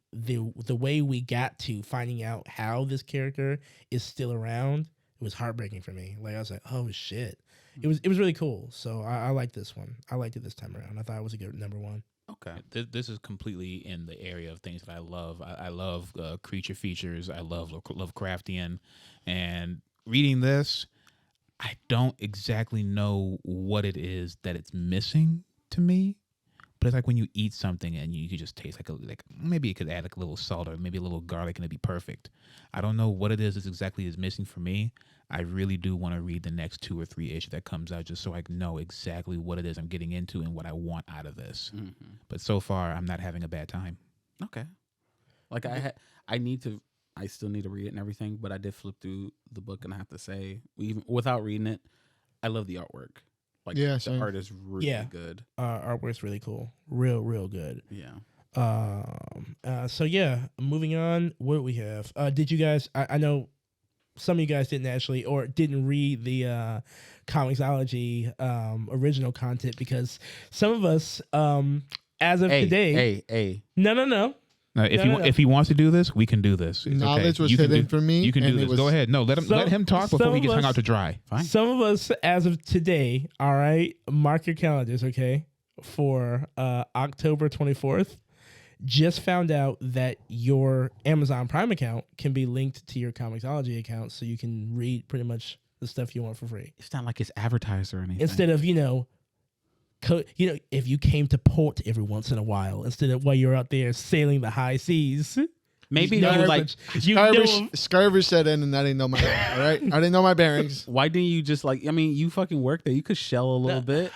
way we got to finding out how this character is still around, it was heartbreaking for me. Like I was like, oh shit. It was really cool. So I like this one. I liked it this time around. I thought it was a good number 1. Okay. This is completely in the area of things that I love. I love creature features. I love Lovecraftian, and reading this, I don't exactly know what it is that it's missing to me, but it's like when you eat something and you could just taste like maybe it could add like a little salt or maybe a little garlic and it'd be perfect. I don't know what it is that exactly is missing for me. I really do want to read the next 2 or 3 issues that comes out just so I know exactly what it is I'm getting into and what I want out of this. Mm-hmm. But so far, I'm not having a bad time. Okay. Like I still need to read it and everything, but I did flip through the book and I have to say, even without reading it, I love the artwork. Like the art is really good. Artwork's really cool. Real good. Yeah. So yeah, moving on. What do we have? Did you guys? I know some of you guys didn't actually or didn't read the Comicsology original content because some of us, as of today, No. If he wants to do this, we can do this. It's knowledge okay. was hidden for me. You can do this. Go ahead. No, let him talk before he gets hung out to dry. Fine. Some of us, as of today, all right, mark your calendars, okay, for October 24th. Just found out that your Amazon Prime account can be linked to your Comicsology account, so you can read pretty much the stuff you want for free. It's not like it's advertised or anything. Instead of if you came to port every once in a while, instead of while you're out there sailing the high seas. Maybe scurvy set in and I didn't know my all right. I didn't know my bearings. Why didn't you just you fucking work there? You could shell a little bit.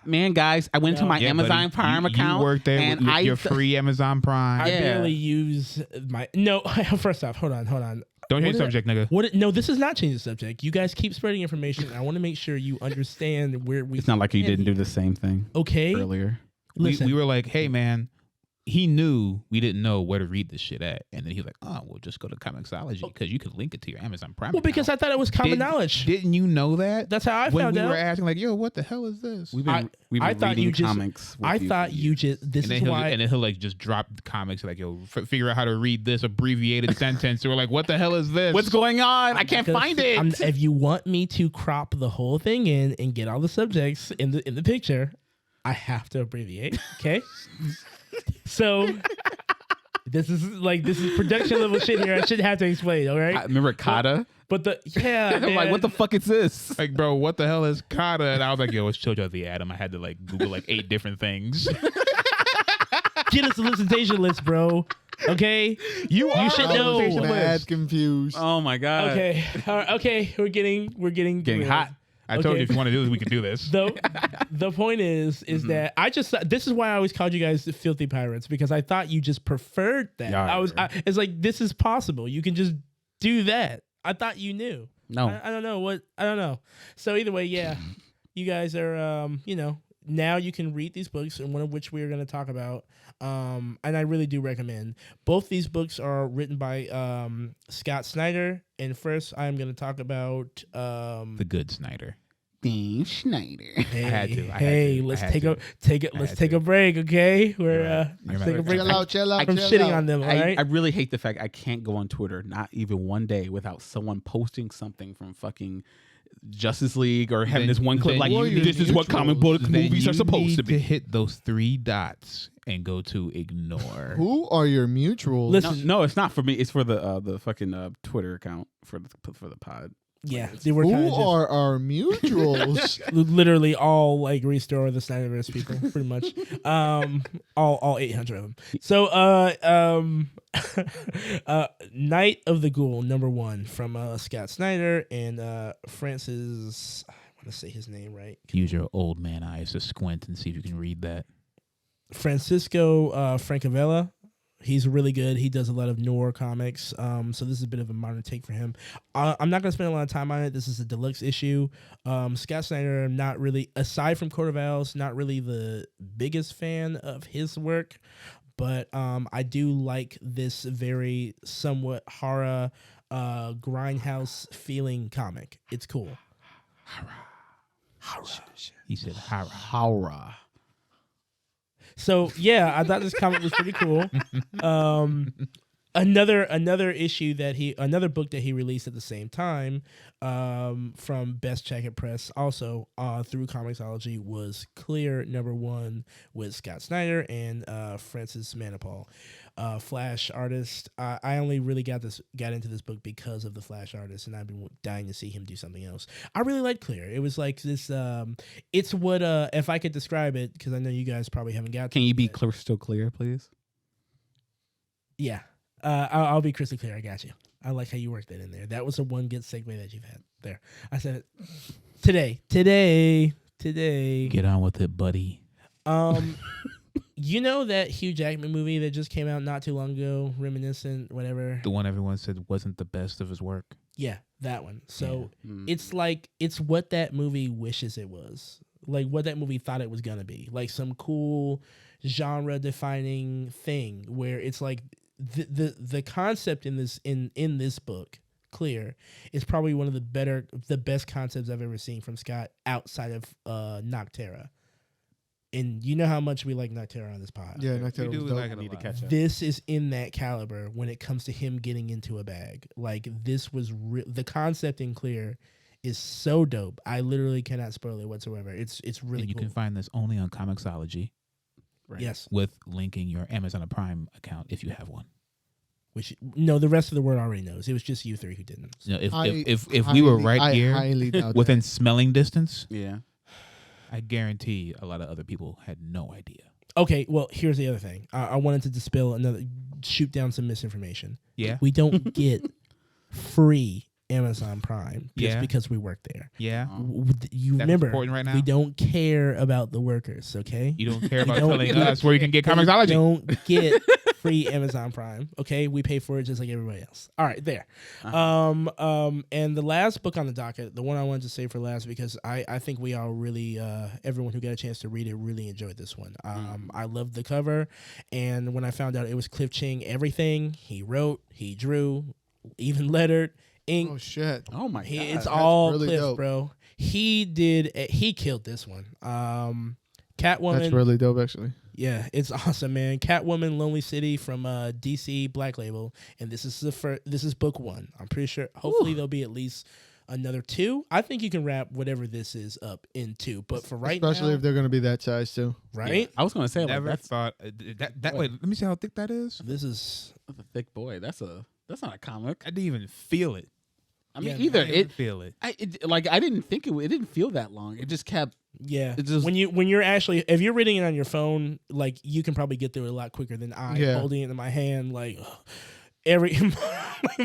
Man, guys, I went to my Amazon Prime account. You worked there and with your free Amazon Prime. I barely use my first off, hold on. Don't change the subject, nigga. No, this is not changing the subject. You guys keep spreading information. I want to make sure you understand where we. It's not like you didn't do the same thing. Okay. Earlier, listen. We were like, hey man, he knew we didn't know where to read this shit at, and then he was like, oh, we'll just go to Comicsology because you could link it to your Amazon Prime. Well, because I thought it was common knowledge. Didn't you know that? That's how I when found out. We were asking like, yo, what the hell is this? We've been reading comics. I thought you just. This is why. And then he'll like just drop the comics like, yo, figure out how to read this abbreviated sentence. So we're like, what the hell is this? What's going on? I can't find it. If you want me to crop the whole thing in and get all the subjects in the picture, I have to abbreviate. Okay. So. This is production level shit here. I shouldn't have to explain, all right? I remember Kata? But I'm like, what the fuck is this? Like, bro, what the hell is Kata? And I was like, yo, it's Children of the Atom. I had to like Google like 8 different things. Get us a solicitation list, bro. Okay? You should know. Mad confused. Oh my god. Okay. All right, okay. We're getting hot. I told you if you want to do this, we could do this. The point is that I just this is why I always called you guys the filthy pirates, because I thought you just preferred that. Yeah, it's like, this is possible. You can just do that. I thought you knew. No, I don't know. So either way, yeah, you guys are now you can read these books, and one of which we are going to talk about. And I really do recommend. Both these books are written by Scott Snyder. And first, I'm going to talk about the good Snyder. Dave Schneider. Hey, let's take a break, okay? Let's take a break. Chill out. I'm shitting on them, all right? I really hate the fact I can't go on Twitter not even one day without someone posting something from fucking Justice League or having this one clip like, this is what comic book movies are supposed to be. To hit those 3 dots and go to ignore. Who are your mutuals? Listen, no, it's not for me. It's for the fucking Twitter account for the pod. Yeah, they were. Who are our mutuals? Literally all like Restore the Snyderverse people, pretty much. All 800 of them. So, Night of the Ghoul #1 from Scott Snyder and Francis. I want to say his name right. Use your old man eyes to squint and see if you can read that. Francisco Francavilla. He's really good. He does a lot of noir comics. So this is a bit of a modern take for him. I'm not going to spend a lot of time on it. This is a deluxe issue. Scott Snyder, not really, aside from Court of Owls, not really the biggest fan of his work. but I do like this very somewhat horror grindhouse feeling comic. It's cool. He said horror. Hawe. So yeah, I thought this comic was pretty cool. Another book that he released at the same time from Best Jacket Press, also through Comixology, was Clear #1 with Scott Snyder and Francis Manapul, Flash artist. I only really got into this book because of the Flash artist, and I've been dying to see him do something else. I really liked Clear. It was like this. It's what if I could describe it, because I know you guys probably haven't got. Can you be crystal clear, please? Yeah. I'll be crystal clear. I got you. I like how you worked that in there. That was a one good segue that you've had there. I said it today. Get on with it, buddy. You know that Hugh Jackman movie that just came out not too long ago, Reminiscent, whatever. The one everyone said wasn't the best of his work. Yeah, that one. So it's like it's what that movie wishes it was. Like what that movie thought it was gonna be. Like some cool genre defining thing where it's like the concept in this book, Clear, is probably one of the best concepts I've ever seen from Scott outside of Noctera. And you know how much we like Noctera on this pod. Yeah, Noctera was dope. Like it a lot. Catch up. This is in that caliber when it comes to him getting into a bag. Like this was the concept in Clear is so dope. I literally cannot spoil it whatsoever. It's really And you cool. can find this only on Comixology. Right. Yes. With linking your Amazon Prime account if you have one. Which no, the rest of the world already knows. It was just you three who didn't. You know, if we were right here highly doubt within smelling distance, Yeah. I guarantee a lot of other people had no idea. Okay, well, here's the other thing. I wanted to shoot down some misinformation. Yeah. We don't get free Amazon Prime just Yeah. because we work there. Yeah. You That's remember, important right now? we don't care about the workers, okay? You don't care about don't- telling us where you can get We Comixology. don't get free Amazon Prime, okay? We pay for it just like everybody else. All right, there. And the last book on the docket, the one I wanted to save for last because I think we all really, everyone who got a chance to read it really enjoyed this one. I loved the cover, and when I found out it was Cliff Ching, everything he wrote, he drew, even lettered, ink. Oh shit! Oh my god. It's all really Cliff, dope. bro. He killed this one. Catwoman. That's really dope, actually. Yeah, it's awesome, man. Catwoman, Lonely City from DC Black Label, and this is book 1. I'm pretty sure. Hopefully, there'll be at least another 2. I think you can wrap whatever this is up in 2. But for right Especially now, if they're going to be that size too. right? I was gonna say like, Never that's thought that. Wait, let me see how thick that is. This is a thick boy. That's not a comic. I didn't even feel it. I mean, Yeah, either I didn't even it, feel it. I didn't think it didn't feel that long. It just kept. yeah. It just- When you're actually if you're reading it on your phone, like you can probably get through it a lot quicker than I holding it in my hand, like every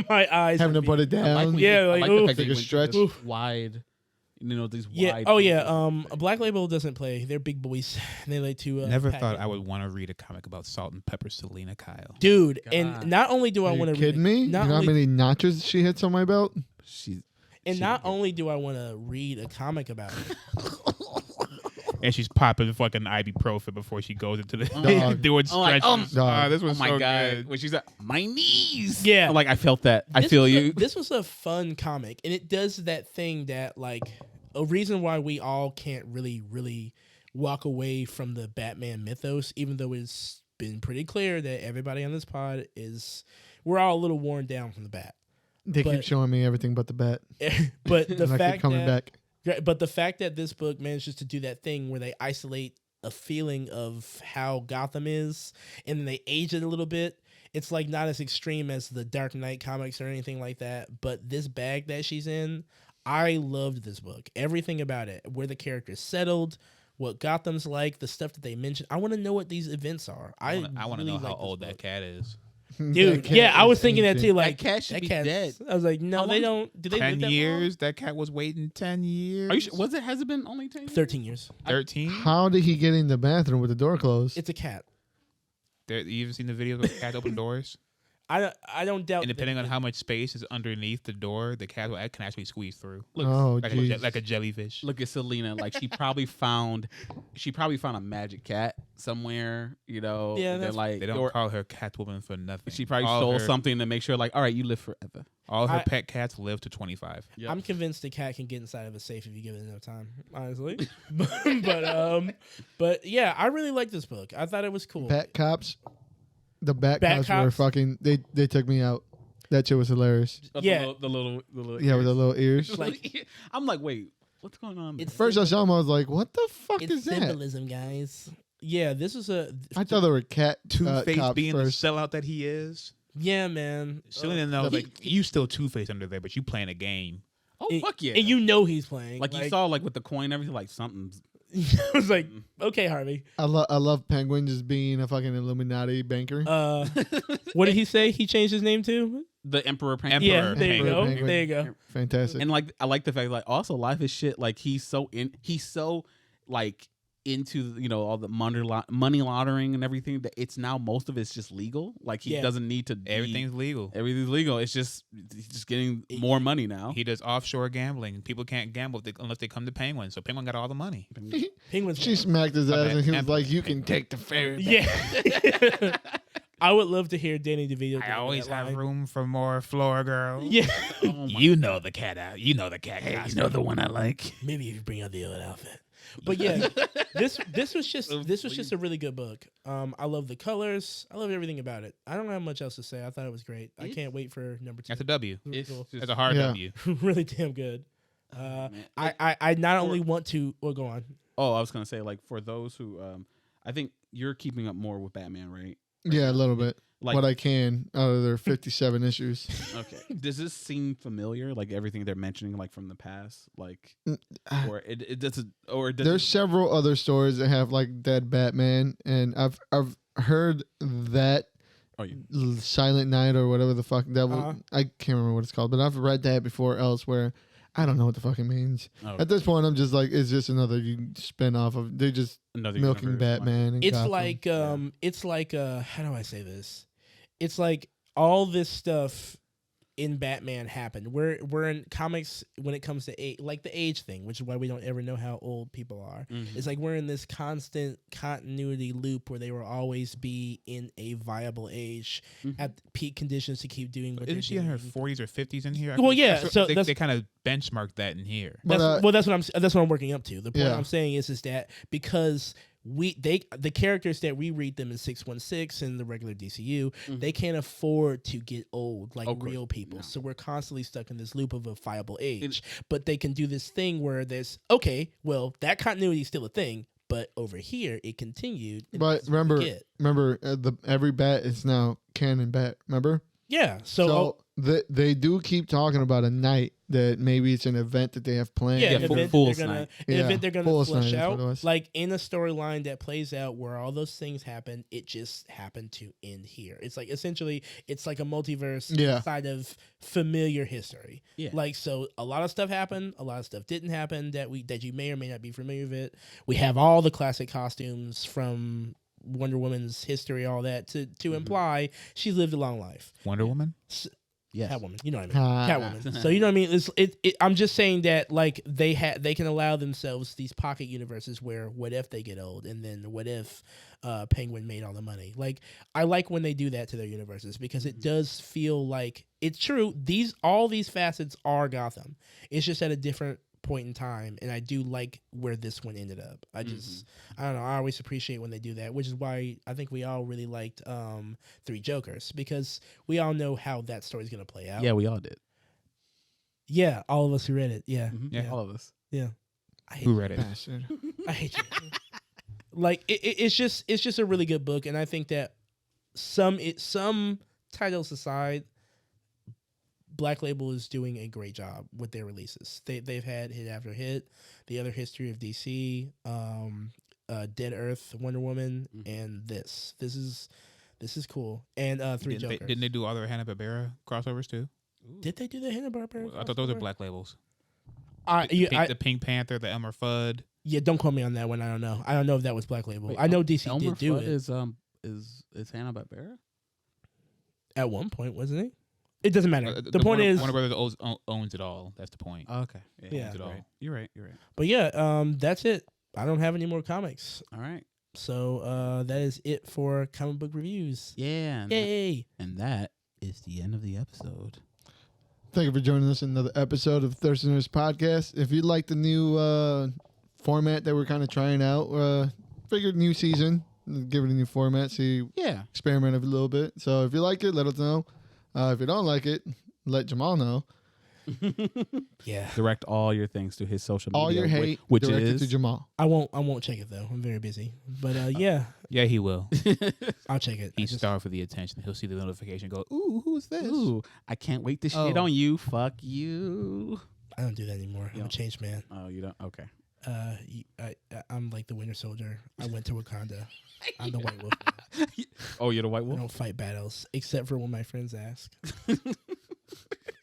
my eyes Having to would put be- it down. Yeah, like, I like oof. the fact that Take a you went stretch. through this wide. You know these Yeah. wide. Oh yeah. Black Label doesn't play. They're big boys. They like to. Never pack thought it. I would want to read a comic about Salt and Pepper Selena Kyle. Dude, God. and not only do I Are want you to kidding me? You know how many notches she hits on my belt? not only do I want to read a comic about it, And she's popping fucking ibuprofen before she goes into the Dog. doing Oh, like, stretches. dog. This was Oh my so god! good. When she's at my knees. Yeah. I'm like I felt that. I this feel was you. this was a fun comic, and it does that thing that like a reason why we all can't really walk away from the Batman mythos, even though it's been pretty clear that everybody on this pod we're all a little worn down from the Bat. They keep But- showing me everything but the bat. But the And I keep fact coming that back. But the fact that this book manages to do that thing where they isolate a feeling of how Gotham is and then they age it a little bit, it's like not as extreme as the Dark Knight comics or anything like that. But this bag that she's in, I loved this book. Everything about it, where the characters settled, what Gotham's like, the stuff that they mentioned. I want to know what these events are. I want to really know like how this old that book. cat is. Dude, That cat yeah, I is was thinking that ancient. too. Like That cat should be cat's- dead. I was like, no, How they long? don't. Do they live 10 that long? years? That cat was waiting 10 years. Are you sure? Was it? Has it been only 10 years? 13 years. 13? How did he get in the bathroom with the door closed? It's a cat. You even seen the videos where cats open doors? I don't doubt. And depending on how much space is underneath the door, the cat can actually squeeze through. Look, like a jellyfish. Look at Selena. Like she probably found a magic cat somewhere. You know. Yeah, that's like they don't call her Catwoman for nothing. She probably stole something to make sure, like, all right, you live forever. All her pet cats live to 25. Yep. I'm convinced the cat can get inside of a safe if you give it enough time, honestly. but yeah, I really like this book. I thought it was cool. Bat cops. The bat cops were fucking. They took me out. That shit was hilarious. Yeah, the little yeah, with the little ears. Like, I'm like, wait, what's going on? At first I saw them, I was like, what the fuck it's is that? symbolism, guys. Yeah, this is a. I thought they were cat Two-Face cops being first. the sellout that he is. Yeah, man. Selena knows, like, you still Two-Face under there, but you playing a game. Oh, fuck yeah. And you know he's playing. Like you saw, like with the coin and everything, like something's. I was like, okay, Harvey. I love Penguin just being a fucking Illuminati banker. What did he say? He changed his name to The Emperor Penguin. Yeah, there you go. Penguin. There you go. Fantastic. And like I like the fact like also life is shit. Like he's so like into all the money laundering and everything that it's now most of it's just legal. Like he doesn't need to. Everything's legal. Everything's legal. It's just he's just getting more money now. He does offshore gambling. People can't gamble unless they come to Penguin. So Penguin got all the money. Penguin's. She smacked his ass and he was like, "You can take the ferry back." Yeah. I would love to hear Danny DeVito. I always have room for more floor girl. Yeah. You know the cat out. You know the cat. Hey, you know the one I like. Maybe if you bring out the other outfit. But yeah, this was just a really good book. I love the colors. I love everything about it. I don't have much else to say. I thought it was great. I can't wait for number 2. That's a W. Cool. That's a hard W. Really damn good. I not only want to. Well, go on. Oh, I was gonna say like for those who I think you're keeping up more with Batman, right? Yeah, a little bit. Like what I can out of their 57 issues. Okay. Does this seem familiar? Like everything they're mentioning, like from the past, like, or it doesn't, or does there's several other stories that have like dead Batman, and I've heard that. Oh, yeah. Silent Night or whatever the fuck devil. I can't remember what it's called, but I've read that before elsewhere. I don't know what the fuck it means. Oh. At this point, I'm just like, it's just another spin off of. They're just milking Batman. And it's Gotham. like how do I say this? It's like all this stuff in Batman happened. We're in comics when it comes to like the age thing, which is why we don't ever know how old people are. Mm-hmm. It's like we're in this constant continuity loop where they will always be in a viable age at peak conditions to keep doing what Isn't she in her 40s or 50s in here? Well, yeah. So they kind of benchmarked that in here. That's what I'm working up to. The point I'm saying is that because the characters that we read them in 616 and the regular DCU, they can't afford to get old like real people. No. So we're constantly stuck in this loop of a viable age. But they can do this thing where there's that continuity is still a thing, but over here it continued. But remember, every bat is now canon bat. Remember? Yeah. So they do keep talking about a night that maybe it's an event that they have planned. Yeah, an event they're gonna flesh out. Like in a storyline that plays out where all those things happen, it just happened to end here. It's like essentially it's like a multiverse inside of familiar history. Yeah. Like so a lot of stuff happened, a lot of stuff didn't happen that you may or may not be familiar with it. We have all the classic costumes from Wonder Woman's history, all that to imply she's lived a long life. Wonder Woman? Yes. Catwoman, you know what I mean. Catwoman. So you know what I mean. I'm just saying that like they can allow themselves these pocket universes where what if they get old, and then what if Penguin made all the money. Like I like when they do that to their universes because it does feel like it's true. All these facets are Gotham. It's just at a different point in time, and I do like where this one ended up. I don't know, I always appreciate when they do that, which is why I think we all really liked Three Jokers, because we all know how that story's gonna play out. Yeah, we all did. Yeah, all of us who read it. Yeah. Yeah, all of us. Yeah. Who read it? I hate you. Like it's just a really good book, and I think that some titles aside, Black Label is doing a great job with their releases. They've had hit after hit. The Other History of DC, Dead Earth, Wonder Woman, and this is cool. And Three Jokers. Didn't they do other Hanna-Barbera crossovers too? Did they do the Hanna-Barbera? I thought those are Black Labels. The Pink Panther, the Elmer Fudd. Yeah, don't quote me on that one. I don't know. I don't know if that was Black Label. I know DC Elmer did do Fudd it. Is Hanna-Barbera? At one point, wasn't he? It doesn't matter. The point Warner, is, Warner Brothers owns it all. That's the point. Okay. Yeah. Owns it all. You're right. but yeah, that's it. I don't have any more comics. All right. So that is it for comic book reviews. Yeah. Yay! And that is the end of the episode. Thank you for joining us in another episode of Thirstiners Podcast. If you like the new format that we're kind of trying out, figured new season, give it a new format, experiment a little bit. So if you like it, let us know. If you don't like it, let Jamal know. Yeah. Direct all your things to his social media. All your hate which directed is to Jamal. I won't check it though. I'm very busy. But yeah, Yeah, he will. I'll check it. He's starved for the attention. He'll see the notification. Go, ooh, who's this? Ooh, I can't wait to shit on you. Fuck you. I don't do that anymore. I'm a changed man. Oh, you don't? Okay. I'm like the Winter Soldier. I went to Wakanda. I'm the White Wolf now. Oh, you're the White I Wolf? don't fight battles except for when my friends ask.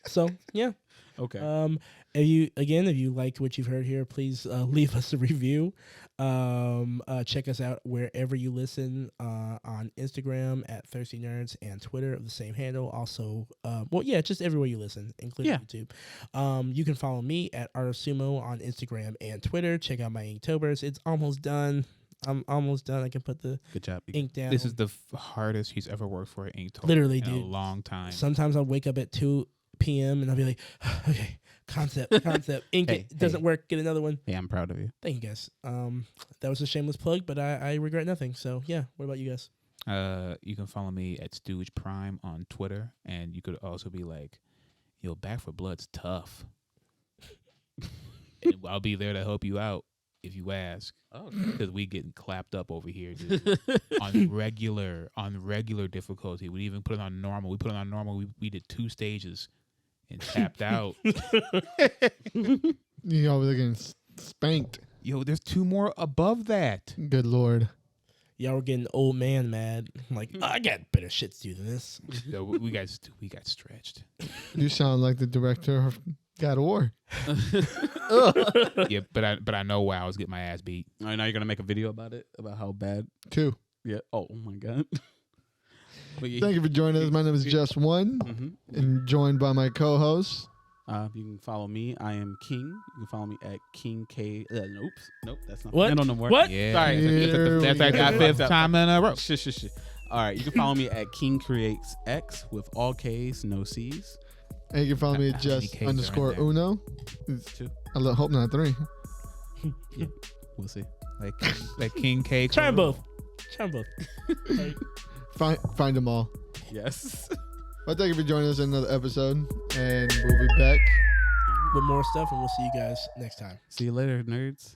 So yeah. Okay. If you like what you've heard here, please leave us a review. Check us out wherever you listen, on Instagram at Thirsty Nerds and Twitter of the same handle. Also, just everywhere you listen, including YouTube. You can follow me at Art of Sumo on Instagram and Twitter. Check out my Inktober's. It's almost done. I'm almost done. I can put the Good job. ink down. This is the hardest he's ever worked for an Inktober. Literally, in dude. a long time. Sometimes I'll wake up at 2 p.m. and I'll be like, okay, concept, ink it doesn't work, get another one. Hey, I'm proud of you. Thank you guys. That was a shameless plug, but I regret nothing. So yeah, what about you guys? You can follow me at Stooge Prime on Twitter, and you could also be like, yo, Back for Blood's tough. And I'll be there to help you out if you ask. Oh, because we getting clapped up over here, dude. on regular difficulty. We even put it on normal. We put it on normal. We did 2 stages and tapped out. You over there getting spanked. Yo, there's 2 more above that. Good Lord. Y'all were getting old man mad. I'm like, I got better shit to do than this. Yo, we got stretched. You sound like the director of God of War. Yeah, but I know why I was getting my ass beat. all right, now you're gonna make a video about it, about how bad. 2. Yeah. Oh my god. Thank you for joining us. My name is Just One, and joined by my co-host. You can follow me. I am King. You can follow me at King K. Nope, that's not. What? I don't know more. What? Yeah, Here that's we like our go. 5th time in a row. Shh. All right, you can follow me at King Creates X with all K's, no C's. And you can follow me at How many just Ks are in underscore there? Uno. It's 2. I hope not 3. We'll see. Like King K. Try 'em both. Like, Find them all. Yes. But thank you for joining us in another episode, and we'll be back. with more stuff, and we'll see you guys next time. See you later, nerds.